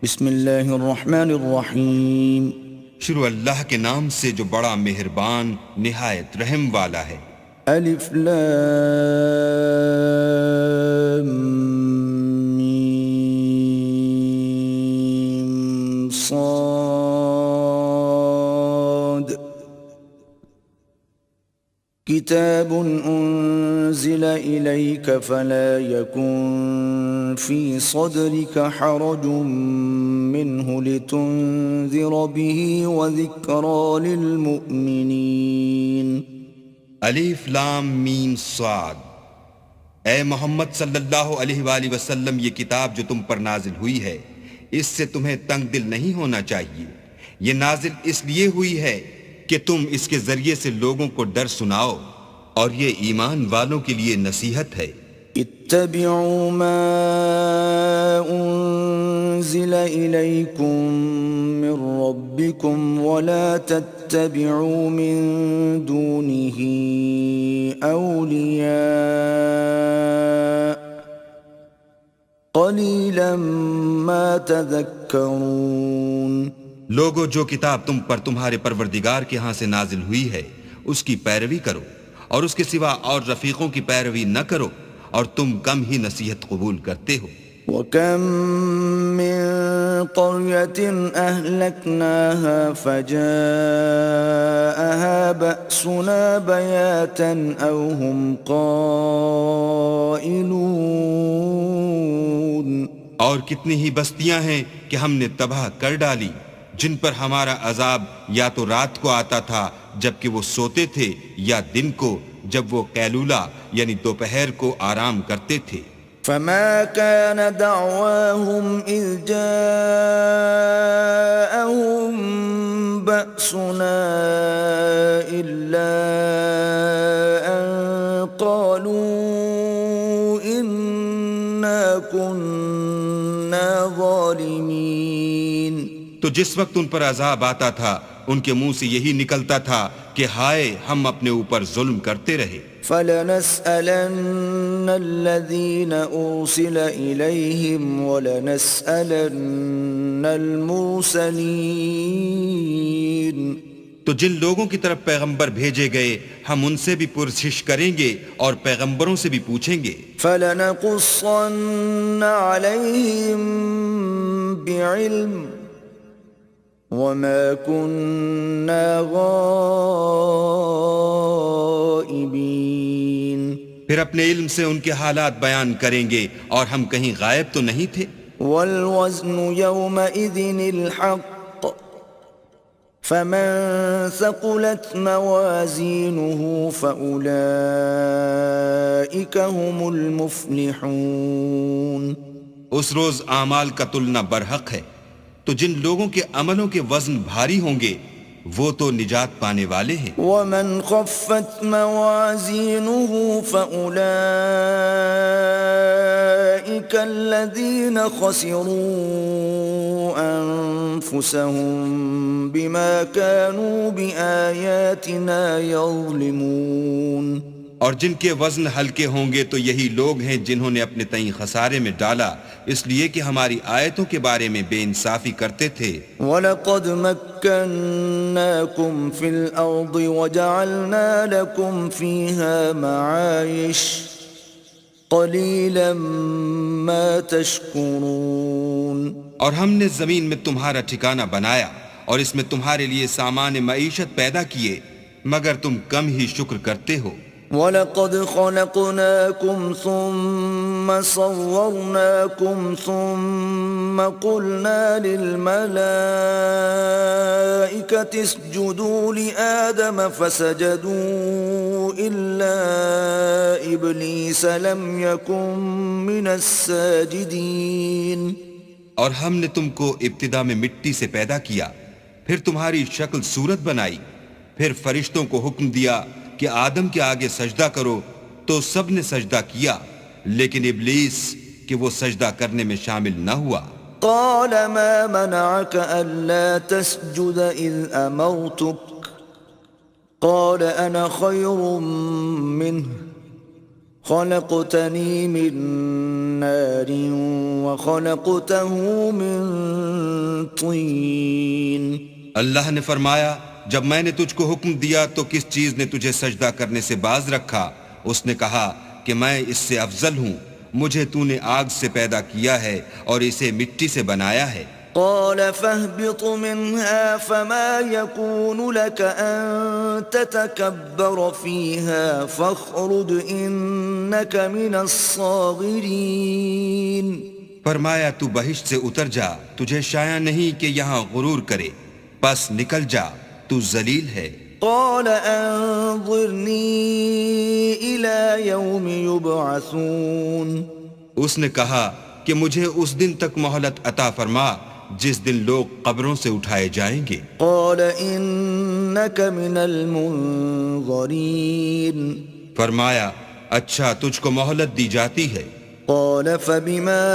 بسم اللہ الرحمن الرحیم. شروع اللہ کے نام سے جو بڑا مہربان نہایت رحم والا ہے. الف لام میم صاد. کتاب انزل الیک فلا یکن فی صدرک حرج منه لتنذر به وذکرى للمؤمنین. الف لام میم صاد. اے محمد صلی اللہ علیہ وآلہ وسلم، یہ کتاب جو تم پر نازل ہوئی ہے اس سے تمہیں تنگ دل نہیں ہونا چاہیے. یہ نازل اس لیے ہوئی ہے کہ تم اس کے ذریعے سے لوگوں کو ڈر سناؤ، اور یہ ایمان والوں کے لیے نصیحت ہے. اتبعوا ما انزل الیکم من ربکم ولا تتبعوا من دونه اولیاء قلیلا ما تذکرون. لوگو، جو کتاب تم پر تمہارے پروردگار کے ہاں سے نازل ہوئی ہے اس کی پیروی کرو، اور اس کے سوا اور رفیقوں کی پیروی نہ کرو، اور تم کم ہی نصیحت قبول کرتے ہو. وَكَم مِّن قَرْيَةٍ أَهْلَكْنَاهَا فَجَاءَهَا بَأْسُنَا بَيَاتًا أَوْ هُمْ قَائِلُونَ. اور کتنی ہی بستیاں ہیں کہ ہم نے تباہ کر ڈالی، جن پر ہمارا عذاب یا تو رات کو آتا تھا جبکہ وہ سوتے تھے، یا دن کو جب وہ قیلولہ یعنی دوپہر کو آرام کرتے تھے. فما كان دعواهم إذ جاءهم بأسنا إلا أن قالوا إنا كنا ظالمين. تو جس وقت ان پر عذاب آتا تھا ان کے منہ سے یہی نکلتا تھا کہ ہائے، ہم اپنے اوپر ظلم کرتے رہے. فَلَنَسْأَلَنَّ الَّذِينَ أُرْسِلَ إِلَيْهِمْ وَلَنَسْأَلَنَّ الْمُرْسَلِينَ. تو جن لوگوں کی طرف پیغمبر بھیجے گئے ہم ان سے بھی پرسش کریں گے اور پیغمبروں سے بھی پوچھیں گے. فَلَنَقُصَّنَّ عَلَيْهِمْ بِعِلْمٍ وَمَا كُنَّا غَائِبِينَ. پھر اپنے علم سے ان کے حالات بیان کریں گے، اور ہم کہیں غائب تو نہیں تھے. وَالْوَزْنُ يَوْمَئِذٍ الْحَقُّ فَمَنْ ثَقُلَتْ مَوَازِينُهُ فَأُولَئِكَ هُمُ الْمُفْلِحُونَ. اس روز اعمال کا تلنا برحق ہے، تو جن لوگوں کے عملوں کے وزن بھاری ہوں گے وہ تو نجات پانے والے ہیں. وَمَنْ خَفَّتْ مَوَازِينُهُ فَأُولَئِكَ الَّذِينَ خَسِرُوا أَنفُسَهُمْ بِمَا كَانُوا بِآيَاتِنَا يَظْلِمُونَ. اور جن کے وزن ہلکے ہوں گے تو یہی لوگ ہیں جنہوں نے اپنے تئیں خسارے میں ڈالا اس لیے کہ ہماری آیتوں کے بارے میں بے انصافی کرتے تھے. وَلَقَدْ مَكَّنَّاكُمْ فِي الْأَرْضِ وَجَعَلْنَا لَكُمْ فِيهَا مَعَايِشَ قَلِيلًا مَا تَشْكُرُونَ. اور ہم نے زمین میں تمہارا ٹھکانہ بنایا اور اس میں تمہارے لیے سامان معیشت پیدا کیے، مگر تم کم ہی شکر کرتے ہو. وَلَقَدْ خَلَقْنَاكُمْ ثُمَّ صَوَّرْنَاكُمْ ثُمَّ قُلْنَا لِلْمَلَائِكَةِ اسْجُدُوا لِآدَمَ فَسَجَدُوا إِلَّا إِبْلِيسَ لَمْ يَكُنْ مِنَ السَّاجِدِينَ. اور ہم نے تم کو ابتدا میں مٹی سے پیدا کیا، پھر تمہاری شکل صورت بنائی، پھر فرشتوں کو حکم دیا کہ آدم کے آگے سجدہ کرو، تو سب نے سجدہ کیا، لیکن ابلیس کہ وہ سجدہ کرنے میں شامل نہ ہوا. قال ما منعك ألا تسجد إذ أمرتك قال أنا خير منه خلقتني من نار وخلقته من طين. اللہ نے فرمایا جب میں نے تجھ کو حکم دیا تو کس چیز نے تجھے سجدہ کرنے سے باز رکھا؟ اس نے کہا کہ میں اس سے افضل ہوں، مجھے تو نے آگ سے پیدا کیا ہے اور اسے مٹی سے بنایا ہے۔ قال فاهبط منها فما يكون لك أن تتكبر فيها فاخرج إنك من الصاغرين. فرمایا تو بہشت سے اتر جا، تجھے شایع نہیں کہ یہاں غرور کرے، پس نکل جا، تو ذلیل ہے۔ قال أنظرني إلى يوم يبعثون. اس نے کہا کہ مجھے اس دن تک مہلت عطا فرما جس دن لوگ قبروں سے اٹھائے جائیں گے۔ قال إنك من المنظرين. فرمایا اچھا تجھ کو مہلت دی جاتی ہے۔ قال فبما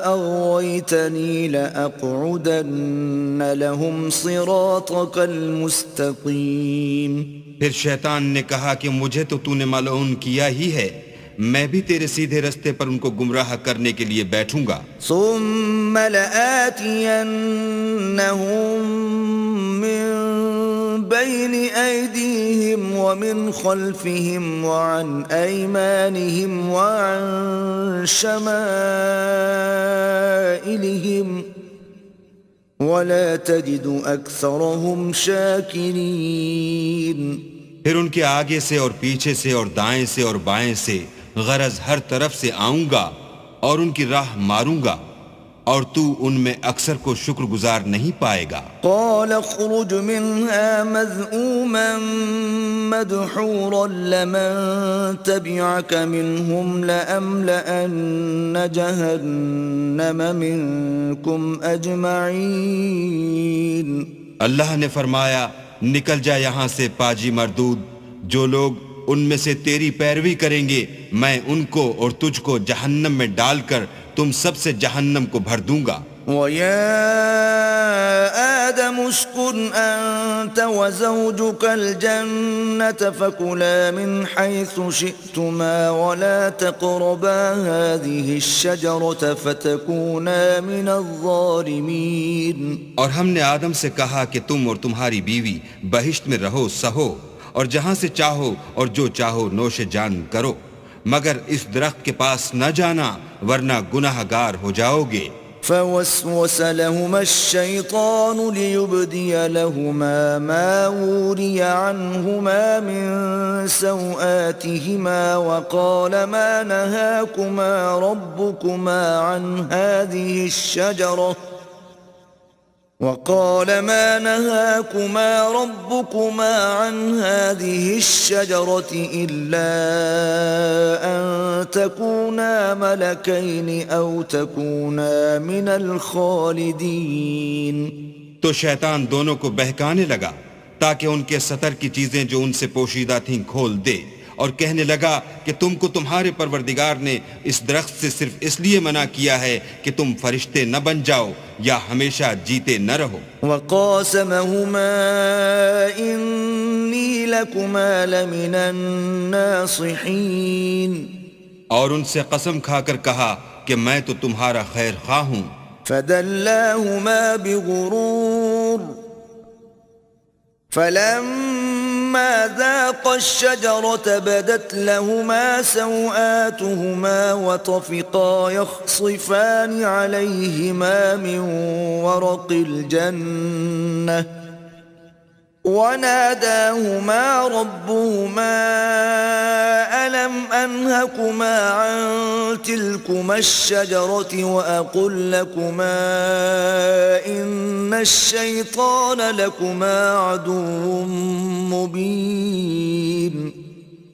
أغويتني لأقعدن لهم صراطك المستقيم. پھر شیطان نے کہا کہ مجھے تو نے ملعون کیا ہی ہے، میں بھی تیرے سیدھے رستے پر ان کو گمراہ کرنے کے لیے بیٹھوں گا۔ ثم لآتينهم من بين أيديهم ومن خلفهم وعن أيمانهم وعن شمائلهم ولا تجد أكثرهم شاكرين. پھر ان کے آگے سے اور پیچھے سے اور دائیں سے اور بائیں سے، غرض ہر طرف سے آؤں گا اور ان کی راہ ماروں گا، اور تو ان میں اکثر کو شکر گزار نہیں پائے گا۔ قال اخرج منها مذءوما مدحورا لمن تبعك منهم لأملأن جهنم منكم أجمعين. اللہ نے فرمایا نکل جا یہاں سے پاجی مردود، جو لوگ ان میں سے تیری پیروی کریں گے میں ان کو اور تجھ کو جہنم میں ڈال کر تم سب سے جہنم کو بھر دوں گا۔ وَيَا آدَمُ اسْكُنْ أَنْتَ وَزَوْجُكَ الْجَنَّةَ فَكُلَا مِنْ حَيْثُ شِئْتُمَا وَلَا تَقْرَبَا هَذِهِ الشَّجَرَةَ فَتَكُونَا مِنَ الظَّالِمِينَ. اور ہم نے آدم سے کہا کہ تم اور تمہاری بیوی بہشت میں رہو سہو، اور جہاں سے چاہو اور جو چاہو نوش جان کرو، مگر اس درخت کے پاس نہ جانا ورنہ گناہ گار ہو جاؤ گے۔ فوسوس لهما الشيطان ليبدي لهما ما وري عنهما من سوآتهما وقال ما نهاكما ربكما عن هذه الشجرة إلا أن تكونا ملكين أو تكونا من الخالدين. تو شیطان دونوں کو بہکانے لگا تاکہ ان کے سطر کی چیزیں جو ان سے پوشیدہ تھیں کھول دے، اور کہنے لگا کہ تم کو تمہارے پروردگار نے اس درخت سے صرف اس لیے منع کیا ہے کہ تم فرشتے نہ بن جاؤ یا ہمیشہ جیتے نہ رہو۔ وَقَاسَمَهُمَا إِنِّي لَكُمَا لَمِنَ النَّاصِحِينَ. اور ان سے قسم کھا کر کہا کہ میں تو تمہارا خیر خواہ ہوں۔ فَدَلَّاهُمَا بِغُرُورٍ فَلَمَّا ذَاقَا الشَّجَرَةَ بَدَتْ لَهُمَا سَوْآتُهُمَا وَطَفِقَا يَخْصِفَانِ عَلَيْهِمَا مِنْ وَرَقِ الْجَنَّةِ وناداهما ربهما ألم أنهكما عن تلكما الشجرة وأقل لكما إن الشيطان لكما عدو مبين.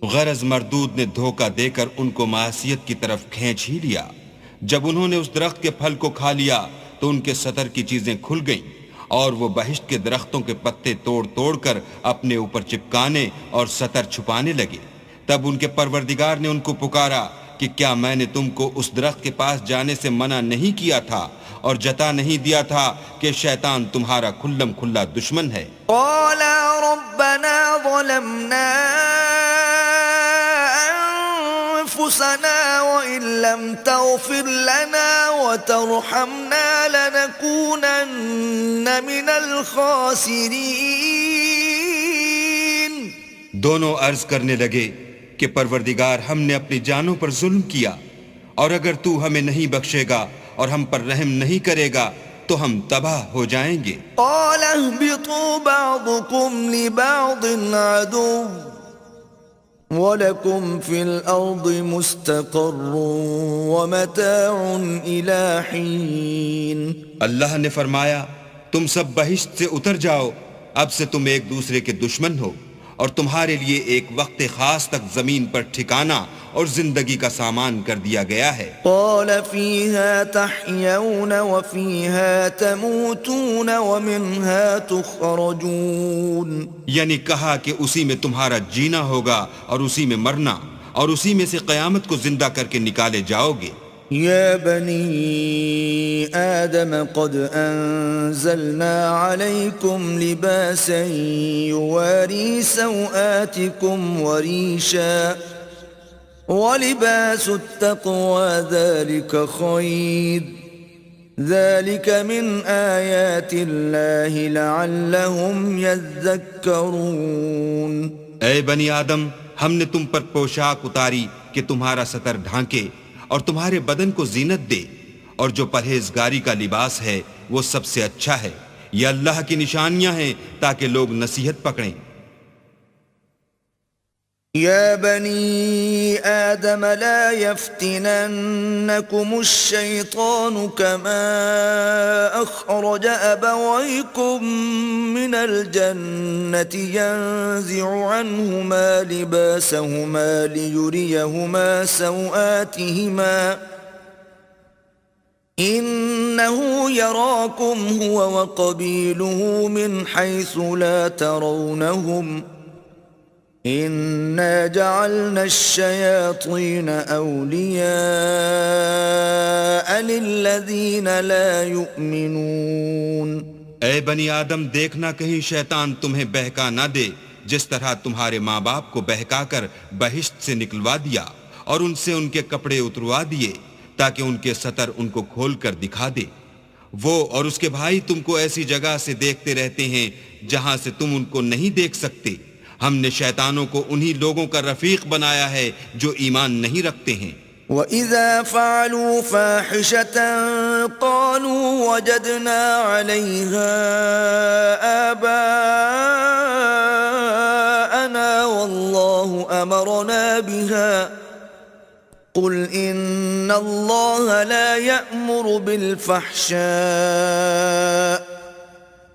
غرض مردود نے دھوکہ دے کر ان کو معصیت کی طرف کھینچ ہی لیا۔ جب انہوں نے اس درخت کے پھل کو کھا لیا تو ان کے سطر کی چیزیں کھل گئیں، اور وہ بہشت کے درختوں کے پتے توڑ توڑ کر اپنے اوپر چپکانے اور سطر چھپانے لگے۔ تب ان کے پروردگار نے ان کو پکارا کہ کیا میں نے تم کو اس درخت کے پاس جانے سے منع نہیں کیا تھا اور جتا نہیں دیا تھا کہ شیطان تمہارا کھلم کھلا دشمن ہے؟ قالا ربنا ظلمنا أنفسنا وإن لم تغفر لنا وترحمنا لنكونن من الخاسرين. دونوں عرض کرنے لگے کہ پروردگار ہم نے اپنی جانوں پر ظلم کیا، اور اگر تو ہمیں نہیں بخشے گا اور ہم پر رحم نہیں کرے گا تو ہم تباہ ہو جائیں گے. قال اهبطوا بعضكم لبعض عدو وَلَكُمْ فِي الْأَرْضِ مُسْتَقَرٌّ وَمَتَاعٌ إِلَى حِينٍ. اللہ نے فرمایا تم سب بہشت سے اتر جاؤ، اب سے تم ایک دوسرے کے دشمن ہو، اور تمہارے لیے ایک وقت خاص تک زمین پر ٹھکانہ اور زندگی کا سامان کر دیا گیا ہے. قال فيها تحيون وفيها تموتون ومنها تخرجون. یعنی کہا کہ اسی میں تمہارا جینا ہوگا اور اسی میں مرنا، اور اسی میں سے قیامت کو زندہ کر کے نکالے جاؤ گے. يا بني آدم قد أنزلنا عليكم لباسا يواري سوآتكم وريشا ولباس التقوى ذلك خير ذلك من آيات الله لعلهم يذكرون. اے بنی آدم، ہم نے تم پر پوشاک اتاری کہ تمہارا ستر ڈھانکے اور تمہارے بدن کو زینت دے، اور جو پرہیزگاری کا لباس ہے وہ سب سے اچھا ہے. یہ اللہ کی نشانیاں ہیں تاکہ لوگ نصیحت پکڑیں. يا بني آدم لا يفتننكم الشيطان كما أخرج أبويكم من الجنة ينزع عنهما لباسهما ليريهما سوآتهما إنه يراكم هو وقبيله من حيث لا ترونهم إِنَّا جَعَلْنَا الشَّيَاطِينَ أَوْلِيَاءَ لِلَّذِينَ لَا يُؤْمِنُونَ. اے بنی آدم، دیکھنا کہیں شیطان تمہیں بہکا نہ دے، جس طرح تمہارے ماں باپ کو بہکا کر بہشت سے نکلوا دیا اور ان سے ان کے کپڑے اتروا دیے تاکہ ان کے ستر ان کو کھول کر دکھا دے. وہ اور اس کے بھائی تم کو ایسی جگہ سے دیکھتے رہتے ہیں جہاں سے تم ان کو نہیں دیکھ سکتے. ہم نے شیطانوں کو انہی لوگوں کا رفیق بنایا ہے جو ایمان نہیں رکھتے ہیں. وَإِذَا فَعَلُوا فَاحِشَةً قَالُوا وَجَدْنَا عَلَيْهَا آبَاءَنَا وَاللَّهُ أَمَرَنَا بِهَا قُلْ إِنَّ اللَّهَ لَا يَأْمُرُ بِالْفَحْشَاءِ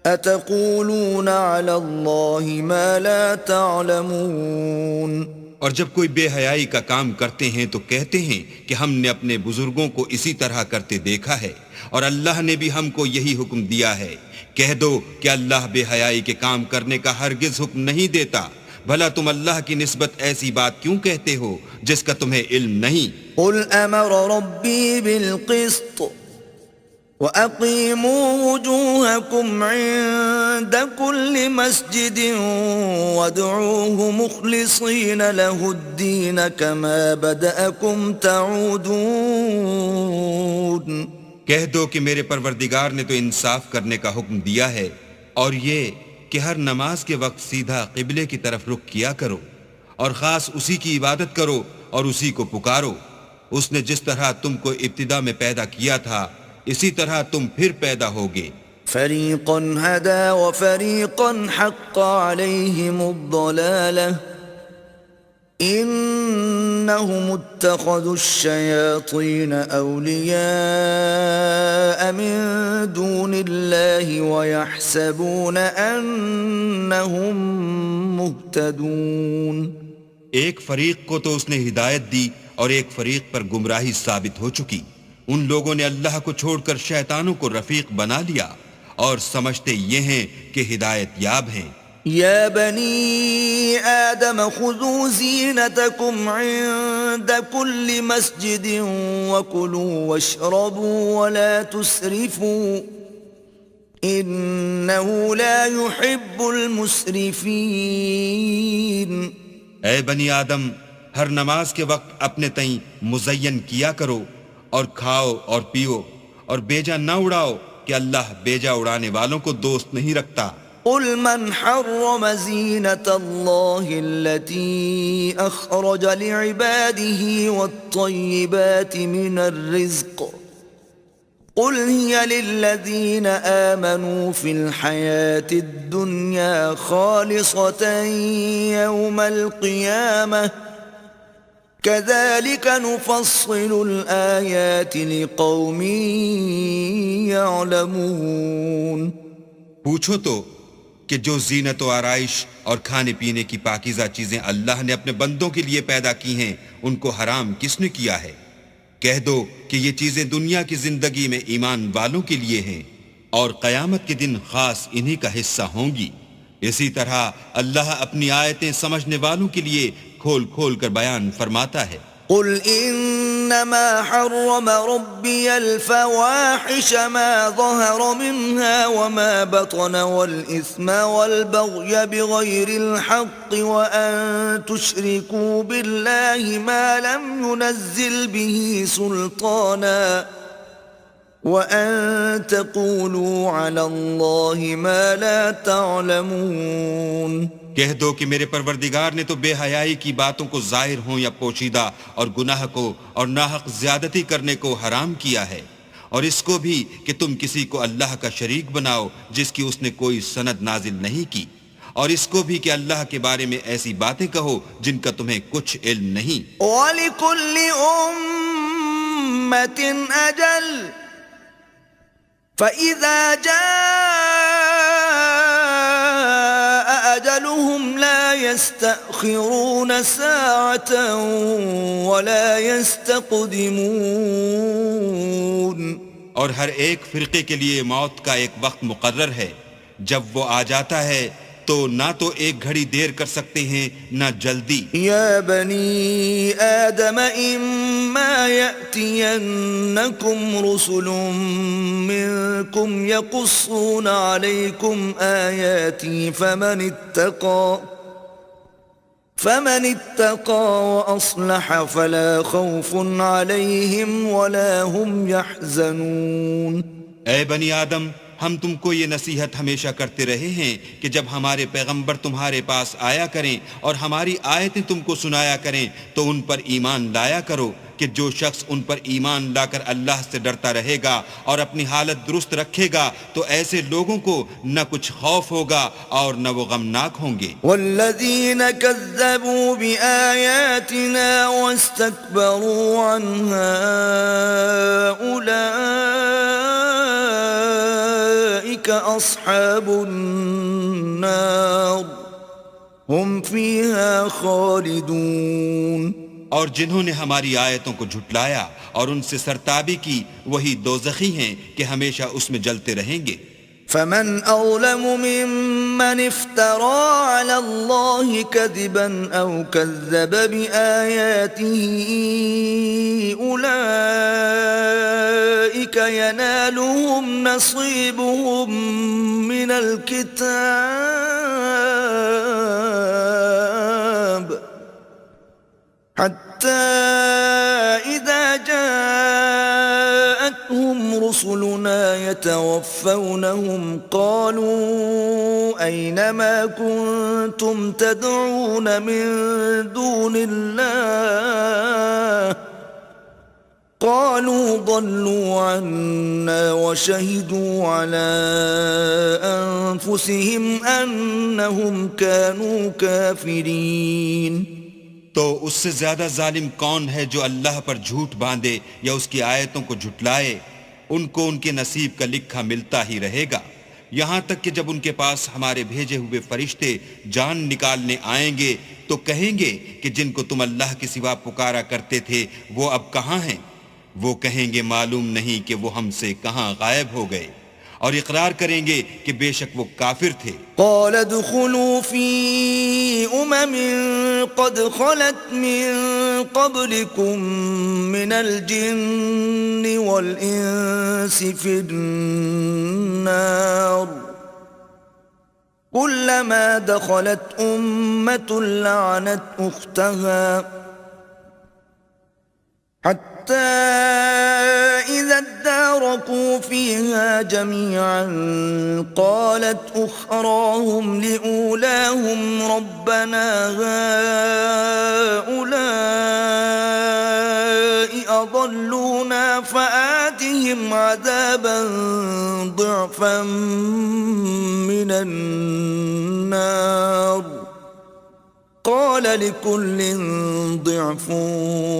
أَتَقُولُونَ عَلَى اللَّهِ مَا لَا تَعْلَمُونَ. اور جب کوئی بے حیائی کا کام کرتے ہیں تو کہتے ہیں کہ ہم نے اپنے بزرگوں کو اسی طرح کرتے دیکھا ہے، اور اللہ نے بھی ہم کو یہی حکم دیا ہے. کہہ دو کہ اللہ بے حیائی کے کام کرنے کا ہرگز حکم نہیں دیتا. بھلا تم اللہ کی نسبت ایسی بات کیوں کہتے ہو جس کا تمہیں علم نہیں؟ قُلْ أَمَرَ رَبِّي بِالْقِسْطِ وَأَقِيمُوا وُجُوهَكُمْ عِندَ كُلِّ مَسْجِدٍ وَادْعُوهُ مُخْلِصِينَ لَهُ الدِّينَ كَمَا بَدَأَكُمْ تَعُودُونَ. کہہ دو کہ میرے پروردگار نے تو انصاف کرنے کا حکم دیا ہے، اور یہ کہ ہر نماز کے وقت سیدھا قبلے کی طرف رخ کیا کرو، اور خاص اسی کی عبادت کرو اور اسی کو پکارو. اس نے جس طرح تم کو ابتدا میں پیدا کیا تھا اسی طرح تم پھر پیدا ہوگے. فَرِيقًا هَدَى وَفَرِيقًا حَقَّ عَلَيْهِمُ الضَّلَالَةُ إِنَّهُمُ اتَّخَذُوا الشَّيَاطِينَ أَوْلِيَاءَ مِن دُونِ اللَّهِ وَيَحْسَبُونَ أَنَّهُمْ مُهْتَدُونَ. ایک فریق کو تو اس نے ہدایت دی اور ایک فریق پر گمراہی ثابت ہو چکی. ان لوگوں نے اللہ کو چھوڑ کر شیطانوں کو رفیق بنا لیا اور سمجھتے یہ ہیں کہ ہدایت یاب ہیں. یا بنی آدم خذوا زینتکم عند کل مسجد وکلوا واشربوا ولا تسرفوا انه لا يحب المسرفین. اے بنی آدم، ہر نماز کے وقت اپنے تئیں مزین کیا کرو، اور کھاؤ اور پیو، اور بیجا نہ اڑاؤ کہ اللہ بیجا اڑانے والوں کو دوست نہیں رکھتا۔ قل من حرم زينة الله التي أخرج لعباده والطيبات من الرزق قل هي للذين آمنوا في الحياة الدنيا خالصة يوم القيامة كذلك نفصل الآيات لقوم يعلمون۔ پوچھو تو کہ جو زینت و آرائش اور کھانے پینے کی پاکیزہ چیزیں اللہ نے اپنے بندوں کے لیے پیدا کی ہیں ان کو حرام کس نے کیا ہے؟ کہہ دو کہ یہ چیزیں دنیا کی زندگی میں ایمان والوں کے لیے ہیں، اور قیامت کے دن خاص انہی کا حصہ ہوں گی۔ اسی طرح اللہ اپنی آیتیں سمجھنے والوں کے لیے کھول کھول کر بیان فرماتا ہے۔ قل انما حرم ربي الفواحش ما ظهر منها وما بطن والاثم والبغي بغير الحق وان تشركوا بالله ما لم ينزل به سلطانا وان تقولوا على الله ما لا تعلمون۔ کہہ دو کہ میرے پروردگار نے تو بے حیائی کی باتوں کو ظاہر ہوں یا پوشیدہ، اور گناہ کو اور ناحق زیادتی کرنے کو حرام کیا ہے، اور اس کو بھی کہ تم کسی کو اللہ کا شریک بناؤ جس کی اس نے کوئی سند نازل نہیں کی، اور اس کو بھی کہ اللہ کے بارے میں ایسی باتیں کہو جن کا تمہیں کچھ علم نہیں۔ وَلِكُلِّ أُمَّةٍ أَجَلٌ فَإِذَا جَاءَ أَجَلُهُمْ لَا يَسْتَأْخِرُونَ سَاعَةً وَلَا يَسْتَقْدِمُونَ۔ اور ہر ایک فرقے کے لیے موت کا ایک وقت مقرر ہے، جب وہ آ جاتا ہے تو نہ تو ایک گھڑی دیر کر سکتے ہیں نہ جلدی۔ یا بنی آدم اما یأتینکم رسل منکم یقصون علیکم آیاتی فمن اتقى وأصلح فلا خوف عليهم ولا هم يحزنون۔ اے بنی آدم، ہم تم کو یہ نصیحت ہمیشہ کرتے رہے ہیں کہ جب ہمارے پیغمبر تمہارے پاس آیا کریں اور ہماری آیتیں تم کو سنایا کریں تو ان پر ایمان لایا کرو کہ جو شخص ان پر ایمان لا کر اللہ سے ڈرتا رہے گا اور اپنی حالت درست رکھے گا تو ایسے لوگوں کو نہ کچھ خوف ہوگا اور نہ وہ غمناک ہوں گے۔ والذین کذبوا بآیاتنا واستکبروا عنها اولئک اصحاب النار هم فیها خالدون۔ اور جنہوں نے ہماری آیتوں کو جھٹلایا اور ان سے سرتابی کی وہی دوزخی ہیں کہ ہمیشہ اس میں جلتے رہیں گے۔ فمن أظلم ممن افترى على الله كذبا أو كذب بآياته أولئك ينالهم نصيبهم من الكتاب حتى إذا جاءتهم رسلنا يتوفونهم قالوا أين ما كنتم تدعون من دون الله قالوا ضلوا عنا وشهدوا على أنفسهم أنهم كانوا كافرين۔ تو اس سے زیادہ ظالم کون ہے جو اللہ پر جھوٹ باندھے یا اس کی آیتوں کو جھٹلائے؟ ان کو ان کے نصیب کا لکھا ملتا ہی رہے گا، یہاں تک کہ جب ان کے پاس ہمارے بھیجے ہوئے فرشتے جان نکالنے آئیں گے تو کہیں گے کہ جن کو تم اللہ کے سوا پکارا کرتے تھے وہ اب کہاں ہیں؟ وہ کہیں گے معلوم نہیں کہ وہ ہم سے کہاں غائب ہو گئے، اور اقرار کریں گے کہ بے شک وہ کافر تھے۔ قال ادخلوا في قد خلت من قبلكم من الجن والإنس في النار كلما دخلت أمة لعنت أختها حتى إذا اداركوا فيها جميعا قالت أخراهم لأولاهم ربنا هؤلاء أضلونا فآتهم عذابا ضعفا من النار قال لكل ضعف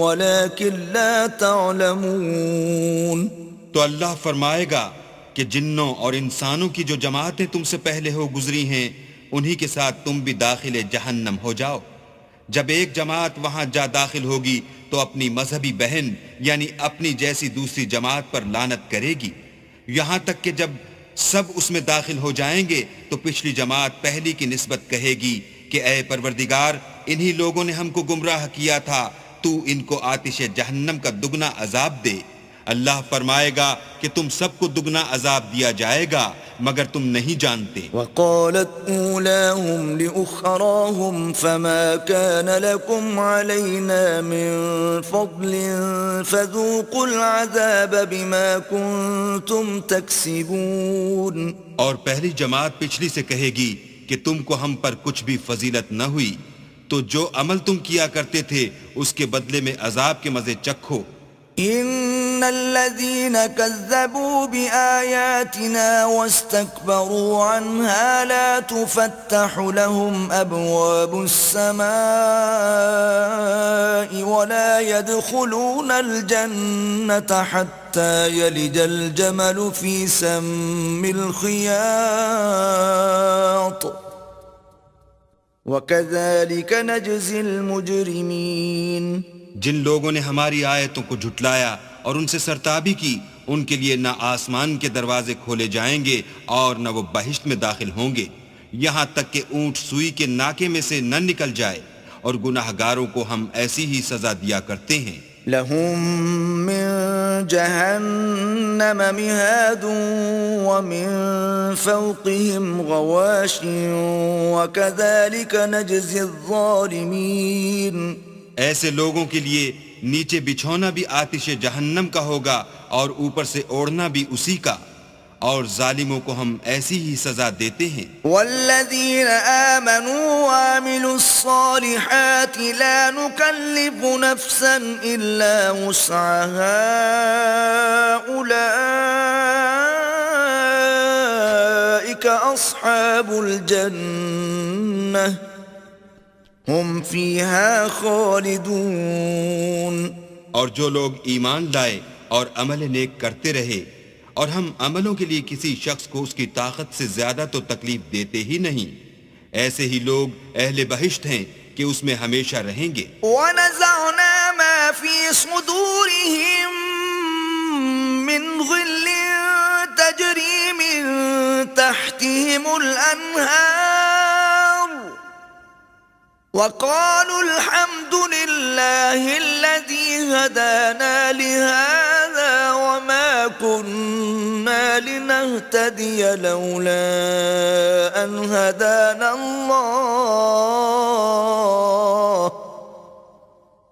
ولكن لا تعلمون۔ تو اللہ فرمائے گا کہ جنوں اور انسانوں کی جو جماعتیں تم سے پہلے ہو گزری ہیں انہی کے ساتھ تم بھی داخل جہنم ہو جاؤ۔ جب ایک جماعت وہاں جا داخل ہوگی تو اپنی مذہبی بہن یعنی اپنی جیسی دوسری جماعت پر لعنت کرے گی، یہاں تک کہ جب سب اس میں داخل ہو جائیں گے تو پچھلی جماعت پہلی کی نسبت کہے گی کہ اے پروردگار انہی لوگوں نے ہم کو گمراہ کیا تھا، تو ان کو آتش جہنم کا دگنا عذاب دے۔ اللہ فرمائے گا کہ تم سب کو دگنا عذاب دیا جائے گا مگر تم نہیں جانتے۔ وقالت أولاهم لأخراهم فما كان لكم علينا من فضل فذوقوا العذاب بما كنتم تكسبون۔ اور پہلی جماعت پچھلی سے کہے گی کہ تم کو ہم پر کچھ بھی فضیلت نہ ہوئی، تو جو عمل تم کیا کرتے تھے اس کے بدلے میں عذاب کے مزے چکھو۔ ان الذين كذبوا بآياتنا واستكبروا عنها لا تفتح لهم ابواب السماء ولا يدخلون الجنة حتى يلج الجمل في سم الخياط وكذلك نجزي المجرمين۔ جن لوگوں نے ہماری آیتوں کو جھٹلایا اور ان سے سرتابی کی ان کے لیے نہ آسمان کے دروازے کھولے جائیں گے اور نہ وہ بہشت میں داخل ہوں گے یہاں تک کہ اونٹ سوئی کے ناکے میں سے نہ نکل جائے، اور گناہ گاروں کو ہم ایسی ہی سزا دیا کرتے ہیں۔ لهم من جهنم مهاد ومن فوقهم غواش وكذلك نجزي الظالمين۔ ایسے لوگوں کے لیے نیچے بچھونا بھی آتش جہنم کا ہوگا اور اوپر سے اوڑھنا بھی اسی کا، اور ظالموں کو ہم ایسی ہی سزا دیتے ہیں۔ والذین آمنوا وعملوا الصالحات لا نکلف نفسا الا وسعها اولئک اصحاب الجنہ ہم فیہا خالدون۔ اور جو لوگ ایمان لائے اور عمل نیک کرتے رہے اور ہم عملوں کے لیے کسی شخص کو اس کی طاقت سے زیادہ تو تکلیف دیتے ہی نہیں، ایسے ہی لوگ اہل بہشت ہیں کہ اس میں ہمیشہ رہیں گے۔ وَنَزَعْنَا مَا فِي صُدُورِهِم مِّن غِلٍّ تَجْرِي مِن تَحْتِهِمُ الْأَنْهَارُ وَقَالُوا الْحَمْدُ لِلَّهِ الَّذِي هَدَانَا لِهَذَا وَمَا كُنَّا لِنَهْتَدِيَ لَوْلَا أَنْ هَدَانَا اللَّهُ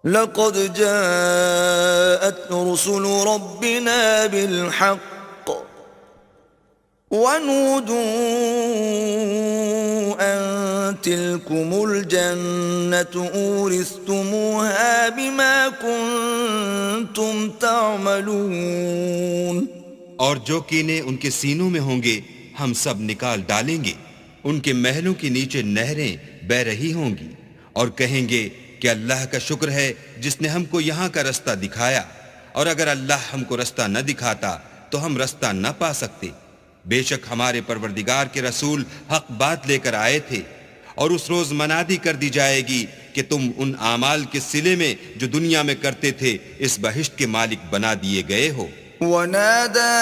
لَقَدْ جَاءَتْ رُسُلُ رَبِّنَا بِالْحَقِّ وَنُودُوا أَن تِلْكُمُ الْجَنَّةُ أُورِثْتُمُوهَا بِمَا كُنتُمْ تَعْمَلُونَ۔ اور جو کینے ان کے سینوں میں ہوں گے ہم سب نکال ڈالیں گے، ان کے محلوں کے نیچے نہریں بہ رہی ہوں گی، اور کہیں گے کہ اللہ کا شکر ہے جس نے ہم کو یہاں کا رستہ دکھایا، اور اگر اللہ ہم کو رستہ نہ دکھاتا تو ہم رستہ نہ پا سکتے۔ بے شک ہمارے پروردگار کے رسول حق بات لے کر آئے تھے، اور اس روز منادی کر دی جائے گی کہ تم ان اعمال کے صلے میں جو دنیا میں کرتے تھے اس بہشت کے مالک بنا دیے گئے ہو۔ وَنَادَى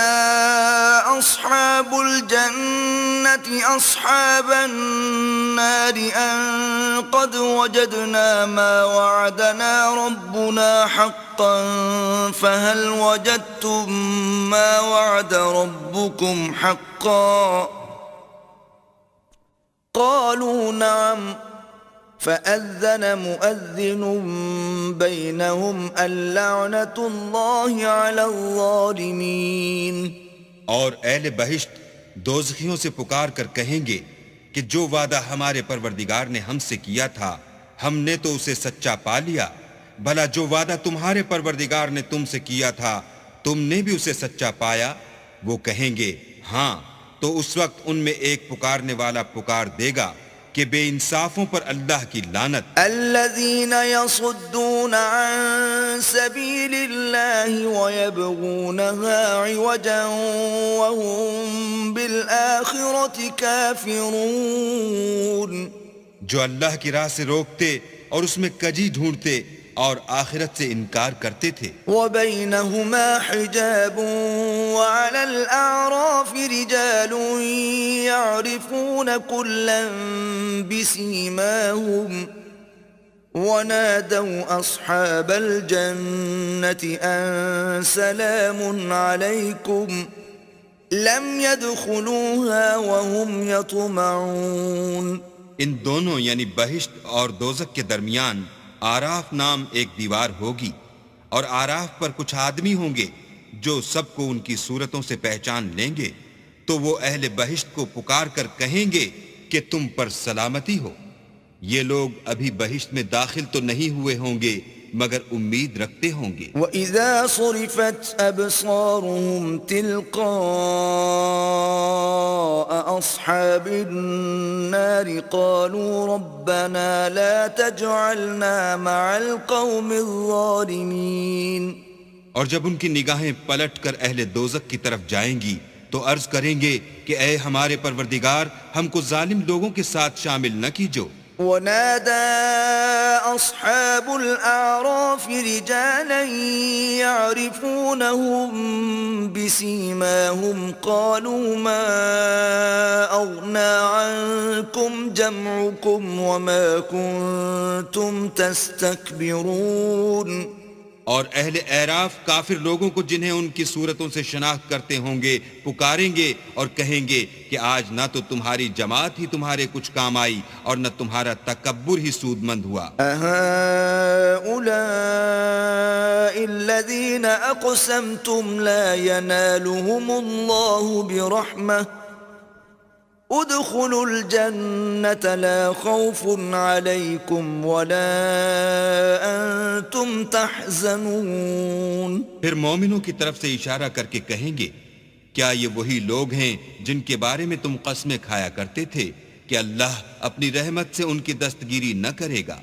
أَصْحَابُ الْجَنَّةِ أَصْحَابَ النَّارِ أَن قَدْ وَجَدْنَا مَا وَعَدَنَا رَبُّنَا حَقًّا فَهَلْ وَجَدتُّم مَّا وَعَدَ رَبُّكُمْ حَقًّا قَالُوا نَعَمْ فأذن مؤذن بينهم اللعنة الله على الظالمين. اور اہل بہشت دوزخیوں سے پکار کر کہیں گے کہ جو وعدہ ہمارے پروردگار نے ہم سے کیا تھا ہم نے تو اسے سچا پا لیا، بھلا جو وعدہ تمہارے پروردگار نے تم سے کیا تھا تم نے بھی اسے سچا پایا؟ وہ کہیں گے ہاں، تو اس وقت ان میں ایک پکارنے والا پکار دے گا کہ بے انصافوں پر اللہ کی لعنت. الذين يصدون عن سبيل الله ويبغونها عوجا وهم بالآخرة كافرون. جو اللہ کی راہ سے روکتے اور اس میں کجی ڈھونڈتے اور آخرت سے انکار کرتے تھے. وبينهما حجاب وعلى الأعراف رجال يعرفون كلا بسيماهم ونادوا أصحاب الجنة أن سلام عليكم لم يدخلوها وهم يطمعون. ان دونوں یعنی بہشت اور دوزخ کے درمیان آراف نام ایک دیوار ہوگی، اور آراف پر کچھ آدمی ہوں گے جو سب کو ان کی صورتوں سے پہچان لیں گے، تو وہ اہل بہشت کو پکار کر کہیں گے کہ تم پر سلامتی ہو. یہ لوگ ابھی بہشت میں داخل تو نہیں ہوئے ہوں گے مگر امید رکھتے ہوں گے. وَإِذَا صُرِفَتْ أَبْصَارُهُمْ تِلْقَاءَ أَصْحَابِ النَّارِ قَالُوا رَبَّنَا لَا تَجْعَلْنَا مَعَ الْقَوْمِ الظَّالِمِينَ. اور جب ان کی نگاہیں پلٹ کر اہل دوزخ کی طرف جائیں گی تو عرض کریں گے کہ اے ہمارے پروردگار ہم کو ظالم لوگوں کے ساتھ شامل نہ کیجو. ونادى أصحاب الأعراف رجالا يعرفونهم بسيماهم قالوا ما أغنى عنكم جمعكم وما كنتم تستكبرون. اور اہل اعراف کافر لوگوں کو جنہیں ان کی صورتوں سے شناخت کرتے ہوں گے پکاریں گے اور کہیں گے کہ آج نہ تو تمہاری جماعت ہی تمہارے کچھ کام آئی اور نہ تمہارا تکبر ہی سود مند ہوا. أهؤلاء الذين أقسمتم لا ينالهم الله برحمة ادخلوا الجنة لا خوف عليكم ولا أنتم تحزنون. پھر مومنوں کی طرف سے اشارہ کر کے کہیں گے کیا یہ وہی لوگ ہیں جن کے بارے میں تم قسمیں کھایا کرتے تھے کہ اللہ اپنی رحمت سے ان کی دستگیری نہ کرے گا؟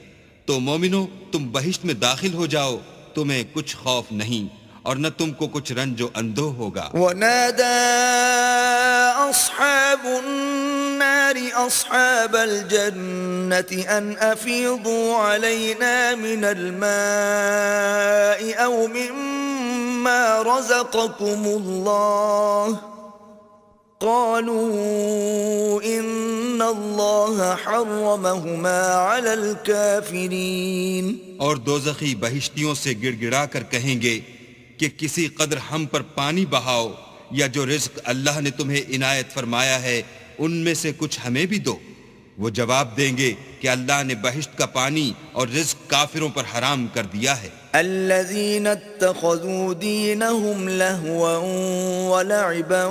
تو مومنوں تم بہشت میں داخل ہو جاؤ، تمہیں کچھ خوف نہیں اور نہ تم کو کچھ رنج و اندوہ ہوگا. ونادى أصحاب النار أصحاب الجنة أن أفيضوا علينا من الماء أو مما رزقكم الله قالوا إن الله حرمهما على الكافرين. اور دوزخی بہشتیوں سے گڑ گڑا کر کہیں گے کہ کسی قدر ہم پر پانی بہاؤ یا جو رزق اللہ نے تمہیں عنایت فرمایا ہے ان میں سے کچھ ہمیں بھی دو. وہ جواب دیں گے کہ اللہ نے بہشت کا پانی اور رزق کافروں پر حرام کر دیا ہے. الذين اتخذوا دينهم لهوا ولعبا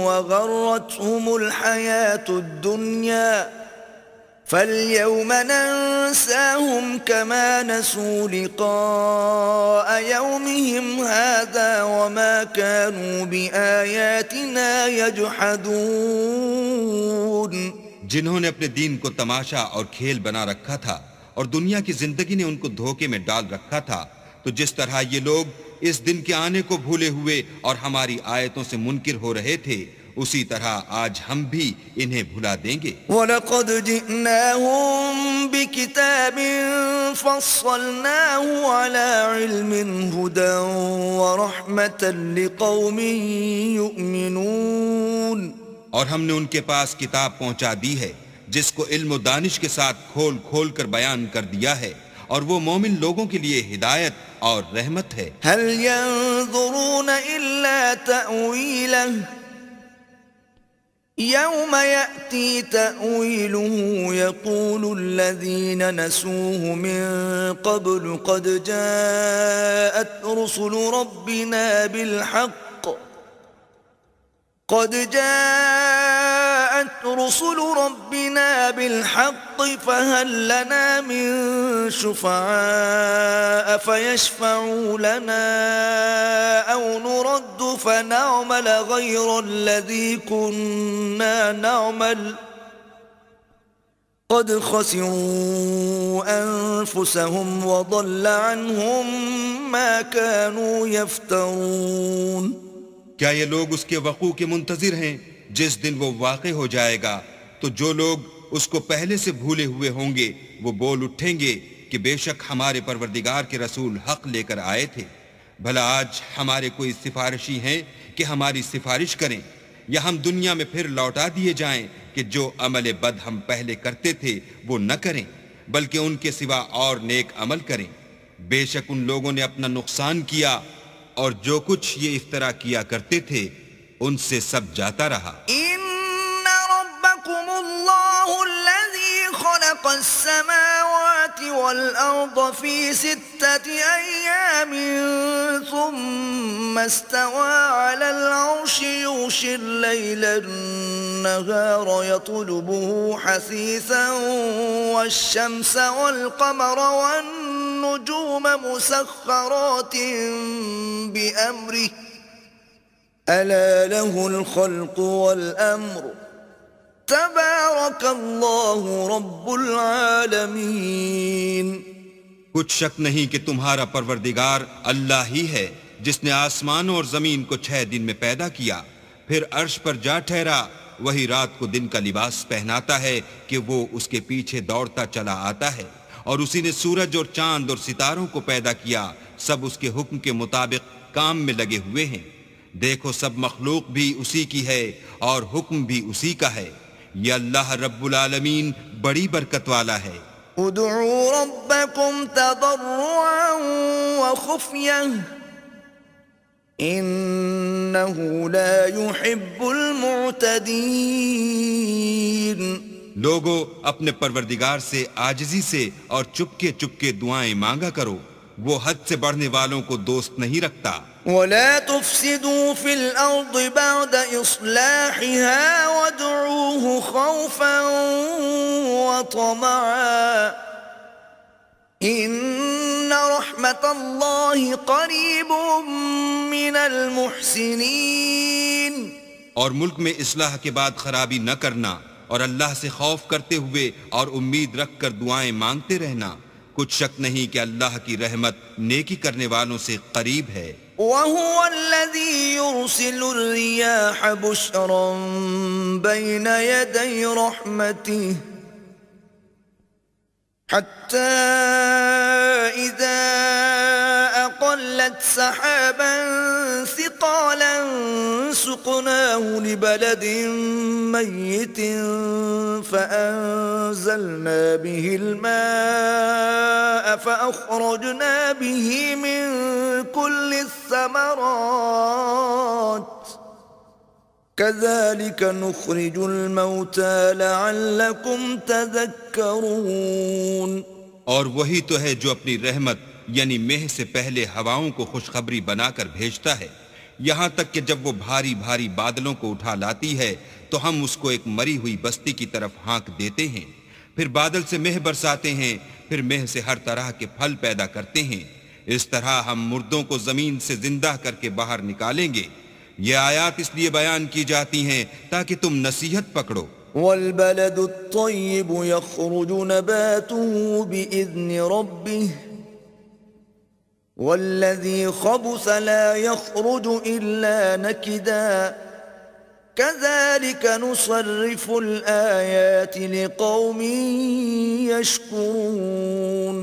وغرتهم الحياة الدنيا فاليوم ننساهم كما نسوا لقاء يومهم هذا وما كانوا بآياتنا يجحدون. جنہوں نے اپنے دین کو تماشا اور کھیل بنا رکھا تھا اور دنیا کی زندگی نے ان کو دھوکے میں ڈال رکھا تھا، تو جس طرح یہ لوگ اس دن کے آنے کو بھولے ہوئے اور ہماری آیتوں سے منکر ہو رہے تھے اسی طرح آج ہم بھی انہیں بھلا دیں گے. وَلَقَدْ جِئْنَاهُمْ بِكِتَابٍ فَصَّلْنَاهُ عَلَى عِلْمٍ هُدًى وَرَحْمَةً لِقَوْمٍ يُؤْمِنُونَ. اور ہم نے ان کے پاس کتاب پہنچا دی ہے جس کو علم و دانش کے ساتھ کھول کھول کر بیان کر دیا ہے اور وہ مومن لوگوں کے لیے ہدایت اور رحمت ہے. هَلْ يَنظُرُونَ إِلَّا تَأْوِيلَهُ يوم يأتي تأويله يقول الذين نسوه من قبل قد جاءت رسل ربنا بالحق فهل لنا من شفعاء فيشفعوا لنا أو نرد فنعمل غير الذي كنا نعمل قد خسروا أنفسهم وضل عنهم ما كانوا يفترون. کیا یہ لوگ اس کے وقوع کے منتظر ہیں؟ جس دن وہ واقع ہو جائے گا تو جو لوگ اس کو پہلے سے بھولے ہوئے ہوں گے وہ بول اٹھیں گے کہ بے شک ہمارے پروردگار کے رسول حق لے کر آئے تھے. بھلا آج ہمارے کوئی سفارشی ہیں کہ ہماری سفارش کریں، یا ہم دنیا میں پھر لوٹا دیے جائیں کہ جو عمل بد ہم پہلے کرتے تھے وہ نہ کریں بلکہ ان کے سوا اور نیک عمل کریں. بے شک ان لوگوں نے اپنا نقصان کیا اور جو کچھ یہ افترا کیا کرتے تھے ان سے سب جاتا رہا. ان ربکم اللہ الذی خلق السماوات والارض فی 6 ایام ثم استوى على العرش يغشي الليل النهار يطلبه حثيثا والشمس والقمر والنجوم مسخرات بأمره ألا له الخلق والأمر تبارك الله رب العالمين. کچھ شک نہیں کہ تمہارا پروردگار اللہ ہی ہے جس نے آسمان اور زمین کو 6 دن میں پیدا کیا، پھر عرش پر جا ٹھہرا. وہی رات کو دن کا لباس پہناتا ہے کہ وہ اس کے پیچھے دوڑتا چلا آتا ہے، اور اسی نے سورج اور چاند اور ستاروں کو پیدا کیا، سب اس کے حکم کے مطابق کام میں لگے ہوئے ہیں. دیکھو سب مخلوق بھی اسی کی ہے اور حکم بھی اسی کا ہے. یہ اللہ رب العالمین بڑی برکت والا ہے. ادعوا ربكم تضرعا وخفية إنه لا يحب المعتدين. لوگو اپنے پروردگار سے عاجزی سے اور چپکے چپکے دعائیں مانگا کرو، وہ حد سے بڑھنے والوں کو دوست نہیں رکھتا. ولا تفسدوا في الأرض بعد إصلاحها وادعوه خوفا وطمعا إن رحمة الله قريب من المحسنين. اور ملک میں اصلاح کے بعد خرابی نہ کرنا، اور اللہ سے خوف کرتے ہوئے اور امید رکھ کر دعائیں مانگتے رہنا. کچھ شک نہیں کہ اللہ کی رحمت نیکی کرنے والوں سے قریب ہے. وهو الذي يرسل الرياح بشرا بين يدي رحمته حتى إذا أقلت سحابا ثقالا سقناه لبلد ميت فأنزلنا به الماء فأخرجنا به من كل الثمرات كذلك نخرج الموتى لعلكم تذكرون. اور وہی تو ہے جو اپنی رحمت یعنی مہ سے پہلے ہواؤں کو خوشخبری بنا کر بھیجتا ہے، یہاں تک کہ جب وہ بھاری بھاری بادلوں کو اٹھا لاتی ہے تو ہم اس کو ایک مری ہوئی بستی کی طرف ہانک دیتے ہیں، پھر بادل سے مہ برساتے ہیں، پھر مہ سے ہر طرح کے پھل پیدا کرتے ہیں. اس طرح ہم مردوں کو زمین سے زندہ کر کے باہر نکالیں گے. یہ آیات اس لیے بیان کی جاتی ہیں تاکہ تم نصیحت پکڑو. والبلد الطيب يخرج نباته بإذن ربه والذي خبث لا يخرج إلا نكدا كذلك نصرف الآيات لقوم يشكرون.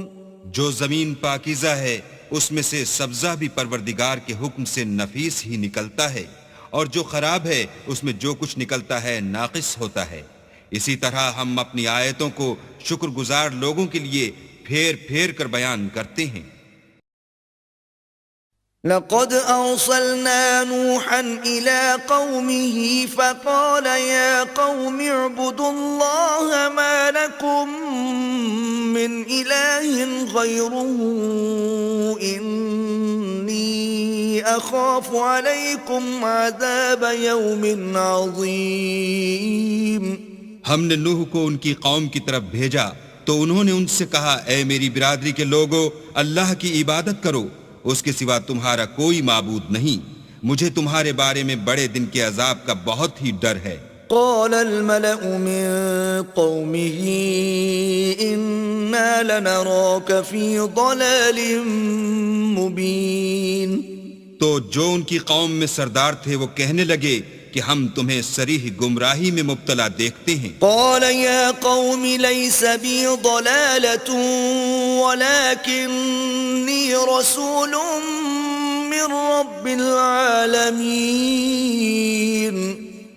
جو زمین پاکیزہ ہے اس میں سے سبزہ بھی پروردگار کے حکم سے نفیس ہی نکلتا ہے، اور جو خراب ہے اس میں جو کچھ نکلتا ہے ناقص ہوتا ہے. اسی طرح ہم اپنی آیتوں کو شکر گزار لوگوں کے لیے پھیر پھیر کر بیان کرتے ہیں. لقد أرسلنا نوحا إلى قومه فقال يا قوم اعبدوا الله ما لكم من إله غيره إني أخاف عليكم عذاب يوم عظيم. ہم نے نوح کو ان کی قوم کی طرف بھیجا تو انہوں نے ان سے کہا اے میری برادری کے لوگو اللہ کی عبادت کرو، اس کے سوا تمہارا کوئی معبود نہیں، مجھے تمہارے بارے میں بڑے دن کے عذاب کا بہت ہی ڈر ہے. قال الملأ من قومه إنا لنراك في ضلال مبين. تو جو ان کی قوم میں سردار تھے وہ کہنے لگے کہ ہم تمہیں صریح گمراہی میں مبتلا دیکھتے ہیں. قال يا قوم ليس بي ضلالة ولكني رسول من رب العالمين.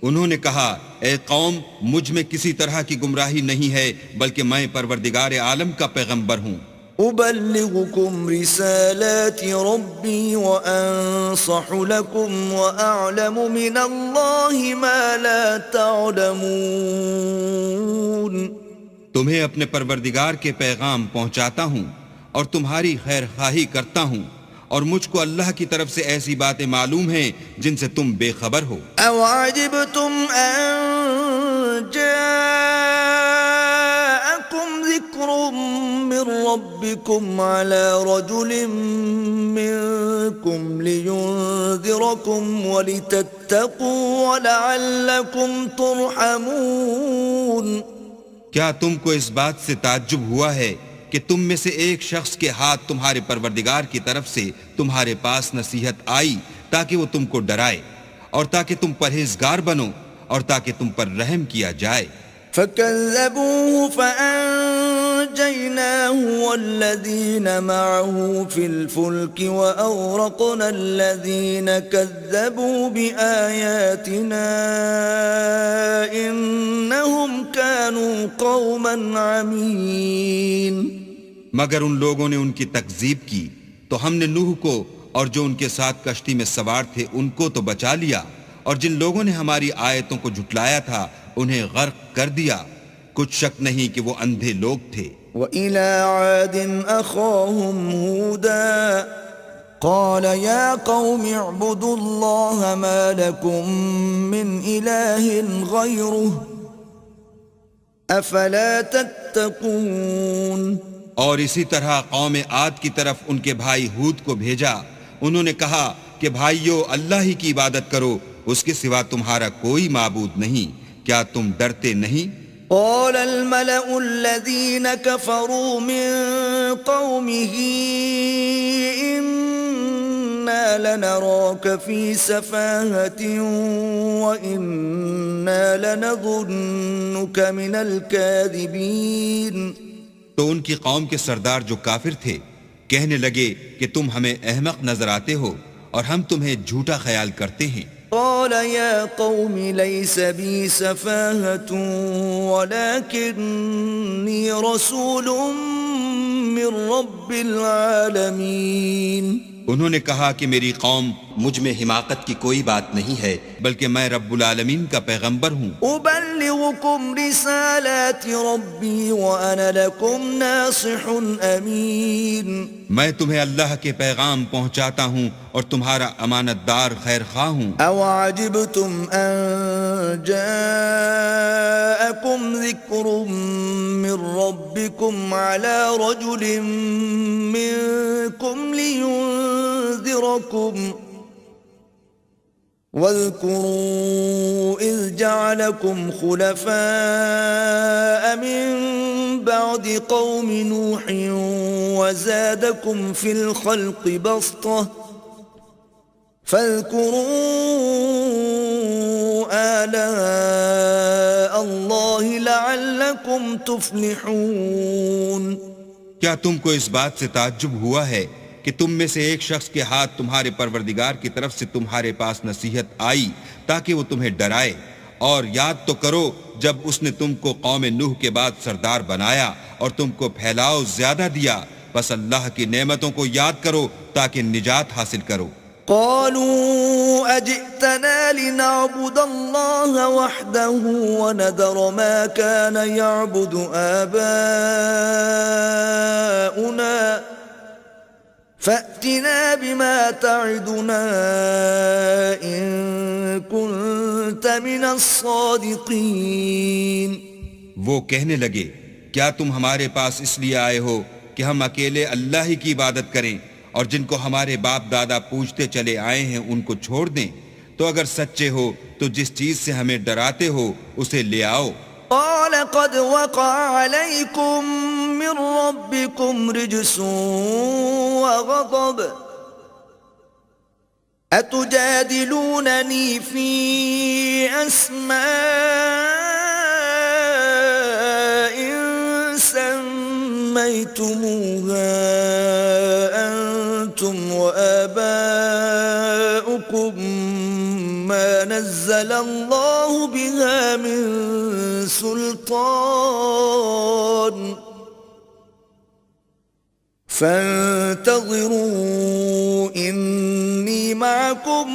انہوں نے کہا اے قوم مجھ میں کسی طرح کی گمراہی نہیں ہے بلکہ میں پروردگار عالم کا پیغمبر ہوں. أبلغكم رسالات ربي وأنصح لكم وأعلم من الله ما لا تعلمون. تمہیں اپنے پروردگار کے پیغام پہنچاتا ہوں اور تمہاری خیر خواہی کرتا ہوں، اور مجھ کو اللہ کی طرف سے ایسی باتیں معلوم ہیں جن سے تم بے خبر ہو. أو عجبتم أن جاءكم ذكر من ربكم على رجل منكم لينذركم ولتتقوا ولعلكم ترحمون. کیا تم کو اس بات سے تعجب ہوا ہے کہ تم میں سے ایک شخص کے ہاتھ تمہارے پروردگار کی طرف سے تمہارے پاس نصیحت آئی تاکہ وہ تم کو ڈرائے اور تاکہ تم پرہیزگار بنو اور تاکہ تم پر رحم کیا جائے. فكذبوه فأنجيناه والذين معه في الفلك وأغرقنا الذين كذبوا بآياتنا إنهم كانوا قوما عمين. مگر ان لوگوں نے ان کی تکذیب کی تو ہم نے نوح کو اور جو ان کے ساتھ کشتی میں سوار تھے ان کو تو بچا لیا، اور جن لوگوں نے ہماری آیتوں کو جھٹلایا تھا انہیں غرق کر دیا. کچھ شک نہیں کہ وہ اندھے لوگ تھے. وَإِلَىٰ عَادٍ أَخَاهُمْ هُودًا قَالَ يَا قَوْمِ اعْبُدُوا اللَّهَ مَا لَكُمْ مِنْ إِلَٰهٍ غَيْرُهُ أَفَلَا تَتَّقُونَ. اور اسی طرح قوم عاد کی طرف ان کے بھائی ہود کو بھیجا. انہوں نے کہا کہ بھائیو اللہ ہی کی عبادت کرو، اس کے سوا تمہارا کوئی معبود نہیں، کیا تم ڈرتے نہیں؟ قال الملأ الذين كفروا من قومه إنا لنراك في سفاهة وإنا لنظنك من الكاذبين. تو ان کی قوم کے سردار جو کافر تھے کہنے لگے کہ تم ہمیں احمق نظر آتے ہو اور ہم تمہیں جھوٹا خیال کرتے ہیں. قال يا قوم ليس بي سفاهة ولكني رسول من رب العالمين. انہوں نے کہا کہ میری قوم مجھ میں حماقت کی کوئی بات نہیں ہے بلکہ میں رب العالمین کا پیغمبر ہوں. أبلغكم رسالات ربي وأنا لكم ناصح أمين. میں تمہیں اللہ کے پیغام پہنچاتا ہوں اور تمہارا امانت دار خیر خواہ ہوں. أو عجبتم أن جاءكم ذكر من ربكم على رجل منكم لينذركم واذكروا إذ جعلكم خلفاء من بعد قوم نوح وزادكم في الخلق بسطة فاذكروا آلاء الله لعلكم تفلحون. کیا تم کو اس بات سے تعجب ہوا ہے کہ تم میں سے ایک شخص کے ہاتھ تمہارے پروردگار کی طرف سے تمہارے پاس نصیحت آئی تاکہ وہ تمہیں ڈرائے، اور یاد تو کرو جب اس نے تم کو قوم نوح کے بعد سردار بنایا اور تم کو پھیلاؤ زیادہ دیا، بس اللہ کی نعمتوں کو یاد کرو تاکہ نجات حاصل کرو. قالوا أجئتنا لنعبد الله وحده ونذر ما كان يعبد آباؤنا فأتنا بما تعدنا إن كنت من الصادقين. وہ کہنے لگے کیا تم ہمارے پاس اس لیے آئے ہو کہ ہم اکیلے اللہ ہی کی عبادت کریں اور جن کو ہمارے باپ دادا پوجتے چلے آئے ہیں ان کو چھوڑ دیں؟ تو اگر سچے ہو تو جس چیز سے ہمیں ڈراتے ہو اسے لے آؤ. قال قد وقع عليكم من ربكم رجس وغضب أتجادلونني في أسماء سميتموها أنتم وآباؤكم ما نزل الله بها من سلطان فانتظروا إني معكم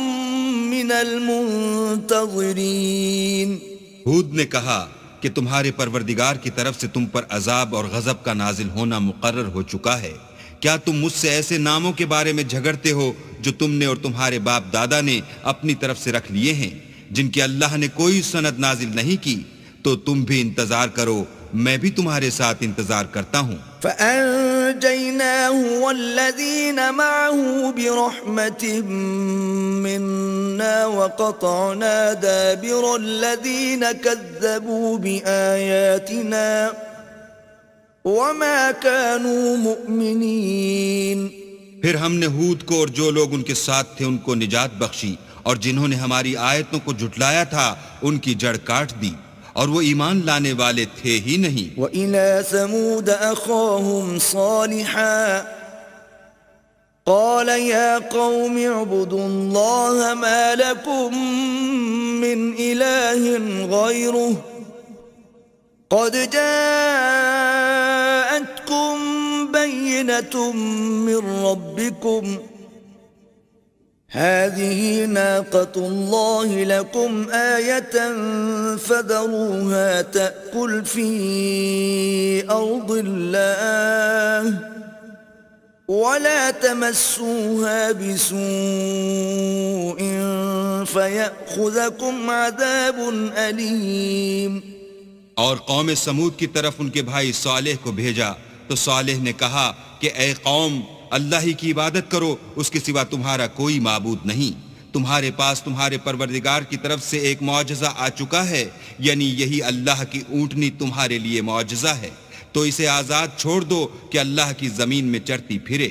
من المنتظرين. ہود نے کہا کہ تمہارے پروردگار کی طرف سے تم پر عذاب اور غضب کا نازل ہونا مقرر ہو چکا ہے. کیا تم مجھ سے ایسے ناموں کے بارے میں جھگڑتے ہو جو تم نے اور تمہارے باپ دادا نے اپنی طرف سے رکھ لیے ہیں جن کی اللہ نے کوئی سند نازل نہیں کی؟ تو تم بھی انتظار کرو، میں بھی تمہارے ساتھ انتظار کرتا ہوں. فأنجيناه والذين معه برحمة منا وقطعنا دابر الذين كذبوا بآياتنا وما كانوا مؤمنين. پھر ہم نے ہود کو اور جو لوگ ان کے ساتھ تھے ان کو نجات بخشی، اور جنہوں نے ہماری آیتوں کو جھٹلایا تھا ان کی جڑ کاٹ دی، اور وہ ایمان لانے والے تھے ہی نہیں. وَإِلَى ثَمُودَ أَخَاهُمْ صَالِحًا قَالَ يَا قَوْمِ اعْبُدُوا اللَّهَ مَا لَكُمْ مِنْ إِلَٰهٍ غَيْرُهُ قَدْ جَاءَتْكُمْ بَيِّنَةٌ مِّن رَّبِّكُمْ هذه ناقة الله لكم آية فذروها تأكل في أرض الله ولا تمسوها بسوء فيأخذكم عذاب أليم. اور قوم سمود کی طرف ان کے بھائی صالح کو بھیجا تو صالح نے کہا کہ اے قوم، اللہ ہی کی عبادت کرو، اس کے سوا تمہارا کوئی معبود نہیں. تمہارے پاس تمہارے پروردگار کی طرف سے ایک معجزہ آ چکا ہے، یعنی یہی اللہ کی اونٹنی تمہارے لیے معجزہ ہے، تو اسے آزاد چھوڑ دو کہ اللہ کی زمین میں چرتی پھرے،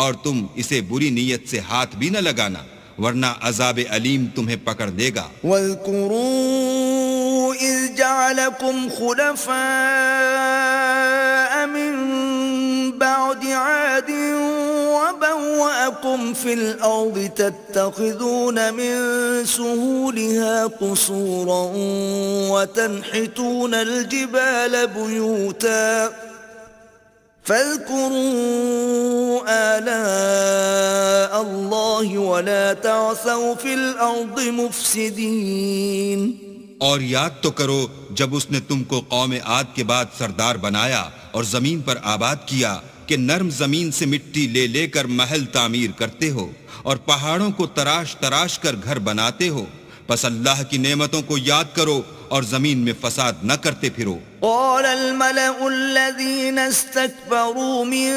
اور تم اسے بری نیت سے ہاتھ بھی نہ لگانا ورنہ عذاب علیم تمہیں پکڑ دے گا. وَاذْكُرُوا إِذْ جَعَلَكُمْ خُلَفَاءَ مِنْ بَعْدِ عَادٍ وَبَوَّأَكُمْ فِي الْأَرْضِ تَتَّخِذُونَ مِنْ سُهُولِهَا قُصُورًا وَتَنْحِتُونَ الْجِبَالَ بُيُوتًا فَاذْكُرُوا آلَاءَ اللَّهِ وَلَا تَعْثَوْا فِي الْأَرْضِ مُفْسِدِينَ. اور یاد تو کرو جب اس نے تم کو قوم عاد کے بعد سردار بنایا اور زمین پر آباد کیا کہ نرم زمین سے مٹی لے لے کر محل تعمیر کرتے ہو اور پہاڑوں کو تراش تراش کر گھر بناتے ہو. پس اللہ کی نعمتوں کو یاد کرو اور زمین میں فساد نہ کرتے پھرو. قال الملأ الذين استكبروا من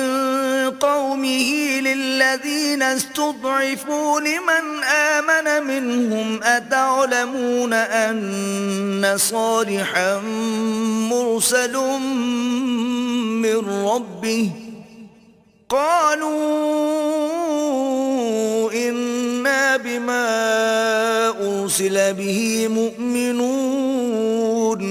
قومه للذين استضعفوا لمن آمن منهم أتعلمون أن صالحا مرسل من ربه قالوا إنا بما أرسل به مؤمنون.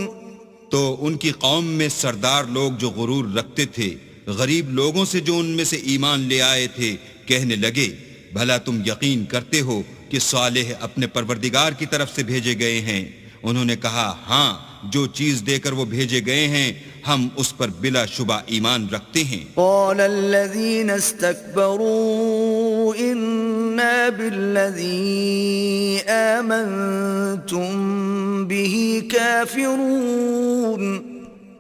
تو ان کی قوم میں سردار لوگ جو غرور رکھتے تھے غریب لوگوں سے جو ان میں سے ایمان لے آئے تھے کہنے لگے بھلا تم یقین کرتے ہو کہ صالح اپنے پروردگار کی طرف سے بھیجے گئے ہیں؟ انہوں نے کہا ہاں، جو چیز دے کر وہ بھیجے گئے ہیں ہم اس پر بلا شبہ ایمان رکھتے ہیں. قال الذين استكبروا إنا بالذي آمنتم به كافرون.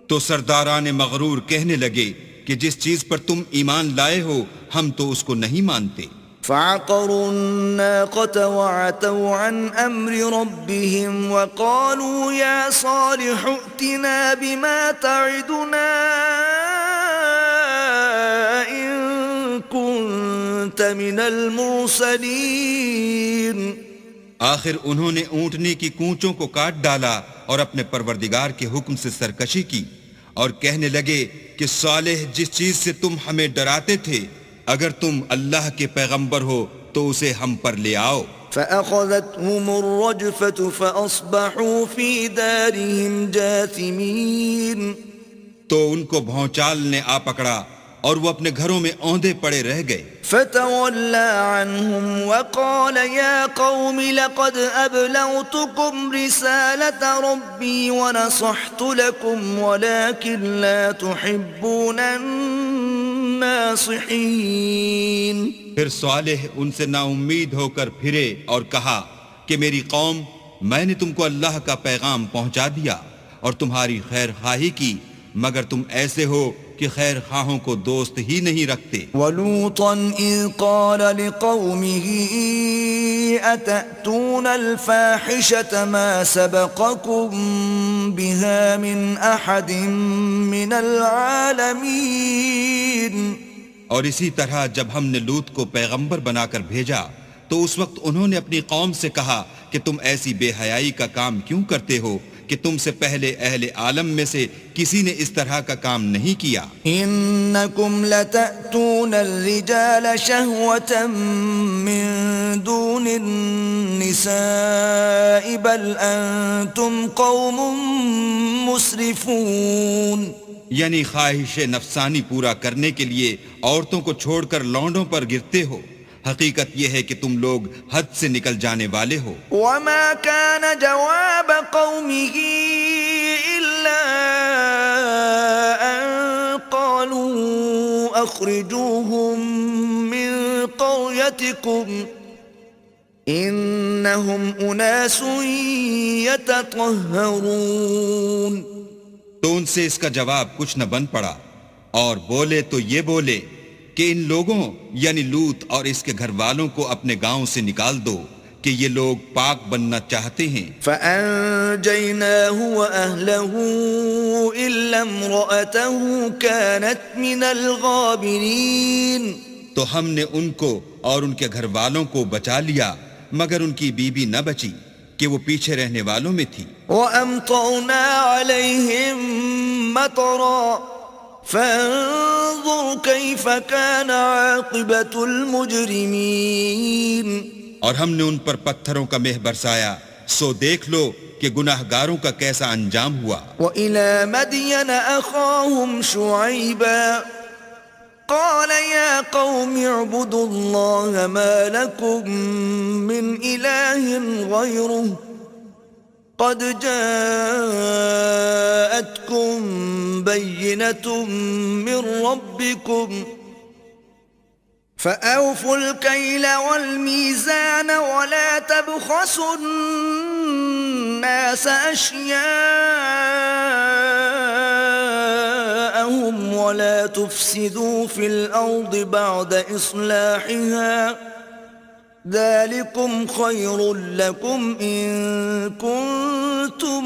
تو سرداران مغرور کہنے لگے کہ جس چیز پر تم ایمان لائے ہو ہم تو اس کو نہیں مانتے. فعقروا الناقة وعتوا عن أمر ربهم وقالوا يا صالح ائتنا بما تعدنا إن كنت من المرسلين. آخر انہوں نے اونٹنے کی کونچوں کو کاٹ ڈالا اور اپنے پروردگار کے حکم سے سرکشی کی اور کہنے لگے کہ صالح جس چیز سے تم ہمیں ڈراتے تھے اگر تم اللہ کے پیغمبر ہو تو اسے ہم پر لے آؤ. فأخذتهم الرجفة فأصبحوا في دارهم جاثمين. تو ان کو بھونچال نے آ پکڑا اور وہ اپنے گھروں میں اوندے پڑے رہ گئے. فتولى عنهم وقال يا قوم لقد أبلغتكم رسالة ربي ونصحت لكم ولكن لا تحبون الناصحين. پھر صالح ان سے نا امید ہو کر پھرے اور کہا کہ میری قوم میں نے تم کو اللہ کا پیغام پہنچا دیا اور تمہاری خیر خواہی کی مگر تم ایسے ہو کہ خیر خواہوں کو دوست ہی نہیں رکھتے. وَلُوطًا إِذْ قَالَ لِقَوْمِهِ أَتَأْتُونَ الْفَاحِشَةَ مَا سَبَقَكُمْ بِهَا مِنْ أَحَدٍ مِّنَ الْعَالَمِينَ. اور اسی طرح جب ہم نے لوط کو پیغمبر بنا کر بھیجا تو اس وقت انہوں نے اپنی قوم سے کہا کہ تم ایسی بے حیائی کا کام کیوں کرتے ہو کہ تم سے پہلے اہل عالم میں سے کسی نے اس طرح کا کام نہیں کیا. انکم لتأتون الرجال شہوة من دون النساء بل انتم قوم مسرفون. یعنی خواہش نفسانی پورا کرنے کے لیے عورتوں کو چھوڑ کر لونڈوں پر گرتے ہو. حقیقت یہ ہے کہ تم لوگ حد سے نکل جانے والے ہو. وما كان جواب قومه إلا أن قالوا أخرجوهم من قريتكم إنهم أناس يتطهرون. تو ان سے اس کا جواب کچھ نہ بن پڑا اور بولے تو یہ بولے کہ ان لوگوں یعنی لوط اور اس کے گھر والوں کو اپنے گاؤں سے نکال دو کہ یہ لوگ پاک بننا چاہتے ہیں. فَأَنْجَيْنَاهُ وَأَهْلَهُ إِلَّا امْرَأَتَهُ كَانَتْ مِنَ الْغَابِرِينَ. تو ہم نے ان کو اور ان کے گھر والوں کو بچا لیا مگر ان کی بیوی نہ بچی کہ وہ پیچھے رہنے والوں میں تھی. وَأَمْطَرْنَا عَلَيْهِمْ مَطَرًا فانظر كيف كان عاقبة المجرمين. اور ہم نے ان پر پتھروں کا مہ برسایا سو دیکھ لو کہ گناہگاروں کا کیسا انجام ہوا. وإلى مدين أخاهم شعيبا قال يا قوم اعبدوا الله ما لكم من إله غيره قد جاءتكم بينة من ربكم فأوفوا الكيل والميزان ولا تبخسوا الناس أشياءهم ولا تفسدوا في الأرض بعد إصلاحها ذلكم خير لكم إن كنتم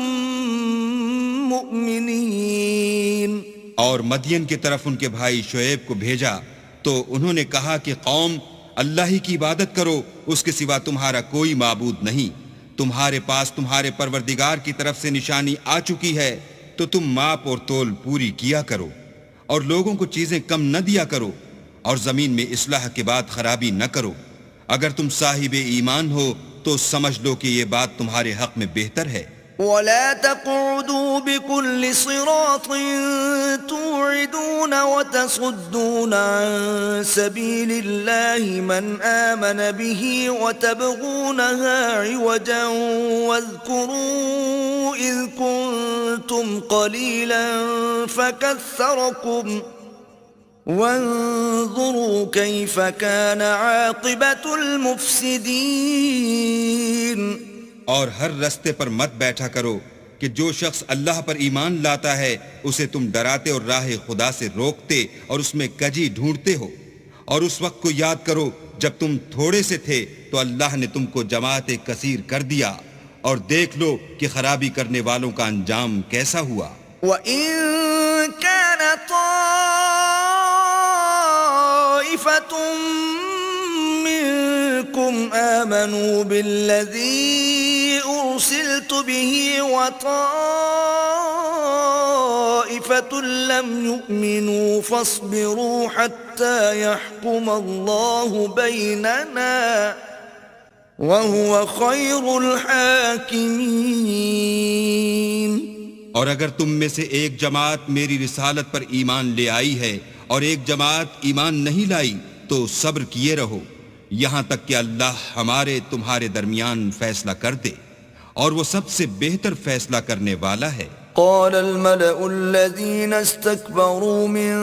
مؤمنين. اور مدین کی طرف ان کے بھائی شعیب کو بھیجا تو انہوں نے کہا کہ قوم اللہ ہی کی عبادت کرو اس کے سوا تمہارا کوئی معبود نہیں. تمہارے پاس تمہارے پروردگار کی طرف سے نشانی آ چکی ہے تو تم ماپ اور تول پوری کیا کرو اور لوگوں کو چیزیں کم نہ دیا کرو اور زمین میں اصلاح کے بعد خرابی نہ کرو. اگر تم صاحب ایمان ہو تو سمجھ لو کہ یہ بات تمہارے حق میں بہتر ہے. ولا تقعدوا بكل صراط توعدون وتصدون عن سبيل الله من آمن به وتبغونها عوجا واذكروا إذ كنتم قليلا فكثركم وانظروا كيف كان عاقبة المفسدين. اور ہر رستے پر مت بیٹھا کرو کہ جو شخص اللہ پر ایمان لاتا ہے اسے تم ڈراتے اور راہ خدا سے روکتے اور اس میں کجی ڈھونڈتے ہو. اور اس وقت کو یاد کرو جب تم تھوڑے سے تھے تو اللہ نے تم کو جماعت کثیر کر دیا، اور دیکھ لو کہ خرابی کرنے والوں کا انجام کیسا ہوا. وَإِن كَانَ طَائِفَةٌ مِّنكُمْ آمَنُوا بِالَّذِي أُرْسِلْتُ بِهِ وَطَائِفَةٌ لَّمْ يُؤْمِنُوا فَاصْبِرُوا حَتَّى يَحْكُمَ اللَّهُ بَيْنَنَا وَهُوَ خَيْرُ الْحَاكِمِينَ. اور اگر تم میں سے ایک جماعت میری رسالت پر ایمان لے آئی ہے اور ایک جماعت ایمان نہیں لائی تو صبر کیے رہو یہاں تک کہ اللہ ہمارے تمہارے درمیان فیصلہ کر دے، اور وہ سب سے بہتر فیصلہ کرنے والا ہے. قال الملأ الذين استكبروا من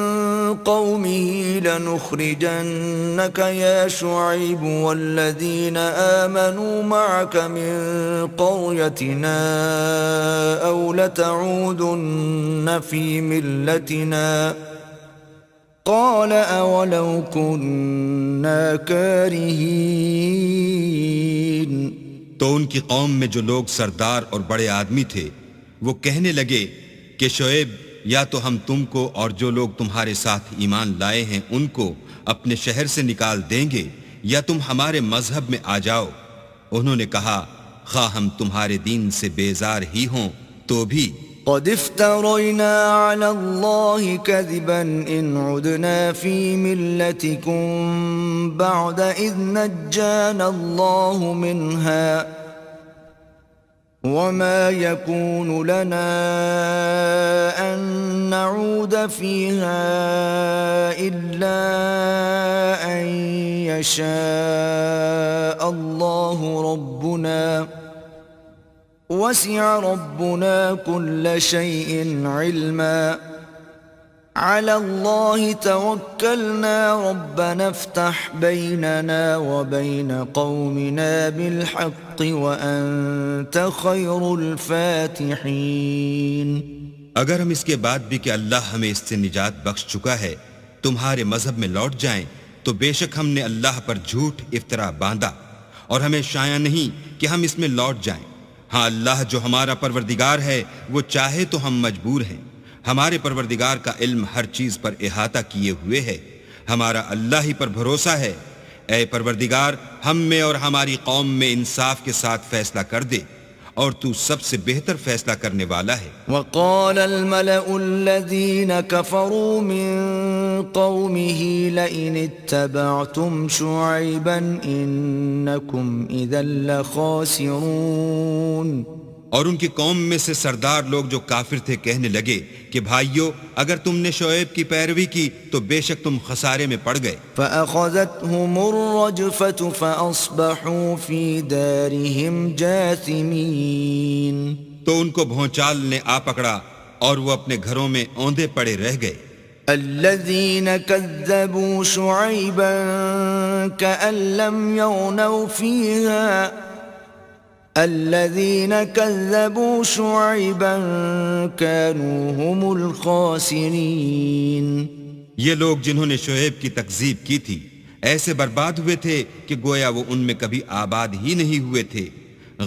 قومه لنخرجنك يا شعيب والذين آمنوا معك من قريتنا أو لتعودن في ملتنا قال أولو كنا كارهين. تو ان کی قوم میں جو لوگ سردار اور بڑے آدمی تھے وہ کہنے لگے کہ شعیب یا تو ہم تم کو اور جو لوگ تمہارے ساتھ ایمان لائے ہیں ان کو اپنے شہر سے نکال دیں گے یا تم ہمارے مذہب میں آ جاؤ. انہوں نے کہا خواہ ہم تمہارے دین سے بیزار ہی ہوں تو بھی قد افترينا على الله كذبا إن عدنا في ملتكم بعد إذ نجانا الله منها وما يكون لنا أن نعود فيها إلا أن يشاء الله ربنا وسع ربنا كل شيء علما على الله توكلنا ربنا افتح بيننا وبين قومنا بالحق وأنت خير الفاتحين. اگر ہم اس کے بعد بھی کہ اللہ ہمیں اس سے نجات بخش چکا ہے تمہارے مذہب میں لوٹ جائیں تو بے شک ہم نے اللہ پر جھوٹ افطرا باندھا اور ہمیں شایع نہیں کہ ہم اس میں لوٹ جائیں. ہاں اللہ جو ہمارا پروردگار ہے وہ چاہے تو ہم مجبور ہیں. ہمارے پروردگار کا علم ہر چیز پر احاطہ کیے ہوئے ہے. ہمارا اللہ ہی پر بھروسہ ہے. اے پروردگار ہم میں اور ہماری قوم میں انصاف کے ساتھ فیصلہ کر دے اور تو سب سے بہتر فیصلہ کرنے والا ہے. وقال الملأ الذين كفروا من قومه لئن اتبعتم شعيبا إنكم إذا لخاسرون. اور ان کی قوم میں سے سردار لوگ جو کافر تھے کہنے لگے کہ بھائیو اگر تم نے شعیب کی پیروی کی تو بے شک تم خسارے میں پڑ گئے. فأخذتهم الرجفة فأصبحوا في دارهم جاثمين. تو ان کو بھونچال نے آ پکڑا اور وہ اپنے گھروں میں اوندے پڑے رہ گئے. الذين كذبوا شعيبا كأن لم يغنوا فيها الذين كذبوا شعيبا كانوا هم الخاسرين. یہ لوگ جنہوں نے شعیب کی تکذیب کی تھی ایسے برباد ہوئے تھے کہ گویا وہ ان میں کبھی آباد ہی نہیں ہوئے تھے.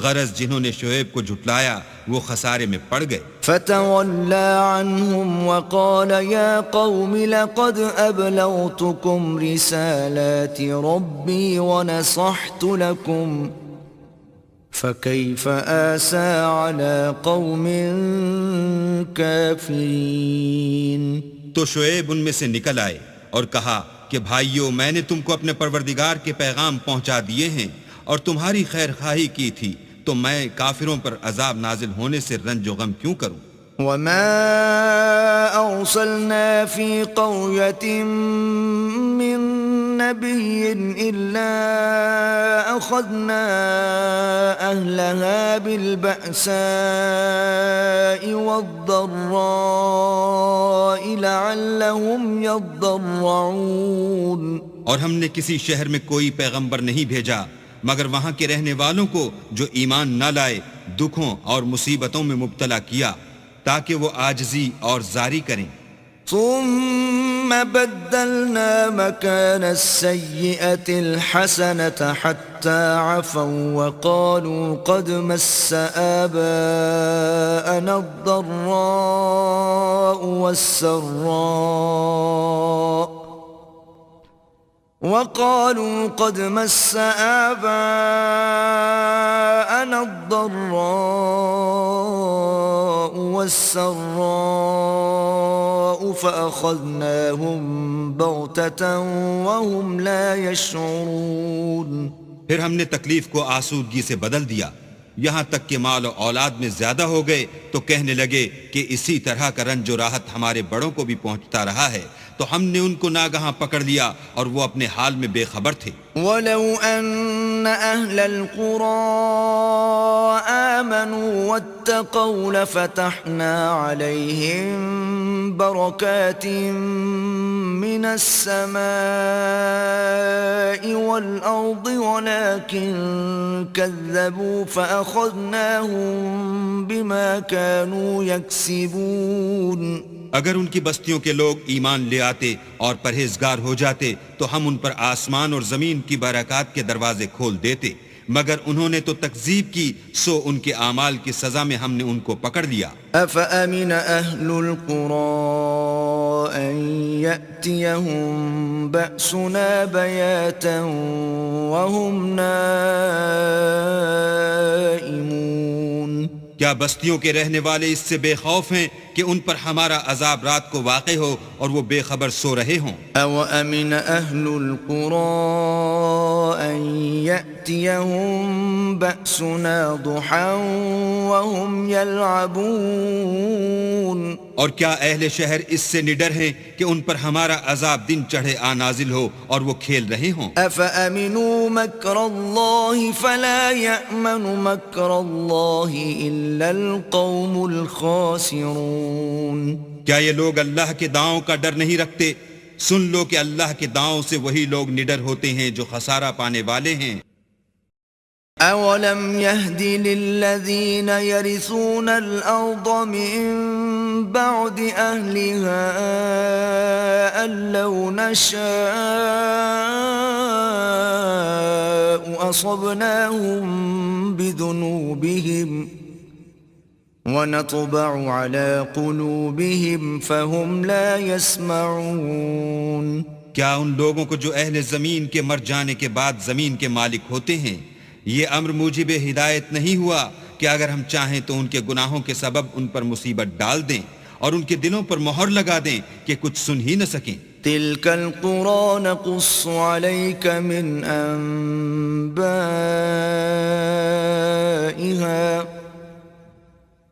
غرض جنہوں نے شعیب کو جھٹلایا وہ خسارے میں پڑ گئے. فتولى عنهم وقال يا قوم لقد أبلغتكم رسالات ربي ونصحت لكم فكيف آسى على قوم كافرين. تو شعیب ان میں سے نکل آئے اور کہا کہ بھائیو میں نے تم کو اپنے پروردگار کے پیغام پہنچا دیے ہیں اور تمہاری خیر خواہی کی تھی تو میں کافروں پر عذاب نازل ہونے سے رنج و غم کیوں کروں. وما أرسلنا في قرية من نبي إلا أخذنا أهلها بالبأساء والضراء لعلهم يضرعون۔ اور ہم نے کسی شہر میں کوئی پیغمبر نہیں بھیجا مگر وہاں کے رہنے والوں کو جو ایمان نہ لائے دکھوں اور مصیبتوں میں مبتلا کیا تاکہ وہ عاجزی اور زاری کریں۔ ثم بدلنا مكان السيئة الحسنة حتى عفوا وقالوا قد مس آباءنا الضراء والسراء فأخذناهم بغتة وهم لا يشعرون۔ پھر ہم نے تکلیف کو آسودگی سے بدل دیا، یہاں تک کہ مال و اولاد میں زیادہ ہو گئے تو کہنے لگے کہ اسی طرح کا رنج و راحت ہمارے بڑوں کو بھی پہنچتا رہا ہے، تو ہم نے ان کو ناگہاں پکڑ لیا اور وہ اپنے حال میں بے خبر تھے۔ وَلَوْ أَنَّ أَهْلَ الْقُرَىٰ آمَنُوا وَاتَّقَوْا لَفَتَحْنَا عَلَيْهِمْ بَرَكَاتٍ مِّنَ السَّمَاءِ وَالْأَرْضِ وَلَٰكِن كَذَّبُوا فَأَخَذْنَاهُم بِمَا كَانُوا يَكْسِبُونَ۔ اگر ان کی بستیوں کے لوگ ایمان لے آتے اور پرہیزگار ہو جاتے تو ہم ان پر آسمان اور زمین کی برکات کے دروازے کھول دیتے، مگر انہوں نے تو تکذیب کی، سو ان کے اعمال کی سزا میں ہم نے ان کو پکڑ لیا۔ أَفَأَمِنَ أَهْلُ الْقُرَىٰ أَن يَأْتِيَهُم بَأْسُنَا بَيَاتًا وَهُمْ نَائِمُونَ۔ کیا بستیوں کے رہنے والے اس سے بے خوف ہیں کہ ان پر ہمارا عذاب رات کو واقع ہو اور وہ بے خبر سو رہے ہوں؟ أَوَأَمِنَ أَهْلُ الْقُرَىٰ أَن يَأْتِيَهُم بَأْسُنَا ضُحًى وَهُمْ يَلْعَبُونَ۔ اور کیا اہل شہر اس سے نڈر ہیں کہ ان پر ہمارا عذاب دن چڑھے آ نازل ہو اور وہ کھیل رہے ہوں؟ أَفَأَمِنُوا مَكْرَ اللَّهِ فَلَا يَأْمَنُ مَكْرَ اللَّهِ إِلَّا الْقَوْمُ الْخَاسِرُونَ۔ کیا یہ لوگ اللہ کے داؤں کا ڈر نہیں رکھتے؟ سن لو کہ اللہ کے داؤں سے وہی لوگ نڈر ہوتے ہیں جو خسارہ پانے والے ہیں۔ أَوَلَمْ يَهْدِ لِلَّذِينَ يَرِثُونَ الْأَرْضَ مِن بَعْدِ أَهْلِهَا أَن لَّوْ نَشَاءُ أَصَبْنَاهُم بِذُنُوبِهِمْ وَنَطْبَعُ عَلَىٰ قُلُوبِهِمْ فَهُمْ لَا يَسْمَعُونَ۔ کیا ان لوگوں کو جو اہل زمین کے مر جانے کے بعد زمین کے مالک ہوتے ہیں یہ امر موجب ہدایت نہیں ہوا کہ اگر ہم چاہیں تو ان کے گناہوں کے سبب ان پر مصیبت ڈال دیں اور ان کے دلوں پر مہر لگا دیں کہ کچھ سن ہی نہ سکیں؟ تِلْكَ الْقُرَىٰ نَقُصُّ عَلَيْكَ مِنْ أَنبَائِهَا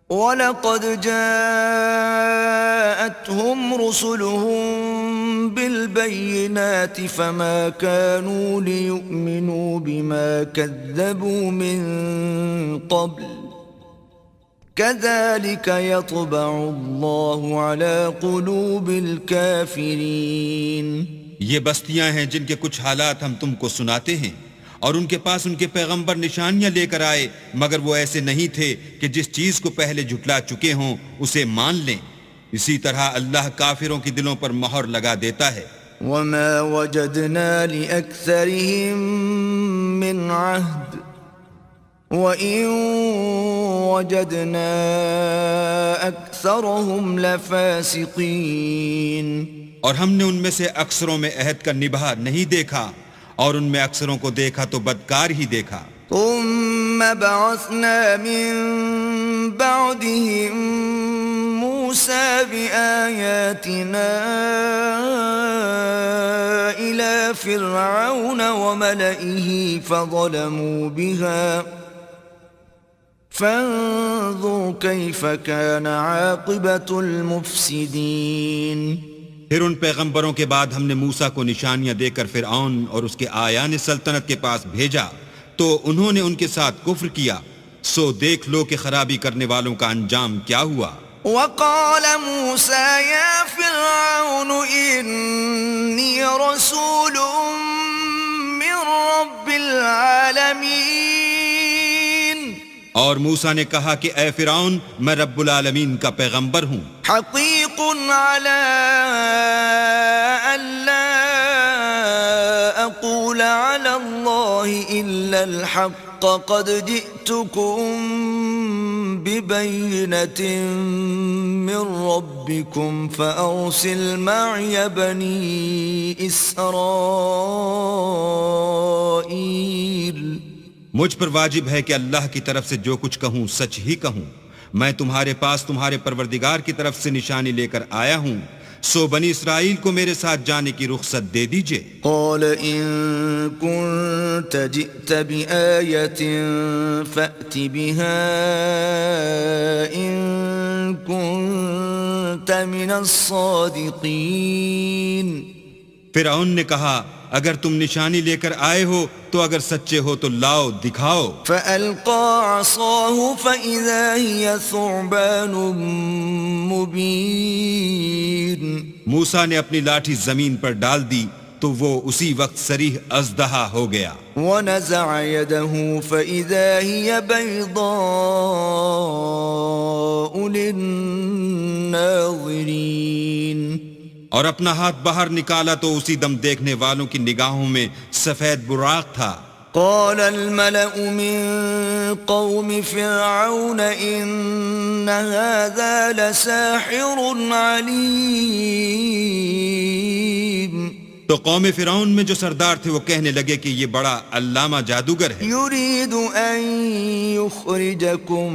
وَلَقَدْ جَاءَتْهُمْ رُسُلُهُم بِالْبَيِّنَاتِ فَمَا كَانُوا لِيُؤْمِنُوا بِمَا كَذَّبُوا مِن قَبْلُ كَذَلِكَ يَطْبَعُ اللَّهُ عَلَىٰ قُلُوبِ الْكَافِرِينَ۔ یہ بستیاں ہیں جن کے کچھ حالات ہم تم کو سناتے ہیں، اور ان کے پاس ان کے پیغمبر نشانیاں لے کر آئے، مگر وہ ایسے نہیں تھے کہ جس چیز کو پہلے جھٹلا چکے ہوں اسے مان لیں۔ اسی طرح اللہ کافروں کی دلوں پر مہر لگا دیتا ہے۔ وَمَا وَجَدْنَا لِأَكْثَرِهِم مِّنْ عَهْدٍ وَإِن وَجَدْنَا أَكْثَرَهُمْ لَفَاسِقِينَ۔ اور ہم نے ان میں سے اکثروں میں عہد کا نبھا نہیں دیکھا، اور ان میں اکثروں کو دیکھا تو بدکار ہی دیکھا۔ ثم بعثنا من بعدهم موسى بآياتنا إلى فرعون وملئه فظلموا بها فانظر كيف كان عاقبة المفسدين۔ پھر ان پیغمبروں کے بعد ہم نے موسیٰ کو نشانیاں دے کر فرعون اور اس کے آیان سلطنت کے پاس بھیجا تو انہوں نے ان کے ساتھ کفر کیا، سو دیکھ لو کہ خرابی کرنے والوں کا انجام کیا ہوا۔ وقال موسى يا فرعون إني رسول من رب العالمين اور موسیٰ نے کہا کہ اے فرعون، میں رب العالمین کا پیغمبر ہوں، حقيق على ألا أقول على الله إلا الحق قد جئتكم ببينة من ربكم فأرسل معي بني إسرائيل۔ مجھ پر واجب ہے کہ اللہ کی طرف سے جو کچھ کہوں سچ ہی کہوں، میں تمہارے پاس تمہارے پروردگار کی طرف سے نشانی لے کر آیا ہوں، سو بنی اسرائیل کو میرے ساتھ جانے کی رخصت دے دیجئے۔ قال إن كنت جئت بآية فأت بها إن كنت من الصادقين۔ فرعون نے کہا اگر تم نشانی لے کر آئے ہو تو اگر سچے ہو تو لاؤ دکھاؤ۔ فألقى عصاه فإذا هي ثعبان مبين۔ موسیٰ نے اپنی لاٹھی زمین پر ڈال دی تو وہ اسی وقت صریح اژدہا ہو گیا۔ ونزع يده فإذا هي بيضاء للناظرين۔ اور اپنا ہاتھ باہر نکالا تو اسی دم دیکھنے والوں کی نگاہوں میں سفید براق تھا۔ قال الملأ من قوم فرعون إن هذا لساحر عليم۔ تو قوم فرعون میں جو سردار تھے وہ کہنے لگے کہ یہ بڑا علامہ جادوگر ہے، يريد أن يخرجكم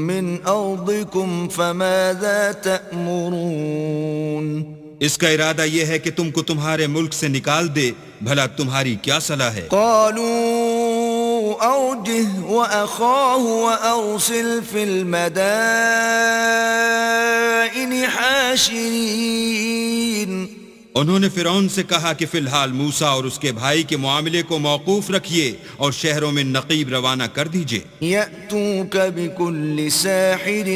من أرضكم فماذا تأمرون۔ اس کا ارادہ یہ ہے کہ تم کو تمہارے ملک سے نکال دے، بھلا تمہاری کیا صلاح ہے؟ قالوا أرجه وأخاه وأرسل في المدائن حاشرين۔ انہوں نے فرعون سے کہا کہ فی الحال موسیٰ اور اس کے بھائی کے معاملے کو موقوف رکھیے اور شہروں میں نقیب روانہ کر دیجئے۔ يأتوك بكل ساحر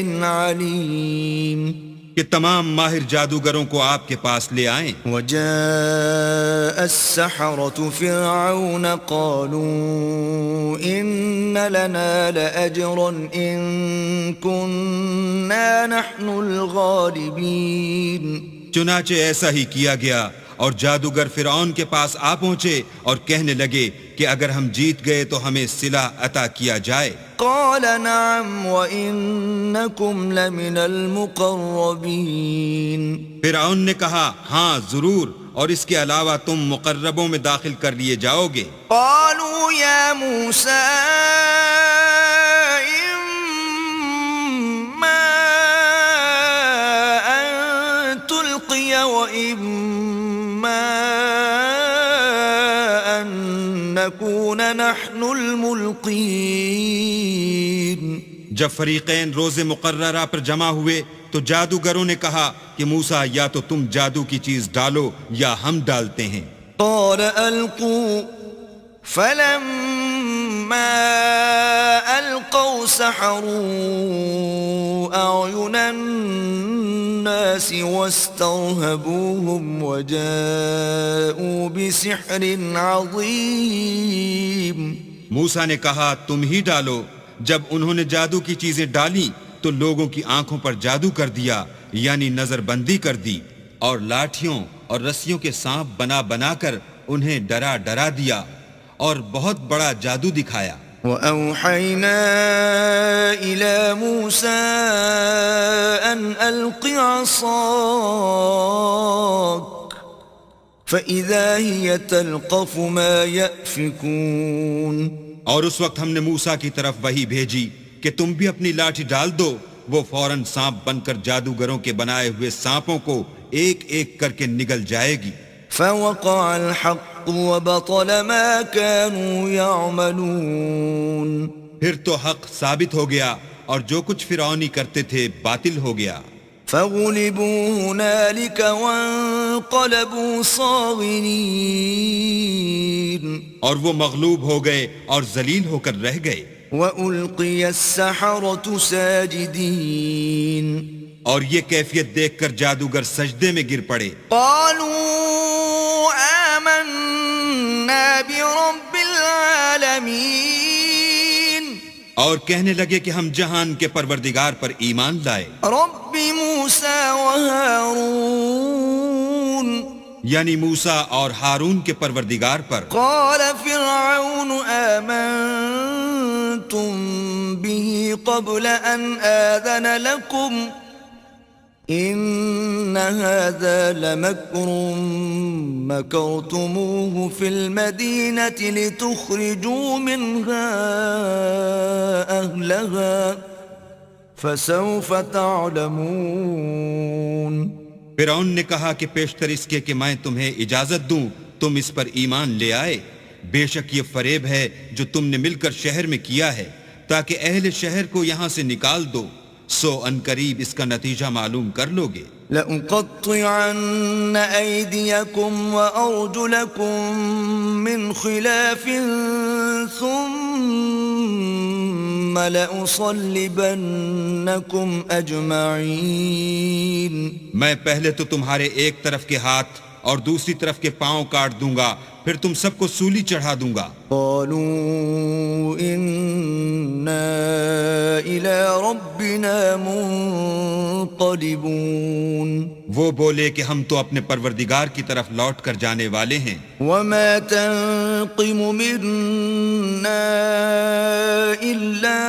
عليم۔ کہ تمام ماہر جادوگروں کو آپ کے پاس لے آئیں۔ وجاء السحرة فرعون قالوا إن لنا لأجرا إن كنا نحن الغالبين۔ چنانچہ ایسا ہی کیا گیا اور جادوگر فرعون کے پاس آ پہنچے اور کہنے لگے کہ اگر ہم جیت گئے تو ہمیں صلہ عطا کیا جائے۔ قال نعم وإنكم لمن المقربين۔ فرعون نے کہا ہاں ضرور، اور اس کے علاوہ تم مقربوں میں داخل کر لیے جاؤ گے۔ قالوا يا موسى إما أن تلقي وإما أن نكون نحن الملقين۔ جب فریقین روز مقررہ پر جمع ہوئے تو جادوگروں نے کہا کہ موسیٰ یا تو تم جادو کی چیز ڈالو یا ہم ڈالتے ہیں۔ قال ألقوا فلما ألقوا سحروا أعين الناس واسترهبوهم وجاءوا بسحر عظيم۔ موسیٰ نے کہا تم ہی ڈالو۔ جب انہوں نے جادو کی چیزیں ڈالیں تو لوگوں کی آنکھوں پر جادو کر دیا، یعنی نظر بندی کر دی، اور لاٹھیوں اور رسیوں کے سانپ بنا بنا کر انہیں ڈرا ڈرا دیا اور بہت بڑا جادو دکھایا۔ وأوحينا إلى موسى أن ألق عصاك فإذا هي تلقف ما يأفكون۔ اور اس وقت ہم نے موسیٰ کی طرف وحی بھیجی کہ تم بھی اپنی لاٹھی ڈال دو، وہ فوراً سانپ بن کر جادوگروں کے بنائے ہوئے سانپوں کو ایک ایک کر کے نگل جائے گی۔ فوقع الحق وبطل ما كانوا يعملون۔ پھر تو حق ثابت ہو گیا اور جو کچھ فرعونی کرتے تھے باطل ہو گیا۔ فغلبوا هنالك وانقلبوا صاغرين اور وہ مغلوب ہو گئے اور ذلیل ہو کر رہ گئے. وألقي السحرة ساجدين اور یہ کیفیت دیکھ کر جادوگر سجدے میں گر پڑے. قالوا آمنا برب العالمين اور کہنے لگے کہ ہم جہان کے پروردگار پر ایمان لائے. رب موسى وهارون یعنی موسیٰ اور ہارون کے پروردگار پر. قال فرعون آمنتم به قبل أن آذن لكم إن هذا لمكر مكرتموه في المدينة لتخرجوا منها أهلها فسوف تعلمون. فرعون نے کہا کہ پیشتر اس کے کہ میں تمہیں اجازت دوں تم اس پر ایمان لے آئے. بے شک یہ فریب ہے جو تم نے مل کر شہر میں کیا ہے تاکہ اہل شہر کو یہاں سے نکال دو. سو ان قریب اس کا نتیجہ معلوم کر لو گے. لأقطعن أيديكم وأرجلكم من خلاف ثم لأصلبنكم أجمعين. میں پہلے تو تمہارے ایک طرف کے ہاتھ اور دوسری طرف کے پاؤں کاٹ دوں گا پھر تم سب کو سولی چڑھا دوں گا. قالوا إنا إلى ربنا منقلبون. وہ بولے کہ ہم تو اپنے پروردگار کی طرف لوٹ کر جانے والے ہیں. وما تنقم منا إلا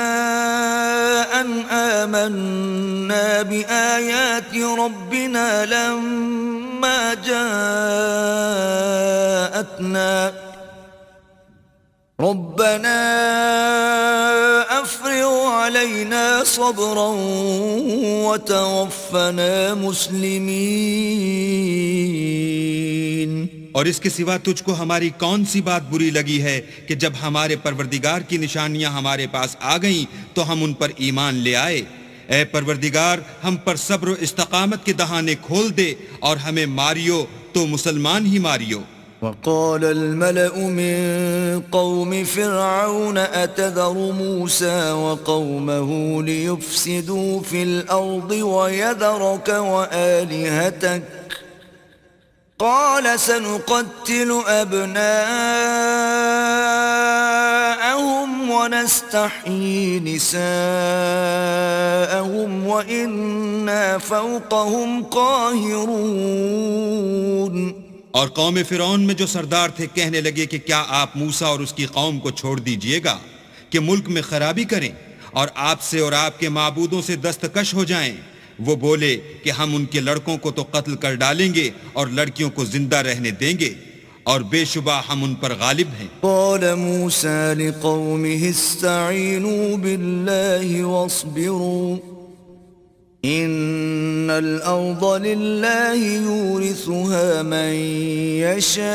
أن آمنا بآيات ربنا لما جاءتنا ربنا أفرغ علينا صبرا وتوفنا مسلمين. اور اس کے سوا تجھ کو ہماری کون سی بات بری لگی ہے کہ جب ہمارے پروردگار کی نشانیاں ہمارے پاس آ گئیں تو ہم ان پر ایمان لے آئے. اے پروردگار ہم پر صبر و استقامت کے دہانے کھول دے اور ہمیں ماریو تو مسلمان ہی ماریو. وقال الملأ من قوم فرعون أتذر موسى وقومه ليفسدوا في الأرض ويذرك وآلهتك قال سنقتل أبناءهم ونستحيي نساءهم وإنا فوقهم قاهرون. اور قوم فرعون میں جو سردار تھے کہنے لگے کہ کیا آپ موسیٰ اور اس کی قوم کو چھوڑ دیجئے گا کہ ملک میں خرابی کریں اور آپ سے اور آپ کے معبودوں سے دستکش ہو جائیں. وہ بولے کہ ہم ان کے لڑکوں کو تو قتل کر ڈالیں گے اور لڑکیوں کو زندہ رہنے دیں گے اور بے شبہ ہم ان پر غالب ہیں. قال موسى لقومه استعينوا بالله واصبروا إن الأرض لله يورثها من يشاء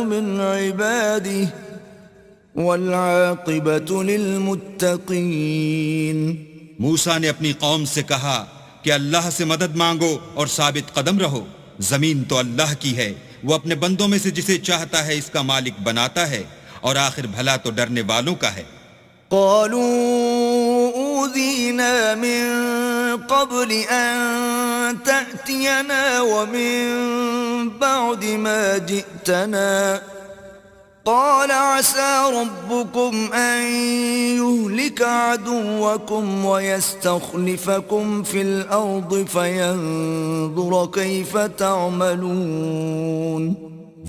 من عباده والعاقبة للمتقين. موسیٰ نے اپنی قوم سے کہا کہ اللہ سے مدد مانگو اور ثابت قدم رہو. زمین تو اللہ کی ہے، وہ اپنے بندوں میں سے جسے چاہتا ہے اس کا مالک بناتا ہے اور آخر بھلا تو ڈرنے والوں کا ہے. قالوا أوذينا من قبل أن تأتينا ومن بعد ما جئتنا قال عسى ربكم أن يهلك عدوكم ويستخلفكم في الأرض فينظر كيف تعملون.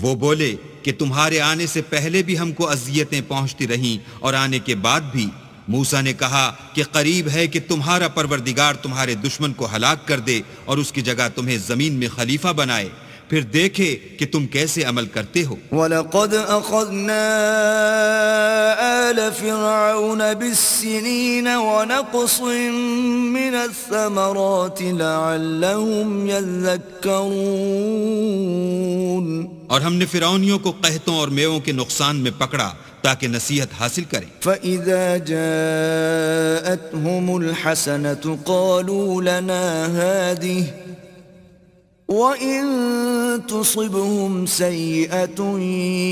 وہ بولے کہ تمہارے آنے سے پہلے بھی ہم کو اذیتیں پہنچتی رہیں اور آنے کے بعد بھی. موسیٰ نے کہا کہ قریب ہے کہ تمہارا پروردگار تمہارے دشمن کو ہلاک کر دے اور اس کی جگہ تمہیں زمین میں خلیفہ بنائے، پھر دیکھے کہ تم کیسے عمل کرتے ہو. وَلَقَدْ أَخَذْنَا آلَ فِرْعَوْنَ بِالسِّنِينَ وَنَقْصٍ مِّنَ الثَّمَرَاتِ لَعَلَّهُمْ يَذَّكَّرُونَ. اور ہم نے فرعونیوں کو قحطوں اور میووں کے نقصان میں پکڑا تاکہ نصیحت حاصل کریں۔ فَإِذَا جَاءَتْهُمُ الْحَسَنَةُ قَالُوا لَنَا هَٰذِهِ وَإِن تُصِبْهُمْ سَيِّئَةٌ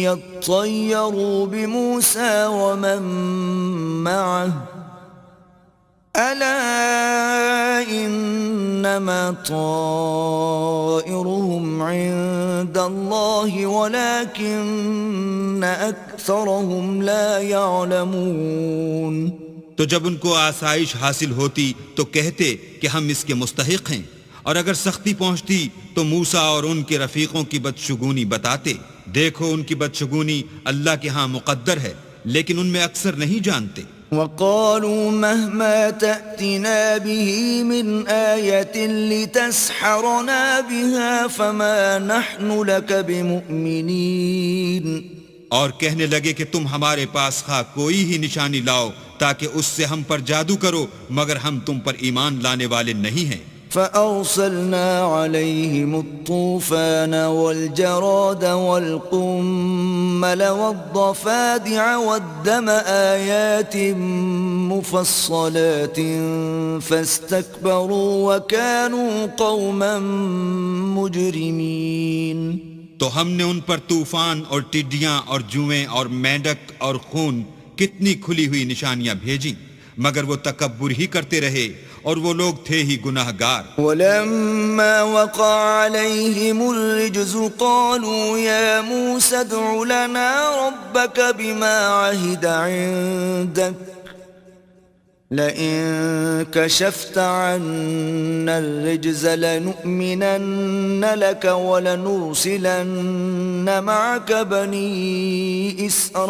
يَطَّيَّرُوا بِمُوسَىٰ وَمَن مَّعَهُ أَلَا إِنَّمَا طَائِرُهُمْ عِندَ اللَّهِ وَلَٰكِنَّ أَكْثَرَهُمْ لَا يَعْلَمُونَ۔ تو جب ان کو آسائش حاصل ہوتی تو کہتے کہ ہم اس کے مستحق ہیں، اور اگر سختی پہنچتی تو موسیٰ اور ان کے رفیقوں کی بدشگونی بتاتے۔ دیکھو ان کی بدشگونی اللہ کے ہاں مقدر ہے، لیکن ان میں اکثر نہیں جانتے۔ وَقَالُوا مَهْمَا تَأْتِنَا بِهِ مِنْ آيَةٍ لِتَسْحَرَنَا بِهَا فَمَا نَحْنُ لَكَ بِمُؤْمِنِينَ۔ اور کہنے لگے کہ تم ہمارے پاس خواہ کوئی ہی نشانی لاؤ تاکہ اس سے ہم پر جادو کرو، مگر ہم تم پر ایمان لانے والے نہیں ہیں۔ فَأَرْسَلْنَا عَلَيْهِمُ الطُّوفَانَ وَالْجَرَادَ وَالْقُمَّلَ وَالضَّفَادِعَ وَالدَّمَ آيَاتٍ مُفَصَّلَاتٍ فَاسْتَكْبَرُوا وَكَانُوا قَوْمًا مُجْرِمِينَ۔ تو ہم نے ان پر طوفان اور ٹڈیاں اور جوئیں اور مینڈک اور خون کتنی کھلی ہوئی نشانیاں بھیجیں، مگر وہ تکبر ہی کرتے رہے، اور وہ لوگ تھے ہی گناہ گار۔ وَلَمَّا وَقَعَ عَلَيْهِمُ الرِّجْزُ قَالُوا يَا مُوسَى ادْعُ لَنَا رَبَّكَ بِمَا عَهِدَ عِندَكَ لَئِن كَشَفْتَ عَنَّا الرِّجْزَ لَنُؤْمِنَنَّ لَكَ وَلَنُرْسِلَنَّ مَعَكَ بَنِي إِسْرَائِيلَ۔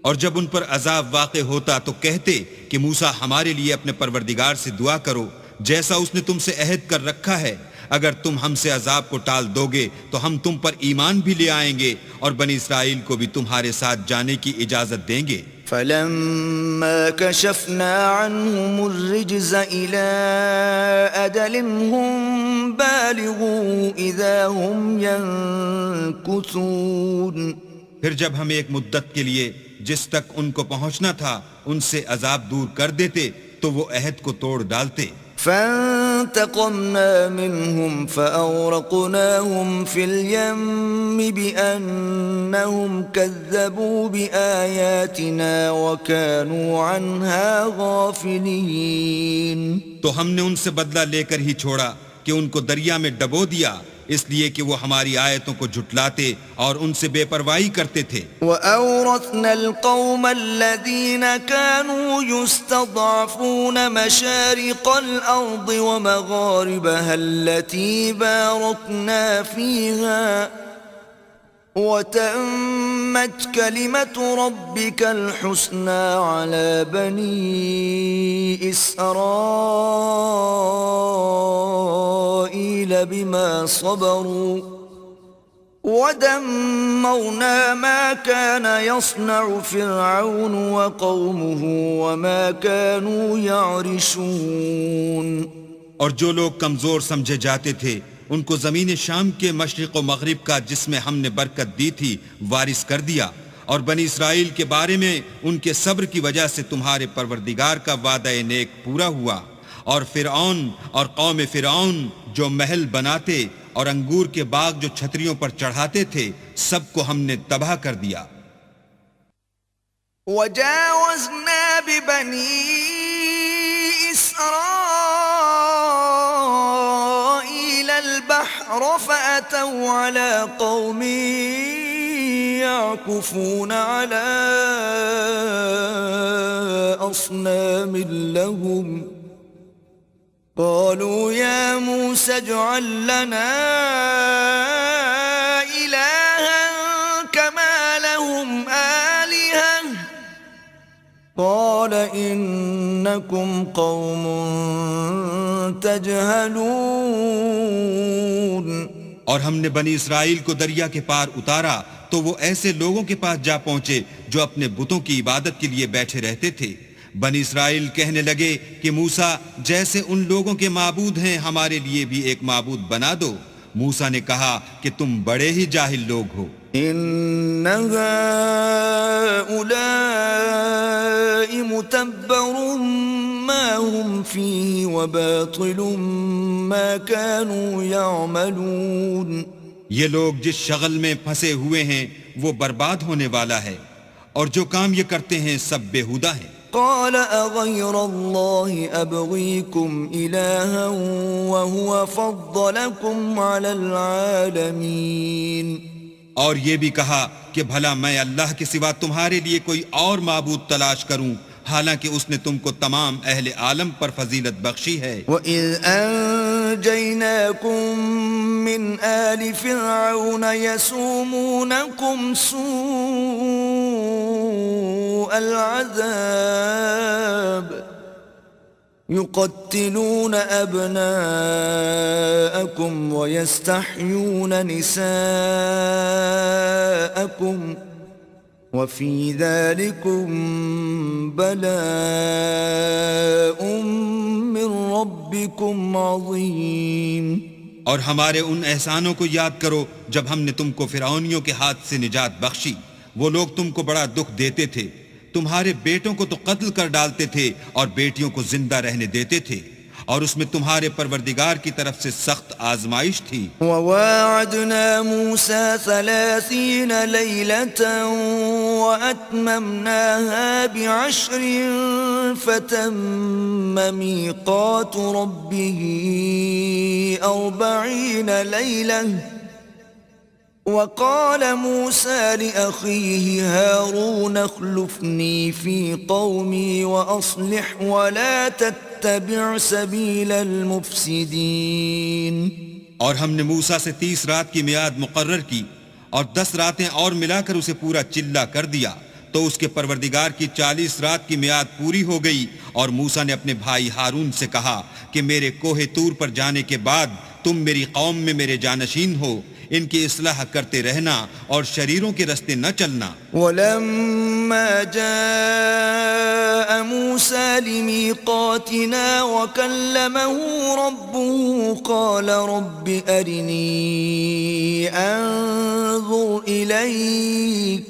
اور جب ان پر عذاب واقع ہوتا تو کہتے کہ موسیٰ ہمارے لیے اپنے پروردگار سے دعا کرو جیسا اس نے تم سے عہد کر رکھا ہے، اگر تم ہم سے عذاب کو ٹال دو گے تو ہم تم پر ایمان بھی لے آئیں گے اور بنی اسرائیل کو بھی تمہارے ساتھ جانے کی اجازت دیں گے۔ فَلَمَّا كَشَفْنَا عَنْهُمُ الرِّجْزَ إِلَىٰ أَجَلٍ هُمْ بَالِغُوهُ إِذَا هُمْ يَنكُثُونَ۔ پھر جب ہم ایک مدت کے لیے جس تک ان کو پہنچنا تھا ان سے عذاب دور کر دیتے تو وہ عہد کو توڑ ڈالتے۔ فَانْتَقَمْنَا مِنْهُمْ فَأَغْرَقْنَاهُمْ فِي الْيَمِّ بِأَنَّهُمْ كَذَّبُوا بِآيَاتِنَا وَكَانُوا عَنْهَا غَافِلِينَ۔ تو ہم نے ان سے بدلہ لے کر ہی چھوڑا کہ ان کو دریا میں ڈبو دیا، اس لیے کہ وہ ہماری آیتوں کو جھٹلاتے اور ان سے بے پرواہی کرتے تھے۔ وَأَوْرَثْنَا الْقَوْمَ الَّذِينَ كَانُوا يُسْتَضْعَفُونَ مَشَارِقَ الْأَرْضِ وَمَغَارِبَهَا الَّتِي بَارَكْنَا فِيهَا وَتَمَّتْ كَلِمَةُ رَبِّكَ الْحُسْنَى عَلَى بَنِي إِسْرَائِيلَ بِمَا صَبَرُوا وَدَمَّرْنَا مَا كَانَ يَصْنَعُ فِرْعَوْنُ وَقَوْمُهُ وَمَا كَانُوا يَعْرِشُونَ۔ اور جو لوگ کمزور سمجھے جاتے تھے ان کو زمین شام کے مشرق و مغرب کا جس میں ہم نے برکت دی تھی وارث کر دیا، اور بنی اسرائیل کے بارے میں ان کے صبر کی وجہ سے تمہارے پروردگار کا وعدہ نیک پورا ہوا، اور فرعون اور قوم فرعون جو محل بناتے اور انگور کے باغ جو چھتریوں پر چڑھاتے تھے سب کو ہم نے تباہ کر دیا۔ وَجَاوَزْنَا بِبَنِي إِسْرَائِيلَ الْبَحْرَ فَأَتَوْا عَلَى قَوْمٍ يَعْكُفُونَ عَلَى أَصْنَامٍ لَهُمْ قالوا يا موسى اجعل لنا إلها كما لهم آلهة قال إنكم قوم تجهلون۔ اور ہم نے بنی اسرائیل کو دریا کے پار اتارا تو وہ ایسے لوگوں کے پاس جا پہنچے جو اپنے بتوں کی عبادت کے لیے بیٹھے رہتے تھے۔ بنی اسرائیل کہنے لگے کہ موسیٰ جیسے ان لوگوں کے معبود ہیں ہمارے لیے بھی ایک معبود بنا دو، موسیٰ نے کہا کہ تم بڑے ہی جاہل لوگ ہو. إن هؤلاء متبر ما هم فيه وباطل ما كانوا يعملون. یہ لوگ جس شغل میں پھنسے ہوئے ہیں وہ برباد ہونے والا ہے، اور جو کام یہ کرتے ہیں سب بیہودہ ہیں. قال أغير الله أبغيكم إلها وهو فضلكم على العالمين. اور یہ بھی کہا کہ بھلا میں اللہ کے سوا تمہارے لیے کوئی اور معبود تلاش کروں، حالانکہ اس نے تم کو تمام اہل عالم پر فضیلت بخشی ہے. وَإِذْ أَنْجَيْنَاكُمْ مِنْ آلِ فِرْعَوْنَ يَسُومُونَكُمْ سُوءَ الْعَذَابِ يُقَتِّلُونَ أَبْنَاءَكُمْ وَيَسْتَحْيُونَ نِسَاءَكُمْ وَفِي ذَلِكُمْ بَلَاءٌ مِّن رَبِّكُمْ عَظِيمٌ. اور ہمارے ان احسانوں کو یاد کرو جب ہم نے تم کو فرعونیوں کے ہاتھ سے نجات بخشی. وہ لوگ تم کو بڑا دکھ دیتے تھے، تمہارے بیٹوں کو تو قتل کر ڈالتے تھے اور بیٹیوں کو زندہ رہنے دیتے تھے، اور اس میں تمہارے پروردگار کی طرف سے سخت آزمائش تھی. وَوَاعَدْنَا مُوسَى 30 لَيْلَةً وَأَتْمَمْنَاهَا ب10 فَتَمَّ مِيقَاتُ رَبِّهِ 40 لَيْلَةً. وقال موسى لأخيه هارون اخلفني في قومي وأصلح ولا تتبع سبيل المفسدين. اور ہم نے موسیٰ سے 30 رات کی میعاد مقرر کی اور 10 راتیں اور ملا کر اسے پورا چلہ کر دیا، تو اس کے پروردگار کی 40 رات کی میعاد پوری ہو گئی. اور موسیٰ نے اپنے بھائی ہارون سے کہا کہ میرے کوہ طور پر جانے کے بعد تم میری قوم میں میرے جانشین ہو، ان کی اصلاح کرتے رہنا اور شریروں کے رستے نہ چلنا. ولما جاء موسى لميقاتنا وكلمه ربه قال رب أرني أنظر إليك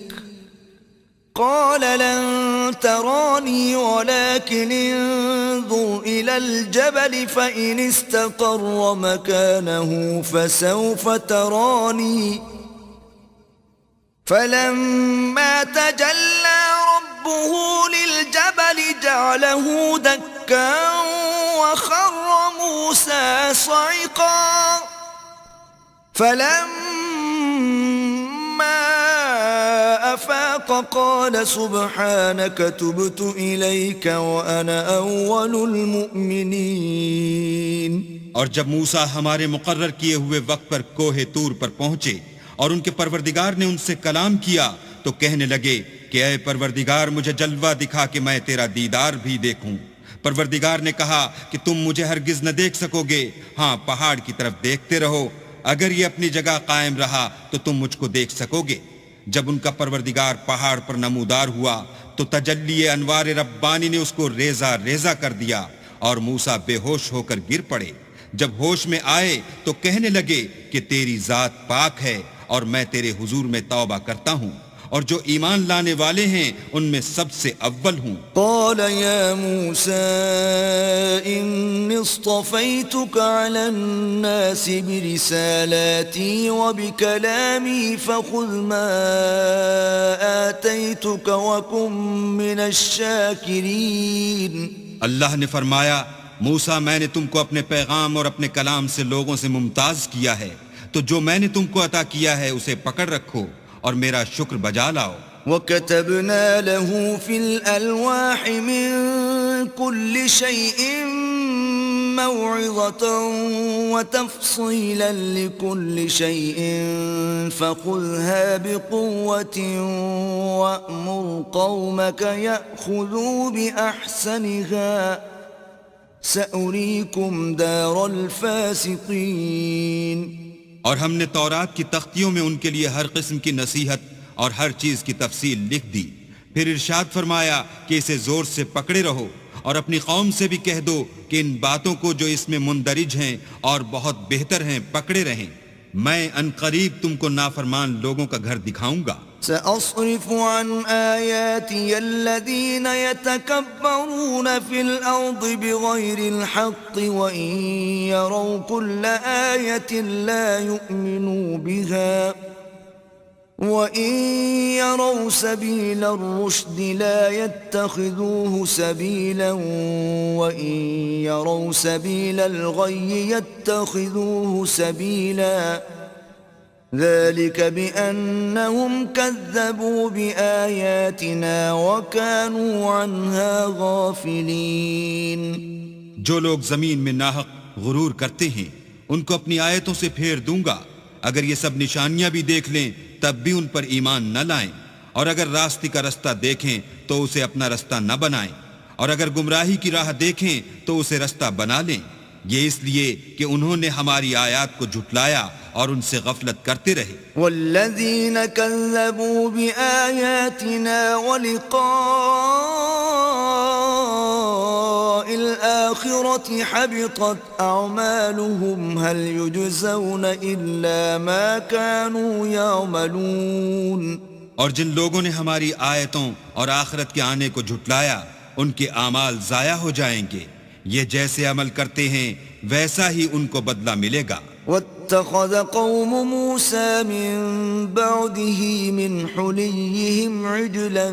قال لن تراني ولكن انظر إلى الجبل فإن استقر مكانه فسوف تراني فلما تجلى ربه للجبل جعله دكا وخر موسى صعقا فلما أفاق قال سبحانك تبت إليك وأنا أول المؤمنين. اور جب موسیٰ ہمارے مقرر کیے ہوئے وقت پر کوہ طور پر پہنچے اور ان کے پروردگار نے ان سے کلام کیا تو کہنے لگے کہ اے پروردگار مجھے جلوہ دکھا کہ میں تیرا دیدار بھی دیکھوں. پروردگار نے کہا کہ تم مجھے ہرگز نہ دیکھ سکو گے، ہاں پہاڑ کی طرف دیکھتے رہو، اگر یہ اپنی جگہ قائم رہا تو تم مجھ کو دیکھ سکو گے. جب ان کا پروردگار پہاڑ پر نمودار ہوا تو تجلی انوار ربانی نے اس کو ریزہ ریزہ کر دیا اور موسیٰ بے ہوش ہو کر گر پڑے. جب ہوش میں آئے تو کہنے لگے کہ تیری ذات پاک ہے اور میں تیرے حضور میں توبہ کرتا ہوں، اور جو ایمان لانے والے ہیں ان میں سب سے اول ہوں. قال يا موسى إني اصطفيتك على الناس برسالاتي وبكلامي فخذ ما آتيتك وكن من الشاكرين. اللہ نے فرمایا موسیٰ میں نے تم کو اپنے پیغام اور اپنے کلام سے لوگوں سے ممتاز کیا ہے، تو جو میں نے تم کو عطا کیا ہے اسے پکڑ رکھو اور میرا شکر بجا لاؤ. وَكَتَبْنَا لَهُ فِي الْأَلْوَاحِ مِنْ كُلِّ شَيْءٍ مَوْعِظَةً وَتَفْصِيلًا لِكُلِّ شَيْءٍ فَخُذْهَا بِقُوَّةٍ وَأْمُرْ قَوْمَكَ يَأْخُذُوا بِأَحْسَنِهَا سَأُرِيكُمْ دَارَ الْفَاسِقِينَ. اور ہم نے تورات کی تختیوں میں ان کے لیے ہر قسم کی نصیحت اور ہر چیز کی تفصیل لکھ دی. پھر ارشاد فرمایا کہ اسے زور سے پکڑے رہو اور اپنی قوم سے بھی کہہ دو کہ ان باتوں کو جو اس میں مندرج ہیں اور بہت بہتر ہیں پکڑے رہیں. میں ان قریب تم کو نافرمان لوگوں کا گھر دکھاؤں گا۔ سأصرف عن آياتي الذين يتكبرون في الأرض بغير الحق وإن يروا كل آية لا يؤمنوا بها وَإِن يَرَوْا سَبِيلَ الرُّشْدِ لَا يَتَّخِذُوهُ سَبِيلًا وَإِن يَرَوْا سَبِيلَ الْغَيِّ يَتَّخِذُوهُ سَبِيلًا ذَلِكَ بِأَنَّهُمْ كَذَّبُوا بِآيَاتِنَا وَكَانُوا عَنْهَا غَافِلِينَ۔ جو لوگ زمین میں ناحق غرور کرتے ہیں ان کو اپنی آیتوں سے پھیر دوں گا، اگر یہ سب نشانیاں بھی دیکھ لیں تب بھی ان پر ایمان نہ لائیں، اور اگر راستے کا رستہ دیکھیں تو اسے اپنا رستہ نہ بنائیں، اور اگر گمراہی کی راہ دیکھیں تو اسے رستہ بنا لیں، یہ اس لیے کہ انہوں نے ہماری آیات کو جھٹلایا اور ان سے غفلت کرتے رہے۔ والذین کذبوا بآیاتنا ولقاء الآخرة حبطت اعمالهم هل یجزون الا ما كانوا یعملون۔ اور جن لوگوں نے ہماری آیتوں اور آخرت کے آنے کو جھٹلایا ان کے اعمال ضائع ہو جائیں گے، یہ جیسے عمل کرتے ہیں ویسا ہی ان کو بدلہ ملے گا۔ واتخذ قوم موسى من بعده من حليهم عجلا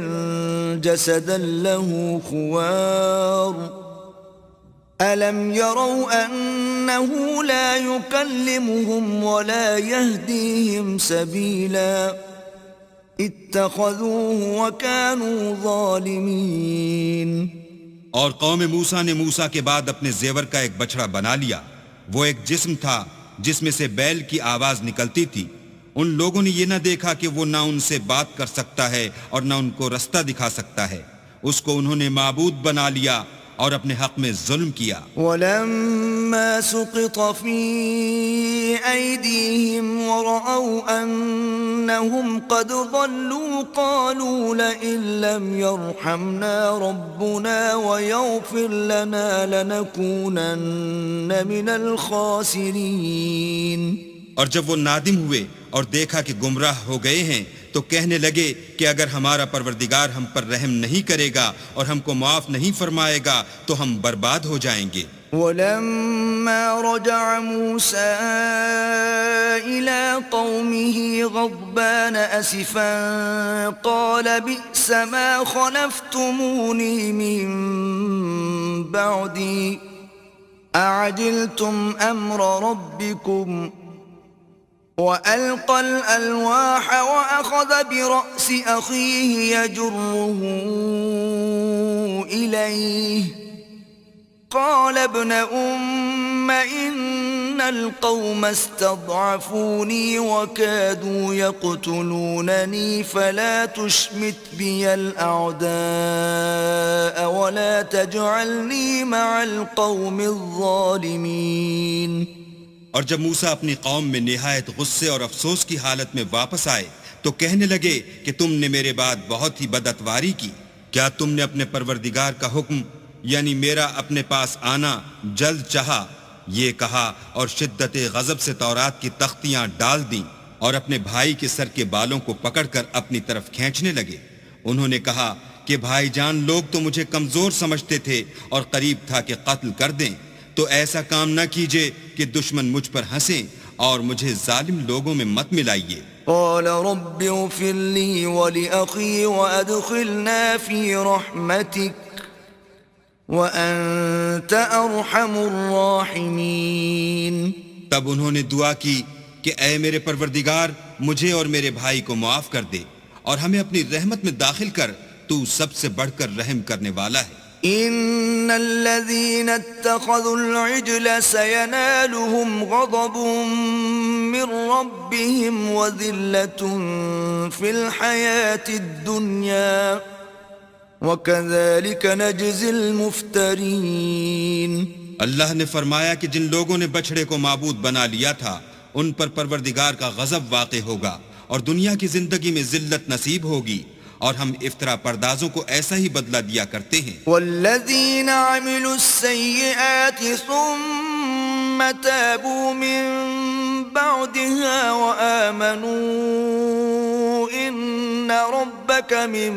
جسدا له خوار ألم يروا أنه لا يكلمهم ولا يهديهم سبيلا اتخذوه وكانوا ظالمين۔ اور قوم موسیٰ نے موسیٰ کے بعد اپنے زیور کا ایک بچڑا بنا لیا، وہ ایک جسم تھا جس میں سے بیل کی آواز نکلتی تھی۔ ان لوگوں نے یہ نہ دیکھا کہ وہ نہ ان سے بات کر سکتا ہے اور نہ ان کو رستہ دکھا سکتا ہے، اس کو انہوں نے معبود بنا لیا اور اپنے حق میں ظلم کیا۔ وَلَمَّا سُقِطَ فِي أَيْدِيهِمْ وَرَأَوْا أَنَّهُمْ قَدْ ضَلُّوا قَالُوا لَئِن لَّمْ يَرْحَمْنَا رَبُّنَا وَيَغْفِرْ لَنَا لَنَكُونَنَّ مِنَ الْخَاسِرِينَ۔ اور جب وہ نادم ہوئے اور دیکھا کہ گمراہ ہو گئے ہیں تو کہنے لگے کہ اگر ہمارا پروردگار ہم پر رحم نہیں کرے گا اور ہم کو معاف نہیں فرمائے گا تو ہم برباد ہو جائیں گے۔ وَلَمَّا رَجَعَ مُوسَىٰ إِلَىٰ قَوْمِهِ غَضْبَانَ أَسِفًا قَالَ بِئْسَ مَا خَلَفْتُمُونِي مِن بَعْدِي أَعَجِلْتُمْ أَمْرَ رَبِّكُمْ وَأَلْقَى الْأَلْوَاحَ وَأَخَذَ بِرَأْسِ أَخِيهِ يَجُرُّهُ إِلَيْهِ قَالَ ابْنَ أُمَّ إِنَّ الْقَوْمَ اسْتَضْعَفُونِي وَكَادُوا يَقْتُلُونَنِي فَلَا تُشْمِتْ بِيَ الْأَعْدَاءَ وَلَا تَجْعَلْنِي مَعَ الْقَوْمِ الظَّالِمِينَ۔ اور جب موسیٰ اپنی قوم میں نہایت غصے اور افسوس کی حالت میں واپس آئے تو کہنے لگے کہ تم نے میرے بعد بہت ہی بدعتواری کی، کیا تم نے اپنے پروردگار کا حکم یعنی میرا اپنے پاس آنا جلد چاہا؟ یہ کہا اور شدت غضب سے تورات کی تختیاں ڈال دیں اور اپنے بھائی کے سر کے بالوں کو پکڑ کر اپنی طرف کھینچنے لگے۔ انہوں نے کہا کہ بھائی جان لوگ تو مجھے کمزور سمجھتے تھے اور قریب تھا کہ قتل کر دیں، تو ایسا کام نہ کیجئے کہ دشمن مجھ پر ہنسیں اور مجھے ظالم لوگوں میں مت ملائیے۔ قال رب اغفر لي ولأخي وأدخلنا في رحمتك وأنت أرحم الراحمين۔ تب انہوں نے دعا کی کہ اے میرے پروردگار مجھے اور میرے بھائی کو معاف کر دے اور ہمیں اپنی رحمت میں داخل کر، تو سب سے بڑھ کر رحم کرنے والا ہے۔ ان الذين اتخذوا العجل سينالهم غضب من ربهم وذلة في الحياة الدنيا وكذلك نجزي المفترين۔ اللہ نے فرمایا کہ جن لوگوں نے بچڑے کو معبود بنا لیا تھا ان پر پروردگار کا غضب واقع ہوگا اور دنیا کی زندگی میں ذلت نصیب ہوگی، اور ہم افطرا پردازوں کو ایسا ہی بدلہ دیا کرتے ہیں۔ والذین عملوا السیئات ثم تابوا من بعدها وآمنوا إن ربك من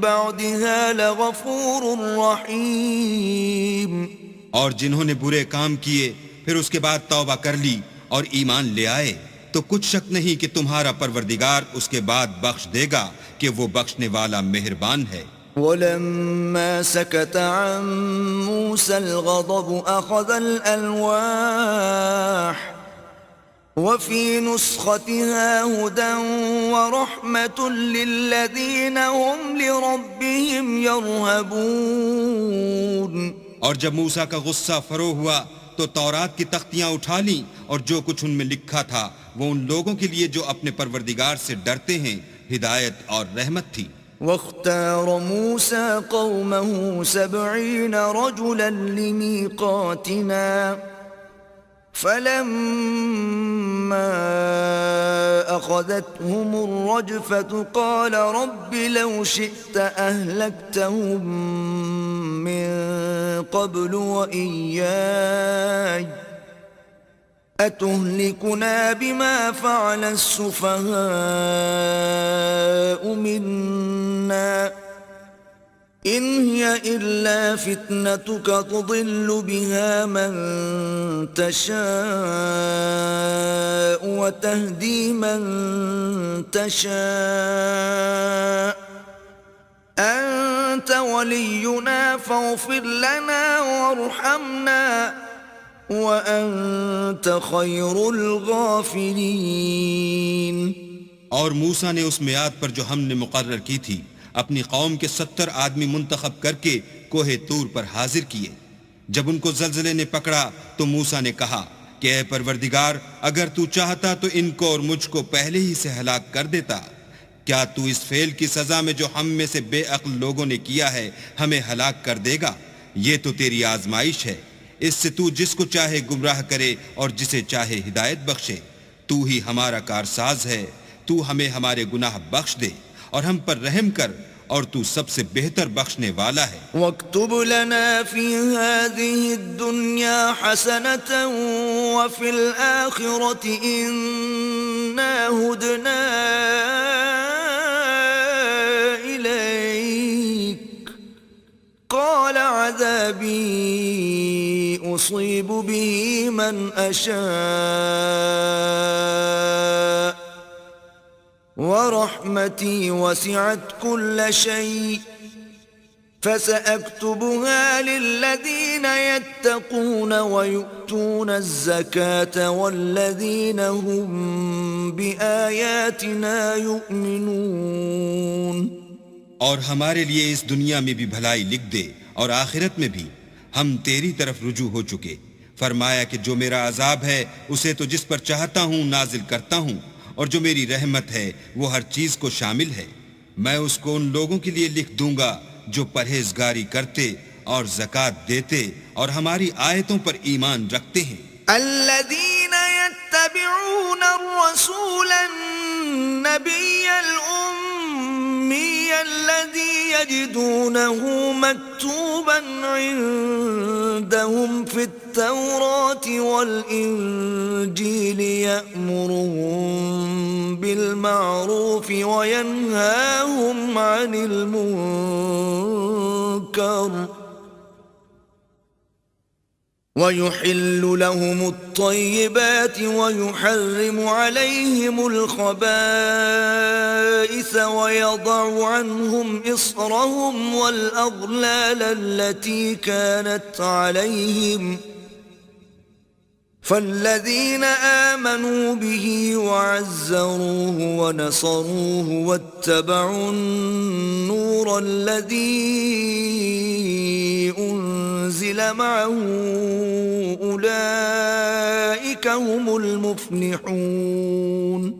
بعدها لغفور رحيم. اور جنہوں نے برے کام کیے پھر اس کے بعد توبہ کر لی اور ایمان لے آئے تو کچھ شک نہیں کہ تمہارا پروردگار اس کے بعد بخش دے گا کہ وہ بخشنے والا مہربان ہے. ولما سكت عن موسى الغضب أخذ الألواح وفي نسختها هدى ورحمة للذين هم لربهم يرهبون. اور جب موسیٰ کا غصہ فرو ہوا تو تورات کی تختیاں اٹھا لیں اور جو کچھ ان میں لکھا تھا وہ ان لوگوں کے لیے جو اپنے پروردگار سے ڈرتے ہیں ہدایت اور رحمت تھی. واختار موسى قومه 70 رجلا لميقاتنا فلما أخذتهم الرجفة قال رب لو شئت أهلكتهم من قبل وإياي أتهلكنا بما فعل السفهاء منا إن هي إلا فتنتك تضل بها من تشاء وتهدي من تشاء أنت ولينا فاغفر لنا وارحمنا وَأَنْتَ خَيْرُ الْغَافِرِينَ. اور موسیٰ نے اس میعاد پر جو ہم نے مقرر کی تھی اپنی قوم کے 70 آدمی منتخب کر کے کوہ طور پر حاضر کیے. جب ان کو زلزلے نے پکڑا تو موسیٰ نے کہا کہ اے پروردگار اگر تو چاہتا تو ان کو اور مجھ کو پہلے ہی سے ہلاک کر دیتا. کیا تو اس فعل کی سزا میں جو ہم میں سے بے عقل لوگوں نے کیا ہے ہمیں ہلاک کر دے گا؟ یہ تو تیری آزمائش ہے. اس سے تو جس کو چاہے گمراہ کرے اور جسے چاہے ہدایت بخشے. تو ہی ہمارا کارساز ہے. تو ہمیں ہمارے گناہ بخش دے اور ہم پر رحم کر اور تو سب سے بہتر بخشنے والا ہے. واکتب لنا فی هذه الدنیا حسنة وفی الآخرة انا ہدنا الیک قال عذابی اصیب به من اشاء ورحمتي وسعت كل شيء فسأكتبها للذين يتقون ويؤتون الزكاة والذين هم بآياتنا يؤمنون. اور ہمارے لیے اس دنیا میں بھی بھلائی لکھ دے اور آخرت میں بھی. ہم تیری طرف رجوع ہو چکے. فرمایا کہ جو میرا عذاب ہے اسے تو جس پر چاہتا ہوں نازل کرتا ہوں اور جو میری رحمت ہے وہ ہر چیز کو شامل ہے. میں اس کو ان لوگوں کے لیے لکھ دوں گا جو پرہیزگاری کرتے اور زکوٰۃ دیتے اور ہماری آیتوں پر ایمان رکھتے ہیں. الذين يتبعون الرسول النبي الأمي الذي يجدونه مكتوبا عندهم في التوراة والإنجيل يأمرهم بالمعروف وينهاهم عن المنكر ويحل لهم الطيبات ويحرم عليهم الخبائث ويضع عنهم إصرهم والأغلال التي كانت عليهم فالذين آمنوا به وعزروه ونصروه واتبعوا النور الذي أنزل معه أولئك هم المفلحون.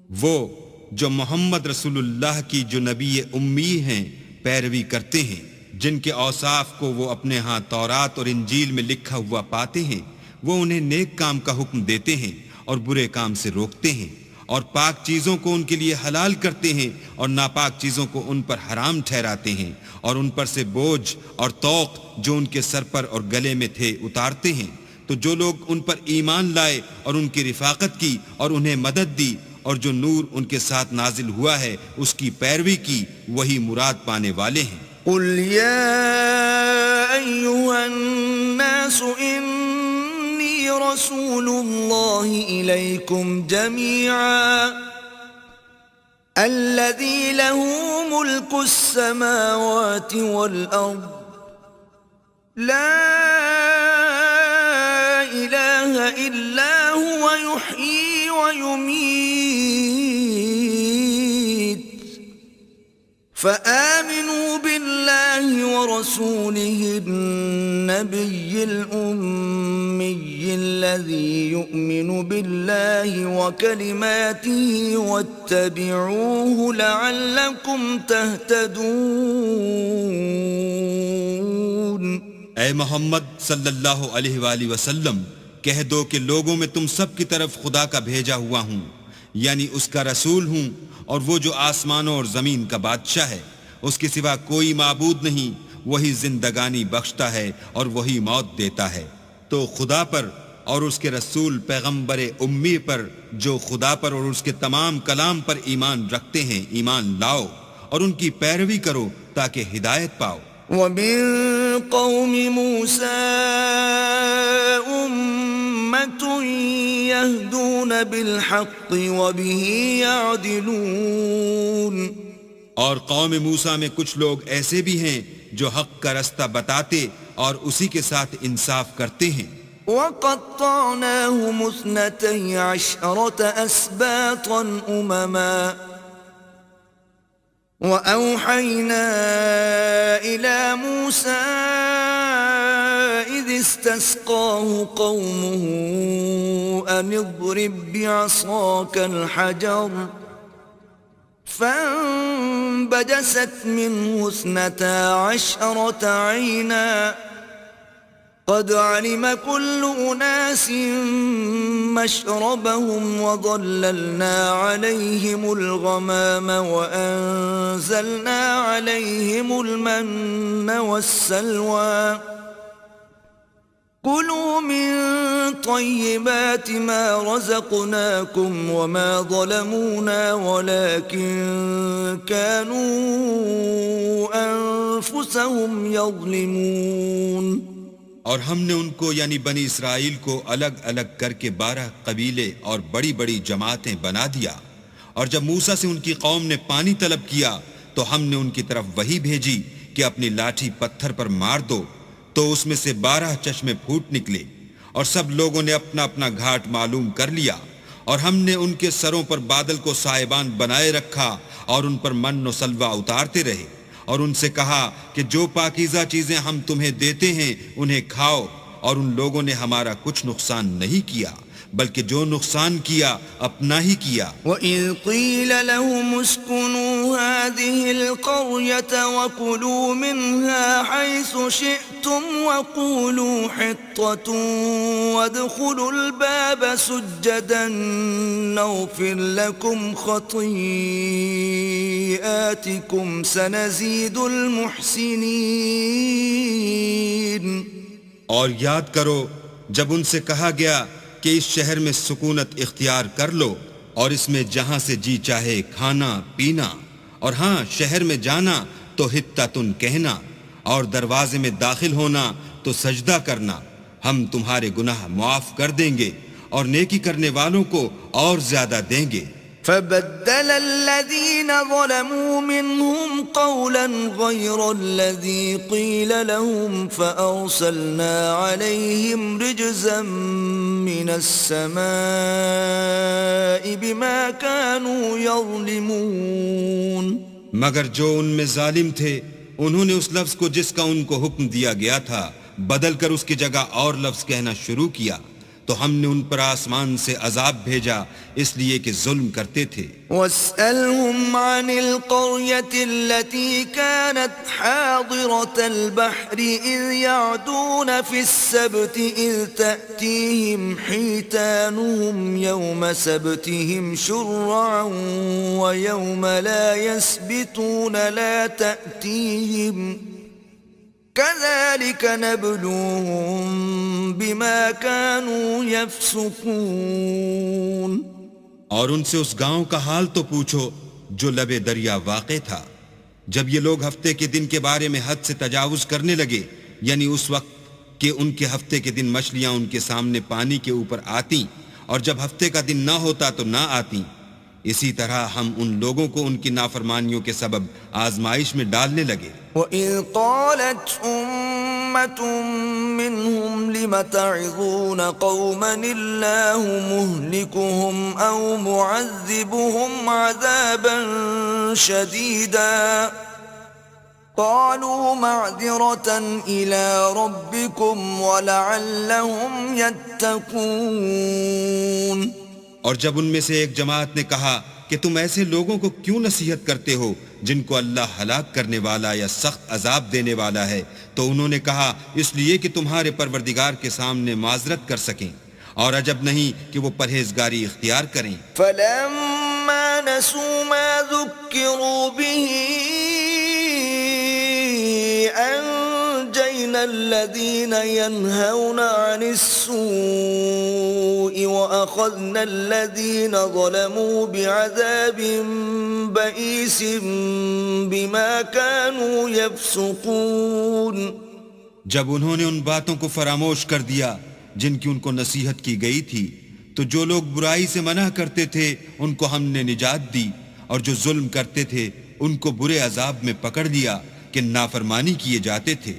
وہ جو محمد رسول اللہ کی جو نبی امی ہیں پیروی کرتے ہیں جن کے اوصاف کو وہ اپنے ہاں تورات اور انجیل میں لکھا ہوا پاتے ہیں وہ انہیں نیک کام کا حکم دیتے ہیں اور برے کام سے روکتے ہیں اور پاک چیزوں کو ان کے لیے حلال کرتے ہیں اور ناپاک چیزوں کو ان پر حرام ٹھہراتے ہیں اور ان پر سے بوجھ اور طوق جو ان کے سر پر اور گلے میں تھے اتارتے ہیں. تو تو جو لوگ ان پر ایمان لائے اور ان کی رفاقت کی اور انہیں مدد دی اور جو نور ان کے ساتھ نازل ہوا ہے اس کی پیروی کی، وہی مراد پانے والے ہیں۔ قل يا أيها الناس إني رسول الله إليكم جميعا الذي له ملك السماوات والأرض لا إله إلا هو يحيي ويميت فآمنوا بالله ورسوله النبي الأمي الذي يؤمن بالله وكلماته واتبعوه لعلكم تهتدون۔ اے محمد صلی اللہ علیہ وآلہ وسلم، کہہ دو کہ لوگوں میں تم سب کی طرف خدا کا بھیجا ہوا ہوں، یعنی اس کا رسول ہوں، اور وہ جو آسمانوں اور زمین کا بادشاہ ہے، اس کے سوا کوئی معبود نہیں، وہی زندگانی بخشتا ہے اور وہی موت دیتا ہے۔ تو خدا پر اور اس کے رسول پیغمبر امی پر، جو خدا پر اور اس کے تمام کلام پر ایمان رکھتے ہیں، ایمان لاؤ اور ان کی پیروی کرو تاکہ ہدایت پاؤ۔ وَمِن قَوْمِ مُوسَىٰ أُمَّةٌ يَهْدُونَ بِالْحَقِّ وَبِهِ يَعْدِلُونَ، اور قوم موسیٰ میں کچھ لوگ ایسے بھی ہیں جو حق کا رستہ بتاتے اور اسی کے ساتھ انصاف کرتے ہیں۔ وَقَطَّعْنَاهُمُ 12 أَسْبَاطًا أُمَمًا وَأَوْحَيْنَا إِلَى مُوسَىٰ إِذِ اسْتَسْقَاهُ قَوْمُهُ أَنِ اضْرِب بِّعَصَاكَ الْحَجَرَ فَانبَجَسَتْ مِنْهُ 12 عَيْنًا قَدْ عَلِمَ كُلُّ أُنَاسٍ مَّشْرَبَهُمْ وَظَلَّلْنَا عَلَيْهِمُ الْغَمَامَ وَأَنزَلْنَا عَلَيْهِمُ الْمَنَّ وَالسَّلْوَىٰ كُلُوا مِن طَيِّبَاتِ مَا رَزَقْنَاكُمْ وَمَا ظَلَمُونَا وَلَٰكِن كَانُوا أَنفُسَهُمْ يَظْلِمُونَ۔ اور ہم نے ان کو یعنی بنی اسرائیل کو الگ الگ کر کے 12 قبیلے اور بڑی بڑی جماعتیں بنا دیا، اور جب موسیٰ سے ان کی قوم نے پانی طلب کیا تو ہم نے ان کی طرف وحی بھیجی کہ اپنی لاٹھی پتھر پر مار دو، تو اس میں سے 12 چشمے پھوٹ نکلے، اور سب لوگوں نے اپنا اپنا گھاٹ معلوم کر لیا، اور ہم نے ان کے سروں پر بادل کو سائبان بنائے رکھا اور ان پر من و سلوہ اتارتے رہے، اور ان سے کہا کہ جو پاکیزہ چیزیں ہم تمہیں دیتے ہیں انہیں کھاؤ، اور ان لوگوں نے ہمارا کچھ نقصان نہیں کیا بلکہ جو نقصان کیا اپنا ہی کیا۔ وَإِذْ قِيلَ لَهُمُ اسْكُنُوا هَٰذِهِ الْقَرْيَةَ وَكُلُوا مِنْهَا حَيْثُ شِئْتُمْ وَقُولُوا حِطَّةٌ وَادْخُلُوا الْبَابَ سُجَّدًا نَّغْفِرْ لَكُمْ خَطِيئَاتِكُمْ سَنَزِيدُ الْمُحْسِنِينَ۔ اور یاد کرو جب ان سے کہا گیا کہ اس شہر میں سکونت اختیار کر لو اور اس میں جہاں سے جی چاہے کھانا پینا، اور ہاں شہر میں جانا تو حطۃ کہنا، اور دروازے میں داخل ہونا تو سجدہ کرنا، ہم تمہارے گناہ معاف کر دیں گے اور نیکی کرنے والوں کو اور زیادہ دیں گے۔ فَبَدَّلَ الَّذِينَ ظَلَمُوا مِنْهُمْ قَوْلًا غَيْرَ الَّذِي قِيلَ لَهُمْ فَأَرْسَلْنَا عَلَيْهِمْ رِجْزًا مِّنَ السَّمَاءِ بِمَا كَانُوا يَظْلِمُونَ۔ مگر جو ان میں ظالم تھے انہوں نے اس لفظ کو جس کا ان کو حکم دیا گیا تھا بدل کر اس کی جگہ اور لفظ کہنا شروع کیا، تو ہم نے ان پر آسمان سے عذاب بھیجا اس لیے کہ ظلم کرتے تھے۔ وَاسْأَلْهُمْ عَنِ الْقَرْيَةِ الَّتِي كَانَتْ حَاضِرَةَ الْبَحْرِ إِذْ يَعْدُونَ فِي السَّبْتِ إِذْ تَأْتِيهِمْ حِيتَانُهُمْ يَوْمَ سَبْتِهِمْ شُرَّعًا وَيَوْمَ لَا يَسْبِتُونَ لَا تَأْتِيهِمْ كذلك نبلوهم بما كانوا يفسقون. اور ان سے اس گاؤں کا حال تو پوچھو جو لبے دریا واقع تھا. جب یہ لوگ ہفتے کے دن کے بارے میں حد سے تجاوز کرنے لگے، یعنی اس وقت کہ ان کے ہفتے کے دن مچھلیاں ان کے سامنے پانی کے اوپر آتیں، اور جب ہفتے کا دن نہ ہوتا تو نہ آتیں، اسی طرح ہم ان لوگوں کو ان کی نافرمانیوں کے سبب آزمائش میں ڈالنے لگے. وَإِذْ قَالَتْ أُمَّةٌ مِّنْهُمْ لِمَ تَعِظُونَ قَوْمًا اللَّهُ مُهْلِكُهُمْ أَوْ مُعَذِّبُهُمْ عَذَابًا شَدِيدًا قَالُوا مَعْذِرَةً إِلَى رَبِّكُمْ وَلَعَلَّهُمْ يَتَّقُونَ. اور جب ان میں سے ایک جماعت نے کہا کہ تم ایسے لوگوں کو کیوں نصیحت کرتے ہو جن کو اللہ ہلاک کرنے والا یا سخت عذاب دینے والا ہے، تو انہوں نے کہا اس لیے کہ تمہارے پروردگار کے سامنے معذرت کر سکیں، اور عجب نہیں کہ وہ پرہیزگاری اختیار کریں. فَلَمَّا نَسُوا مَا ذُكِّرُوا بِهِ أَنجَيْنَا الَّذِينَ يَنْهَوْنَ عَنِ السُّوءِ وَأَخَذْنَا الَّذِينَ ظَلَمُوا بِعَذَابٍ بَئِيسٍ بِمَا كَانُوا يَفْسُقُونَ. جب انہوں نے ان باتوں کو فراموش کر دیا جن کی ان کو نصیحت کی گئی تھی، تو جو لوگ برائی سے منع کرتے تھے ان کو ہم نے نجات دی، اور جو ظلم کرتے تھے ان کو برے عذاب میں پکڑ لیا کہ نافرمانی کیے جاتے تھے.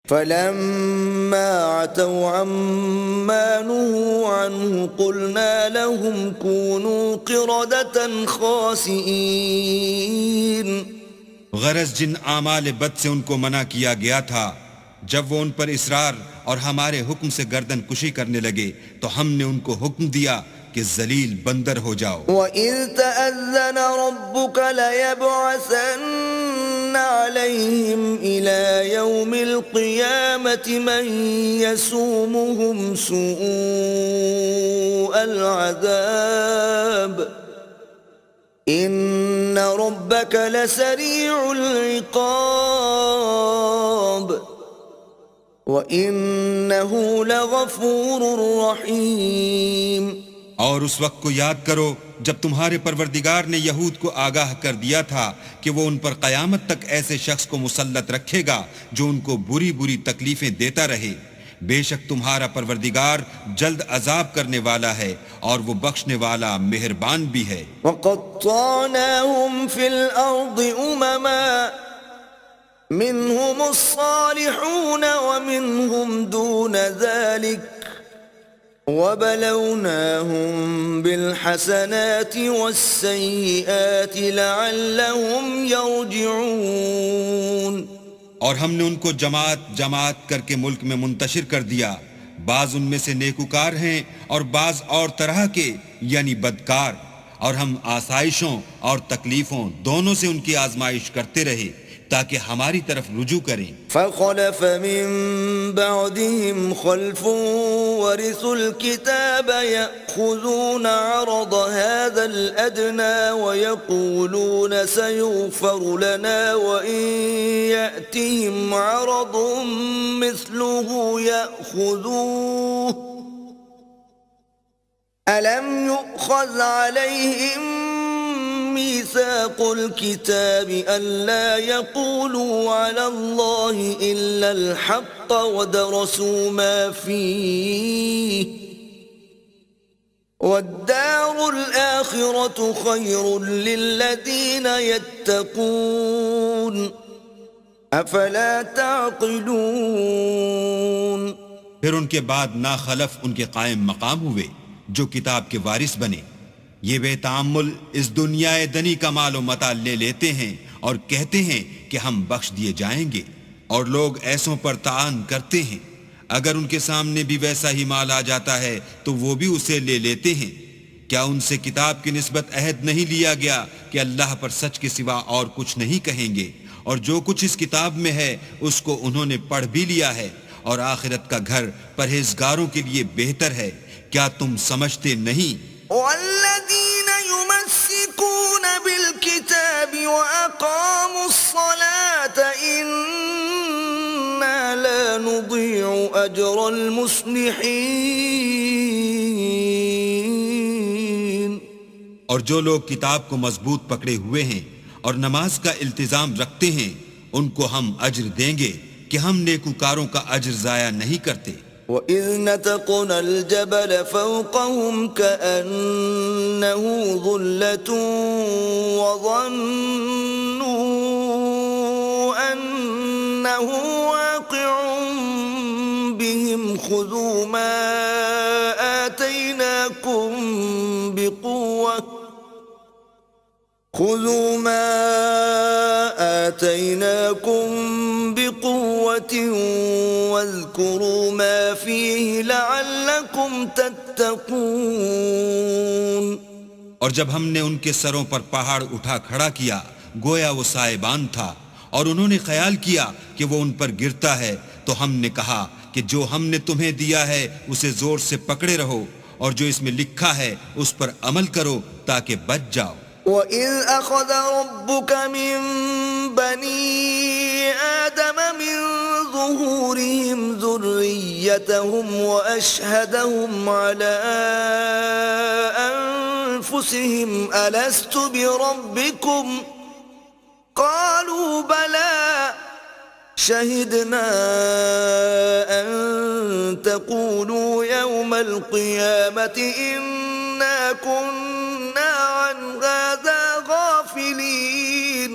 فَلَمَّا عَتَوْا عَمَّا نُهُوا عَنْهُ قُلْنَا لَهُمْ كُونُوا قِرَدَةً خَاسِئِينَ. غرض جن اعمال بد سے ان کو منع کیا گیا تھا، جب وہ ان پر اصرار اور ہمارے حکم سے گردن کشی کرنے لگے تو ہم نے ان کو حکم دیا کہ ذلیل بندر ہو جاؤ. وَإِذْ تَأَذَّنَ رَبُّكَ لَيَبْعَثَنَّ عَلَيْهِمْ إِلَى يَوْمِ الْقِيَامَةِ مَنْ يَسُومُهُمْ سُوءَ الْعَذَابِ إِنَّ رَبَّكَ لَسَرِيعُ الْعِقَابِ وَإِنَّهُ لَغَفُورٌ رَحِيمٌ. اور اس وقت کو یاد کرو جب تمہارے پروردگار نے یہود کو آگاہ کر دیا تھا کہ وہ ان پر قیامت تک ایسے شخص کو مسلط رکھے گا جو ان کو بری بری تکلیفیں دیتا رہے. بے شک تمہارا پروردگار جلد عذاب کرنے والا ہے اور وہ بخشنے والا مہربان بھی ہے. وَقَطَّعْنَاهُمْ فِي الْأَرْضِ أُمَمًا مِّنْهُمُ الصَّالِحُونَ وَمِنْهُمْ دُونَ ذَلِكَ وَبَلَوْنَاهُمْ بِالْحَسَنَاتِ وَالسَّيِّئَاتِ لَعَلَّهُمْ يَرْجِعُونَ. اور ہم نے ان کو جماعت جماعت کر کے ملک میں منتشر کر دیا، بعض ان میں سے نیکوکار ہیں اور بعض اور طرح کے یعنی بدکار، اور ہم آسائشوں اور تکلیفوں دونوں سے ان کی آزمائش کرتے رہے تاکہ ہماری طرف رجوع کریں. فَخَلَفَ مِن بَعْدِهِمْ خَلْفٌ وَرِثُوا الْكِتَابَ يَأْخُذُونَ عَرَضَ هَذَا الْأَدْنَى وَيَقُولُونَ سَيُغْفَرُ لَنَا وَإِن يَأْتِهِمْ عَرَضٌ مِثْلُهُ يَأْخُذُوهُ أَلَمْ يُؤْخَذْ عَلَيْهِمْ ميثاق الكتاب ألا يقولوا على الله إلا الحق ودرسوا ما فيه والدار الآخرة خير للذين يتقون أفلا تعقلون. پھر ان کے بعد ناخلف ان کے قائم مقام ہوئے جو کتاب کے وارث بنے. یہ بے تعمل اس دنیا دنی کا مال و متاع لے لیتے ہیں اور کہتے ہیں کہ ہم بخش دیے جائیں گے، اور لوگ ایسوں پر طعن کرتے ہیں. اگر ان کے سامنے بھی ویسا ہی مال آ جاتا ہے تو وہ بھی اسے لے لیتے ہیں. کیا ان سے کتاب کی نسبت عہد نہیں لیا گیا کہ اللہ پر سچ کے سوا اور کچھ نہیں کہیں گے، اور جو کچھ اس کتاب میں ہے اس کو انہوں نے پڑھ بھی لیا ہے، اور آخرت کا گھر پرہیزگاروں کے لیے بہتر ہے. کیا تم سمجھتے نہیں؟ والذين يمسكون بالكتاب وأقاموا الصلاة إنا يضيع أجر المصلحين. اور جو لوگ کتاب کو مضبوط پکڑے ہوئے ہیں اور نماز کا التزام رکھتے ہیں ان کو ہم اجر دیں گے کہ ہم نیکوکاروں کا اجر ضائع نہیں کرتے. وَإِذْ نَتَقْنَا الْجَبَلَ فَوْقَهُمْ كَأَنَّهُ ظُلَّةٌ وَظَنُّوا أَنَّهُ وَاقِعٌ بِهِمْ خُذُوا مَا آتَيْنَاكُمْ بِقُوَّةٍ وَاذْكُرُوا مَا فِيهِ لَعَلَّكُمْ تَتَّقُونَ. اور جب ہم نے ان کے سروں پر پہاڑ اٹھا کھڑا کیا گویا وہ سائبان تھا اور انہوں نے خیال کیا کہ وہ ان پر گرتا ہے تو ہم نے کہا کہ جو ہم نے تمہیں دیا ہے اسے زور سے پکڑے رہو اور جو اس میں لکھا ہے اس پر عمل کرو تاکہ بچ جاؤ. وَإِذْ أَخَذَ رَبُّكَ مِنْ بَنِي آدَمَ مِنْ ظُهُورِهِمْ ذُرِّيَّتَهُمْ وَأَشْهَدَهُمْ عَلَىٰ أَنفُسِهِمْ أَلَسْتُ بِرَبِّكُمْ قَالُوا بَلَىٰ شَهِدْنَا أَن تَقُولُوا يَوْمَ الْقِيَامَةِ إِنَّا كُنَّا عَنْ هَٰذَا غَافِلِينَ.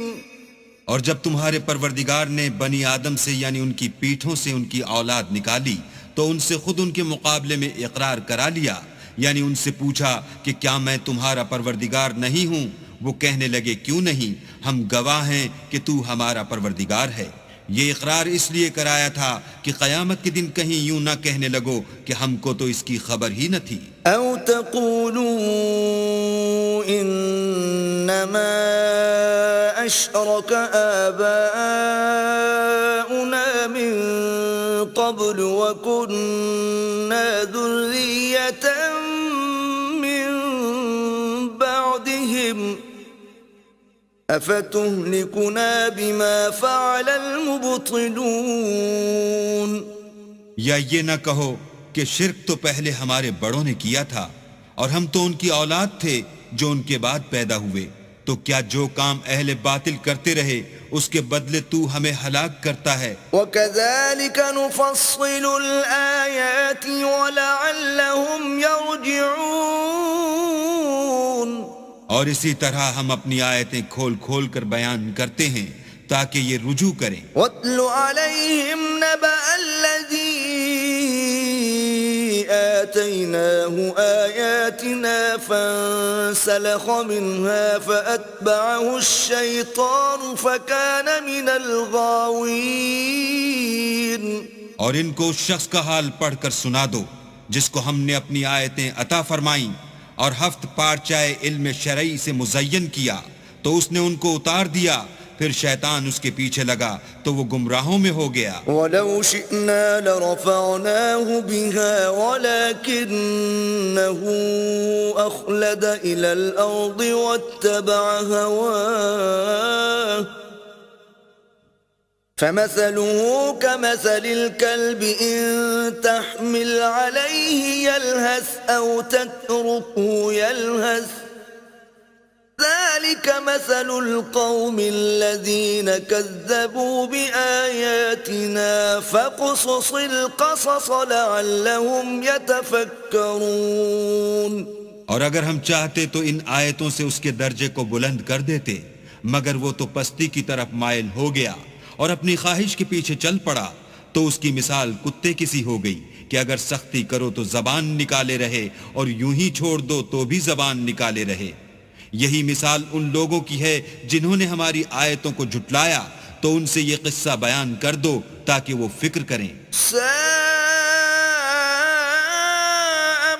اور جب تمہارے پروردگار نے بنی آدم سے یعنی ان کی پیٹھوں سے ان کی اولاد نکالی تو ان سے خود ان کے مقابلے میں اقرار کرا لیا یعنی ان سے پوچھا کہ کیا میں تمہارا پروردگار نہیں ہوں. وہ کہنے لگے کیوں نہیں, ہم گواہ ہیں کہ تو ہمارا پروردگار ہے. یہ اقرار اس لیے کرایا تھا کہ قیامت کے دن کہیں یوں نہ کہنے لگو کہ ہم کو تو اس کی خبر ہی نہ تھی. او تقولوا انما اشرك آباؤنا من قبل وكنا ذرية من بعدهم افتهلكنا بما فعل المبطلون. یا یہ نہ کہو کہ شرک تو پہلے ہمارے بڑوں نے کیا تھا اور ہم تو ان کی اولاد تھے جو ان کے بعد پیدا ہوئے, تو کیا جو کام اہل باطل کرتے رہے اس کے بدلے تو ہمیں ہلاک کرتا ہے. وَكَذَلِكَ نُفَصِّلُ الْآيَاتِ وَلَعَلَّهُمْ يَرْجِعُونَ. اور اسی طرح ہم اپنی آیتیں کھول کھول کر بیان کرتے ہیں تاکہ یہ رجوع کریں. وَاتْلُ عَلَيْهِمْ نَبَأَ الَّذِي آتَيْنَاهُ آيَاتِنَا فَانسَلَخَ مِنْهَا فَأَتْبَعَهُ الشَّيْطَانُ فَكَانَ مِنَ الْغَاوِينَ. اور ان کو اس شخص کا حال پڑھ کر سنا دو جس کو ہم نے اپنی آیتیں عطا فرمائیں اور ہفت پارچائے علم شرعی سے مزین کیا تو اس نے ان کو اتار دیا, پھر شیطان اس کے پیچھے لگا تو وہ گمراہوں میں ہو گیا. وَلَوْ شِئْنَا لَرَفَعْنَاهُ بِهَا وَلَكِنَّهُ أَخْلَدَ إِلَى الْأَرْضِ وَاتَّبَعَ هَوَاهُ فَمَثَلُهُ كَمَثَلِ الْكَلْبِ إِن تَحْمِلْ عَلَيْهِ يَلْهَثْ أَوْ تَتْرُكْهُ يَلْهَثْ ذَلِكَ مَثَلُ الْقَوْمِ الَّذِينَ كَذَّبُوا بِآيَاتِنَا فَاقْصُصِ الْقَصَصَ لَعَلَّهُمْ يَتَفَكَّرُونَ. اور اگر ہم چاہتے تو ان آیتوں سے اس کے درجے کو بلند کر دیتے, مگر وہ تو پستی کی طرف مائل ہو گیا اور اپنی خواہش کے پیچھے چل پڑا, تو اس کی مثال کتے کی سی ہو گئی کہ اگر سختی کرو تو زبان نکالے رہے اور یوں ہی چھوڑ دو تو بھی زبان نکالے رہے. یہی مثال ان لوگوں کی ہے جنہوں نے ہماری آیتوں کو جھٹلایا, تو ان سے یہ قصہ بیان کر دو تاکہ وہ فکر کریں. سَاءَ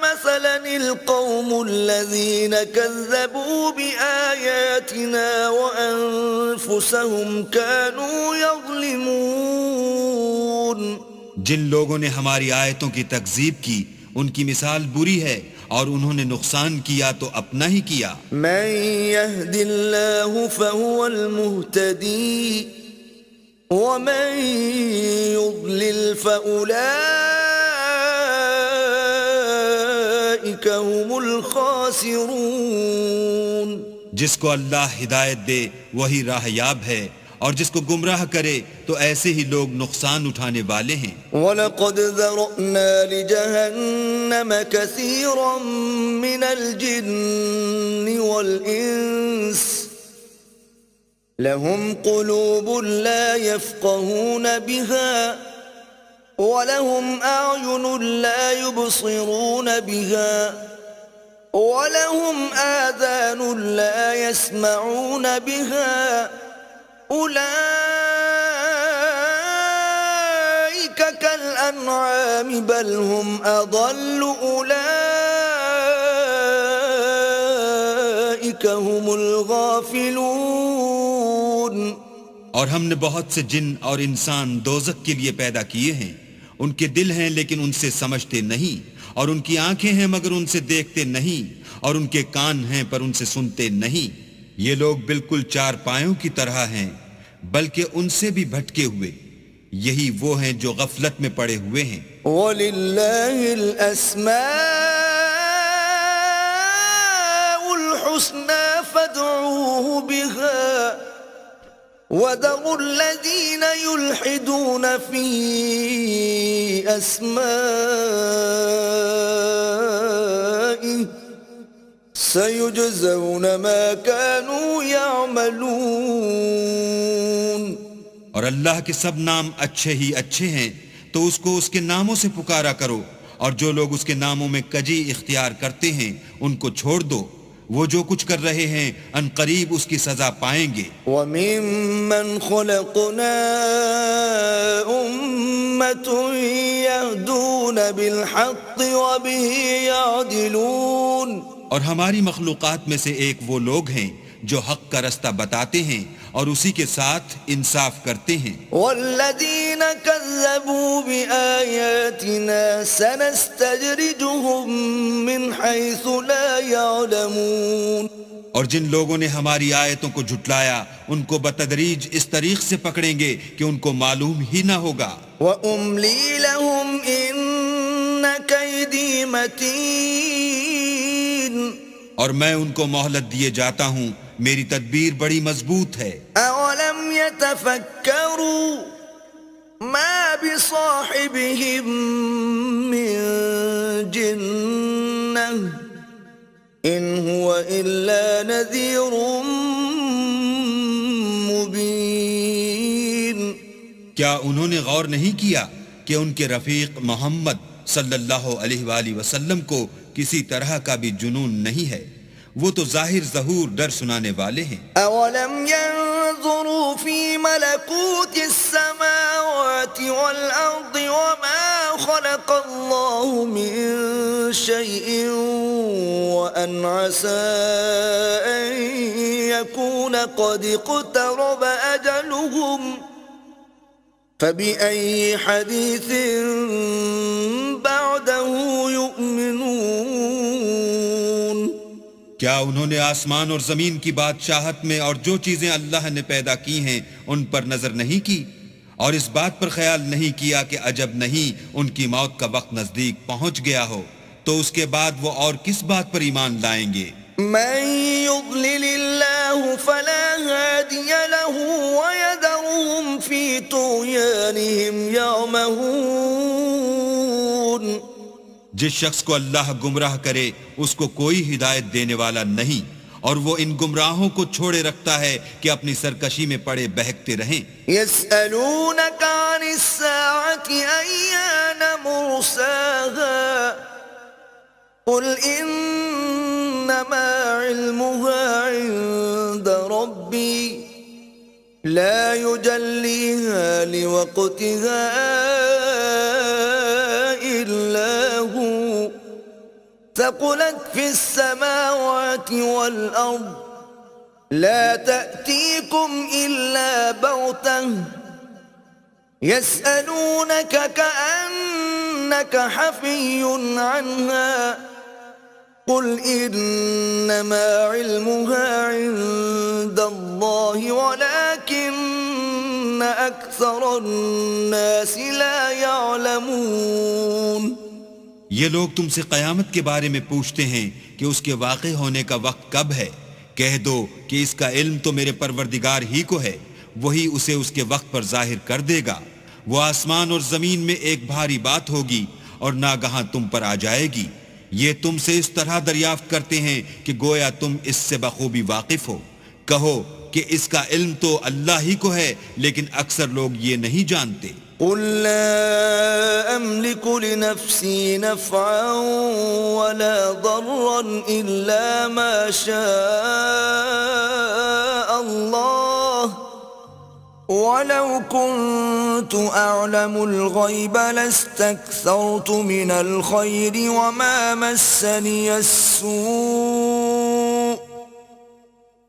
مَثَلًا الْقَوْمُ الَّذِينَ كَذَّبُوا بِآيَاتِنَا وَأَنفُسَهُمْ كَانُوا يَظْلِمُونَ. جن لوگوں نے ہماری آیتوں کی تکذیب کی ان کی مثال بری ہے اور انہوں نے نقصان کیا تو اپنا ہی کیا. مَن يَهْدِ اللَّهُ فَهُوَ الْمُهْتَدِي ومن يضلل فأولئك هم الخاسرون. جس کو اللہ ہدایت دے وہی راہ یاب ہے، اور جس کو گمراہ کرے تو ایسے ہی لوگ نقصان اٹھانے والے ہیں. وَلَقَدْ ذَرَأْنَا لِجَهَنَّمَ كَثِيرًا مِنَ الْجِنِّ وَالْإِنسِ لَهُمْ قُلُوبٌ لَا يَفْقَهُونَ بِهَا وَلَهُمْ أَعْيُنٌ لَا يُبْصِرُونَ بِهَا وَلَهُمْ آذَانٌ لَا يَسْمَعُونَ بِهَا أُولَئِكَ كَالْأَنْعَامِ بَلْ هُمْ أَضَلُّ أُولَئِكَ هُمُ الْغَافِلُونَ. اور ہم نے بہت سے جن اور انسان دوزخ کے لیے پیدا کیے ہیں. ان کے دل ہیں لیکن ان سے سمجھتے نہیں، اور ان کی آنکھیں ہیں مگر ان سے دیکھتے نہیں، اور ان کے کان ہیں پر ان سے سنتے نہیں. یہ لوگ بالکل چار پایوں کی طرح ہیں، بلکہ ان سے بھی بھٹکے ہوئے. یہی وہ ہیں جو غفلت میں پڑے ہوئے ہیں. وَلِلَّهِ الْأَسْمَاءُ الْحُسْنَى فَادْعُوهُ بِهَا وَذَرُوا الَّذِينَ يُلْحِدُونَ فِي أَسْمَائِهِ سَيُجْزَوْنَ مَا كَانُوا يَعْمَلُونَ. اور اللہ کے سب نام اچھے ہی اچھے ہیں، تو اس کو اس کے ناموں سے پکارا کرو، اور جو لوگ اس کے ناموں میں کجی اختیار کرتے ہیں ان کو چھوڑ دو. وہ جو کچھ کر رہے ہیں ان قریب اس کی سزا پائیں گے. وَمِمَّنْ خَلَقْنَا أُمَّةٌ يَهْدُونَ بِالْحَقِّ وَبِهِ يَعْدِلُونَ. اور ہماری مخلوقات میں سے ایک وہ لوگ ہیں جو حق کا رستہ بتاتے ہیں اور اسی کے ساتھ انصاف کرتے ہیں. وَالَّذِينَ كَذَّبُوا بِآيَاتِنَا سَنَسْتَدْرِجُهُم مِّنْ حَيْثُ لَا يَعْلَمُونَ. اور جن لوگوں نے ہماری آیتوں کو جھٹلایا ان کو بتدریج اس طریق سے پکڑیں گے کہ ان کو معلوم ہی نہ ہوگا. وَأُمْلِي لَهُمْ إِنَّ كَيْدِي مَتِينٌ. اور میں ان کو مہلت دیے جاتا ہوں، میری تدبیر بڑی مضبوط ہے. أَوَلَمْ يَتَفَكَّرُوا مَا بِصَاحِبِهِم مِّن جِنَّةٍ إِنْ هُوَ إِلَّا نَذِيرٌ مُبِينٌ. کیا انہوں نے غور نہیں کیا کہ ان کے رفیق محمد صلی اللہ علیہ وآلہ وسلم کو کسی طرح کا بھی جنون نہیں ہے، وہ تو ظاہر ظہور ڈر سنانے والے ہیں. أَوَلَمْ يَنظُرُوا فِي مَلَكُوتِ السَّمَاوَاتِ وَالْأَرْضِ وَمَا خَلَقَ اللَّهُ مِن شَيْءٍ وَأَنْ عَسَىٰ أَن يَكُونَ قَدِ اقْتَرَبَ أَجَلُهُمْ فَبِأَيِّ حَدِيثٍ بَعْدَهُ يُؤْمِنُونَ. کیا انہوں نے آسمان اور زمین کی بادشاہت میں اور جو چیزیں اللہ نے پیدا کی ہیں ان پر نظر نہیں کی، اور اس بات پر خیال نہیں کیا کہ عجب نہیں ان کی موت کا وقت نزدیک پہنچ گیا ہو، تو اس کے بعد وہ اور کس بات پر ایمان لائیں گے؟ من يضلل الله فلا هادي له ويذرهم في طغيانهم يعمهون. جس شخص کو اللہ گمراہ کرے اس کو کوئی ہدایت دینے والا نہیں، اور وہ ان گمراہوں کو چھوڑے رکھتا ہے کہ اپنی سرکشی میں پڑے بہکتے رہیں. يسألونك عن الساعة أيان مرساها قل إنما علمها عند ربي لا يجليها لوقتها إلا هو ثقلت في السماوات والأرض لا تأتيكم إلا بغتة يسألونك كأنك حفي عنها قل إنما علمها عند الله ولكن أكثر الناس لا يعلمون. یہ لوگ تم سے قیامت کے بارے میں پوچھتے ہیں کہ اس کے واقع ہونے کا وقت کب ہے. کہہ دو کہ اس کا علم تو میرے پروردگار ہی کو ہے، وہی اسے اس کے وقت پر ظاہر کر دے گا. وہ آسمان اور زمین میں ایک بھاری بات ہوگی اور ناگہاں تم پر آ جائے گی. یہ تم سے اس طرح دریافت کرتے ہیں کہ گویا تم اس سے بخوبی واقف ہو. کہو کہ اس کا علم تو اللہ ہی کو ہے، لیکن اکثر لوگ یہ نہیں جانتے. قل لا أملك لنفسي نفعا ولا ضرا إلا ما شاء الله ولو كنت أعلم الغيب لاستكثرت من الخير وما مسني السوء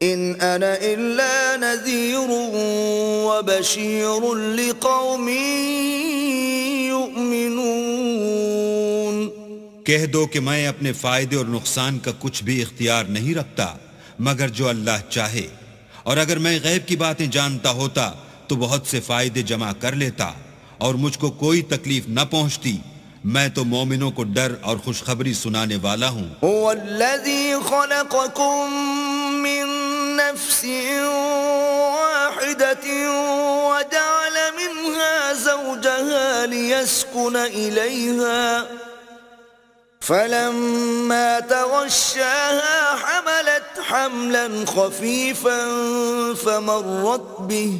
إن أنا إلا نذير وبشير لقوم يؤمنون. کہہ دو کہ میں اپنے فائدے اور نقصان کا کچھ بھی اختیار نہیں رکھتا مگر جو اللہ چاہے، اور اگر میں غیب کی باتیں جانتا ہوتا تو بہت سے فائدے جمع کر لیتا اور مجھ کو کوئی تکلیف نہ پہنچتی. میں تو مومنوں کو ڈر اور خوشخبری سنانے والا ہوں. هو الذي خلقكم من نفس واحدة وجعل منها زوجها ليسكن إليها فلما تغشاها حملت حملا خفيفا فمرت به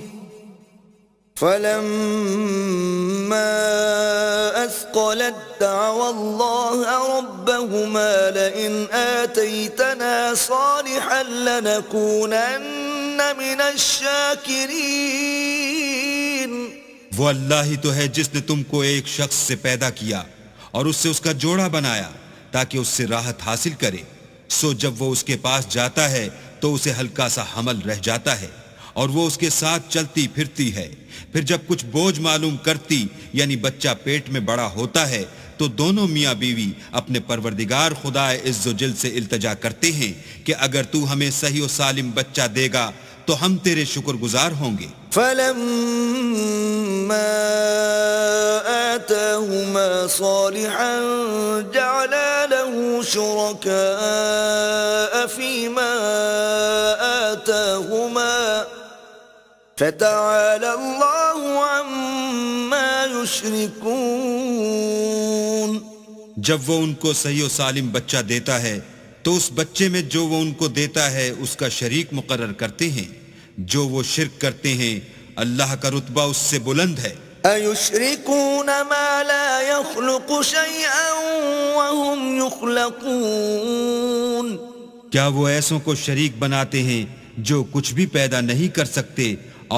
فلما أثقلت دعوا الله ربهما لئن آتيتنا صالحا لنكونن من الشاكرين. وہ اللہ ہی تو ہے جس نے تم کو ایک شخص سے پیدا کیا اور اس سے اس کا جوڑا بنایا تاکہ اس سے راحت حاصل کرے. سو جب وہ اس کے پاس جاتا ہے تو اسے ہلکا سا حمل رہ جاتا ہے اور وہ اس کے ساتھ چلتی پھرتی ہے. پھر جب کچھ بوجھ معلوم کرتی یعنی بچہ پیٹ میں بڑا ہوتا ہے تو دونوں میاں بیوی اپنے پروردگار خدا عز و جل سے التجا کرتے ہیں کہ اگر تو ہمیں صحیح و سالم بچہ دے گا تو ہم تیرے شکر گزار ہوں گے. فلما آتاهما صالحا جعلا له شركاء فيما آتاهما فتعالى الله عما يشركون. جب وہ ان کو صحیح و سالم بچہ دیتا ہے تو اس بچے میں جو وہ ان کو دیتا ہے اس کا شریک مقرر کرتے ہیں. جو وہ شرک کرتے ہیں اللہ کا رتبہ اس سے بلند ہے. أَيُشْرِكُونَ مَا لَا يَخْلُقُ شَيْئًا وَهُمْ يُخْلَقُونَ. کیا وہ ایسوں کو شریک بناتے ہیں جو کچھ بھی پیدا نہیں کر سکتے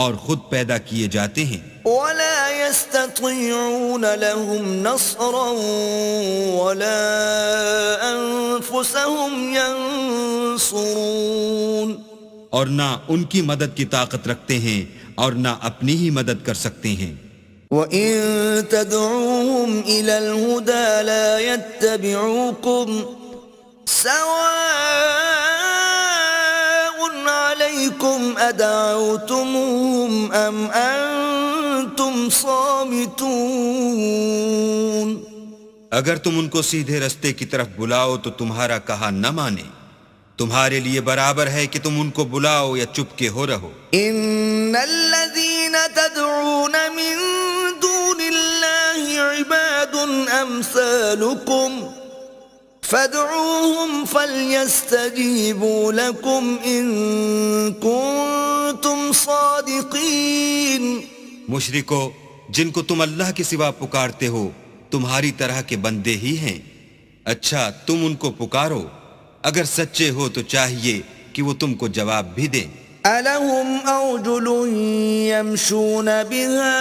اور خود پیدا کیے جاتے ہیں. وَلَا يَسْتَطِيعُونَ لَهُمْ نَصْرًا وَلَا أَنفُسَهُمْ يَنصُرُونَ. اور نہ ان کی مدد کی طاقت رکھتے ہیں اور نہ اپنی ہی مدد کر سکتے ہیں. وَإِن تَدْعُوهُمْ إِلَى الْهُدَى لَا يَتَّبِعُوكُمْ سَوَاءٌ عَلَيْكُمْ أَدَعَوْتُمُوهُمْ أَمْ أَنْتُمْ صَامِتُونَ. اگر تم ان کو سیدھے رستے کی طرف بلاؤ تو تمہارا کہا نہ مانے. تمہارے لیے برابر ہے کہ تم ان کو بلاؤ یا چپ کے ہو رہو. ان الذين تدعون من دون الله عباد امثالكم فادعوهم فليستجيبوا لكم ان كنتم صادقين. مشرکو، جن کو تم اللہ کے سوا پکارتے ہو تمہاری طرح کے بندے ہی ہیں. اچھا تم ان کو پکارو، اگر سچے ہو تو چاہیے کہ وہ تم کو جواب بھی دیں. أَلَهُمْ أَرْجُلٌ يَمْشُونَ بِهَا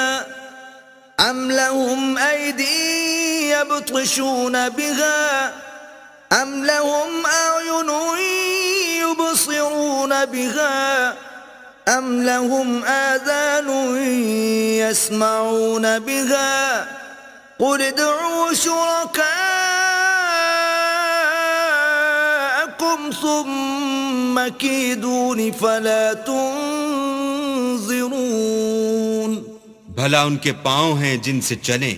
أَمْ لَهُمْ أَيْدٍ يَبْطِشُونَ بِهَا أَمْ لَهُمْ أَعْيُنٌ يُبْصِرُونَ بِهَا أَمْ لَهُمْ آذَانٌ يَسْمَعُونَ بِهَا قُلِ ادْعُوا شُرَكَاءَكُمْ ثُمَّ كِيدُونِ فَلَا تُنظِرُونَ. بھلا ان کے پاؤں ہیں جن سے چلیں،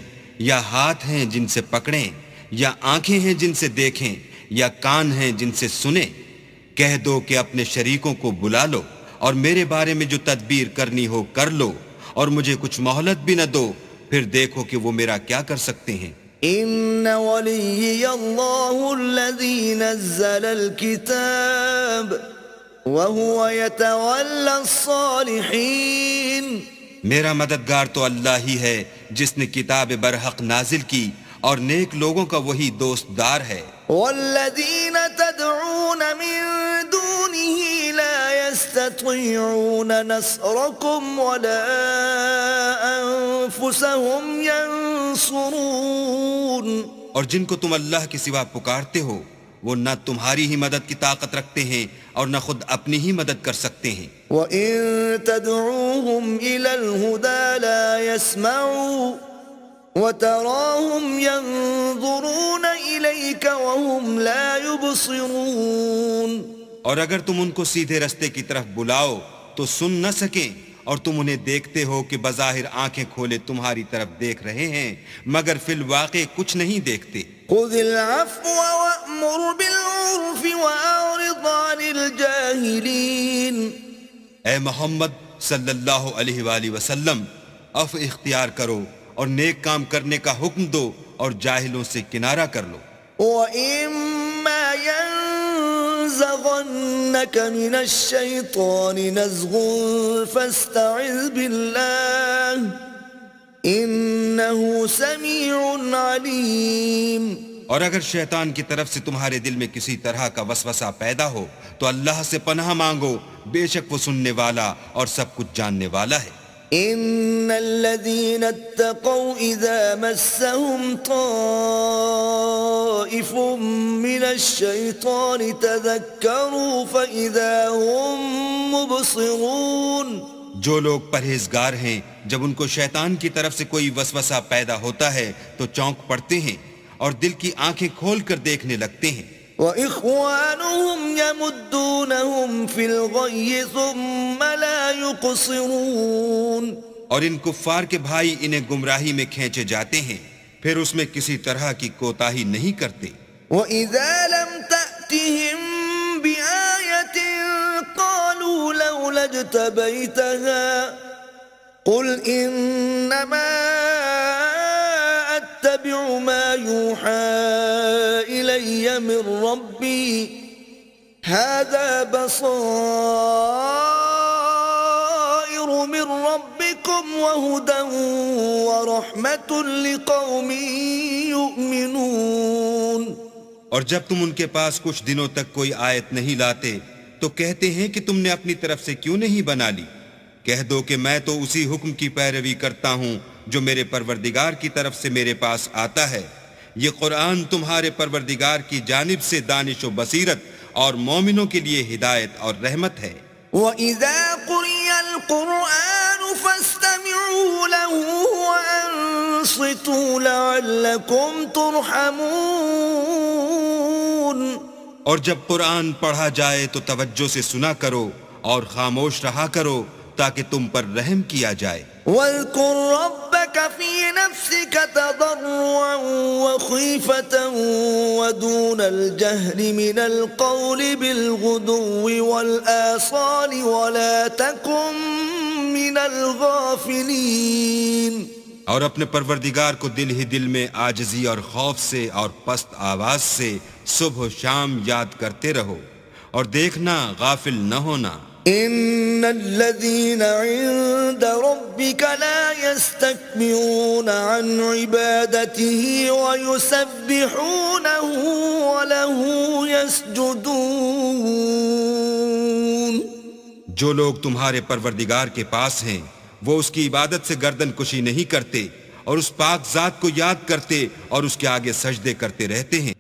یا ہاتھ ہیں جن سے پکڑیں، یا آنکھیں ہیں جن سے دیکھیں، یا کان ہیں جن سے سنیں؟ کہہ دو کہ اپنے شریکوں کو بلا لو اور میرے بارے میں جو تدبیر کرنی ہو کر لو، اور مجھے کچھ مہلت بھی نہ دو، پھر دیکھو کہ وہ میرا کیا کر سکتے ہیں۔ ان ولی اللہ الذی نزل الکتاب وهو يتولى الصالحین، میرا مددگار تو اللہ ہی ہے جس نے کتاب برحق نازل کی، اور نیک لوگوں کا وہی دوست دار ہے۔ والذین تدعون من دونه لا يستطيعون نصركم ولا انفسهم ينصرون، اور جن کو تم اللہ کے سوا پکارتے ہو وہ نہ تمہاری ہی مدد کی طاقت رکھتے ہیں اور نہ خود اپنی ہی مدد کر سکتے ہیں۔ وَإِن تَدْعُوهُمْ إِلَى الْهُدَى لَا يَسْمَعُوا وَتَرَاهُمْ يَنظُرُونَ إِلَيْكَ وَهُمْ لَا يُبْصِرُونَ، اور اگر تم ان کو سیدھے رستے کی طرف بلاؤ تو سن نہ سکیں، اور تم انہیں دیکھتے ہو کہ بظاہر آنکھیں کھولے تمہاری طرف دیکھ رہے ہیں مگر فی الواقع کچھ نہیں دیکھتے۔ خُذِ الْعَفْوَ وَأْمُرْ بِالْعُرْفِ وَأَعْرِضْ عَنِ الْجَاهِلِينَ، اے محمد صلی اللہ علیہ وآلہ وسلم، عفو اختیار کرو اور نیک کام کرنے کا حکم دو اور جاہلوں سے کنارہ کر لو۔ وَإِمَّا يَنزَغَنَّكَ مِنَ الشَّيْطَانِ نَزْغٌ فَاسْتَعِذْ بِاللَّهِ إِنَّهُ سَمِيعٌ عَلِيمٌ، اور اگر شیطان کی طرف سے تمہارے دل میں کسی طرح کا وسوسہ پیدا ہو تو اللہ سے پناہ مانگو، بے شک وہ سننے والا اور سب کچھ جاننے والا ہے۔ إِنَّ الَّذِينَ اتَّقَوْا إِذَا مَسَّهُمْ طَائِفٌ مِّنَ الشَّيْطَانِ تَذَكَّرُوا فَإِذَا هُمْ مُبْصِرُونَ، جو لوگ پرہیزگار ہیں جب ان کو شیطان کی طرف سے کوئی وسوسہ پیدا ہوتا ہے تو چونک پڑتے ہیں اور دل کی آنکھیں کھول کر دیکھنے لگتے ہیں۔ وَإِخْوَانُهُمْ يَمُدُّونَهُمْ فِي الْغَيِّ ثُمَّ لَا يُقْصِرُونَ، اور ان کفار کے بھائی انہیں گمراہی میں کھینچے جاتے ہیں پھر اس میں کسی طرح کی کوتاہی نہیں کرتے۔ وَإِذَا لَمْ تَأْتِهِمْ بِآيَةٍ قَالُوا لَوْلَا اجْتَبَيْتَهَا قُلْ إِنَّمَا أَتَّبِعُ مَا يُوحَى إِلَيَّ مِنْ رَبِّي هَذَا بَصَائِرُ مِنْ رَبِّكُمْ وَهُدًى وَرَحْمَةٌ لِقَوْمٍ يُؤْمِنُونَ، اور جب تم ان کے پاس کچھ دنوں تک کوئی آیت نہیں لاتے تو کہتے ہیں کہ تم نے اپنی طرف سے کیوں نہیں بنا لی؟ کہہ دو کہ میں تو اسی حکم کی پیروی کرتا ہوں جو میرے پروردگار کی طرف سے میرے پاس آتا ہے۔ یہ قرآن تمہارے پروردگار کی جانب سے دانش و بصیرت اور مومنوں کے لیے ہدایت اور رحمت ہے۔ وَإِذَا قُرِئَ الْقُرْآنُ فَاسْتَمِعُوا لَهُ وَأَنصِتُوا لَعَلَّكُمْ تُرْحَمُونَ، اور جب قرآن پڑھا جائے تو توجہ سے سنا کرو اور خاموش رہا کرو تاکہ تم پر رحم کیا جائے۔ وَاذْكُرْ رَبَّكَ فِي نَفْسِكَ تَضَرُّعًا وَخِيفَةً وَدُونَ الْجَهْرِ مِنَ الْقَوْلِ بِالْغُدُوِّ وَالْآصَالِ وَلَا تَكُن مِّنَ الْغَافِلِينَ، اور اپنے پروردگار کو دل ہی دل میں عاجزی اور خوف سے اور پست آواز سے صبح و شام یاد کرتے رہو، اور دیکھنا غافل نہ ہونا۔ إِنَّ الَّذِينَ عِندَ رَبِّكَ لَا يَسْتَكْبِرُونَ عَنْ عِبَادَتِهِ وَيُسَبِّحُونَهُ وَلَهُ يَسْجُدُونَ، جو لوگ تمہارے پروردگار کے پاس ہیں وہ اس کی عبادت سے گردن کشی نہیں کرتے اور اس پاک ذات کو یاد کرتے اور اس کے آگے سجدے کرتے رہتے ہیں۔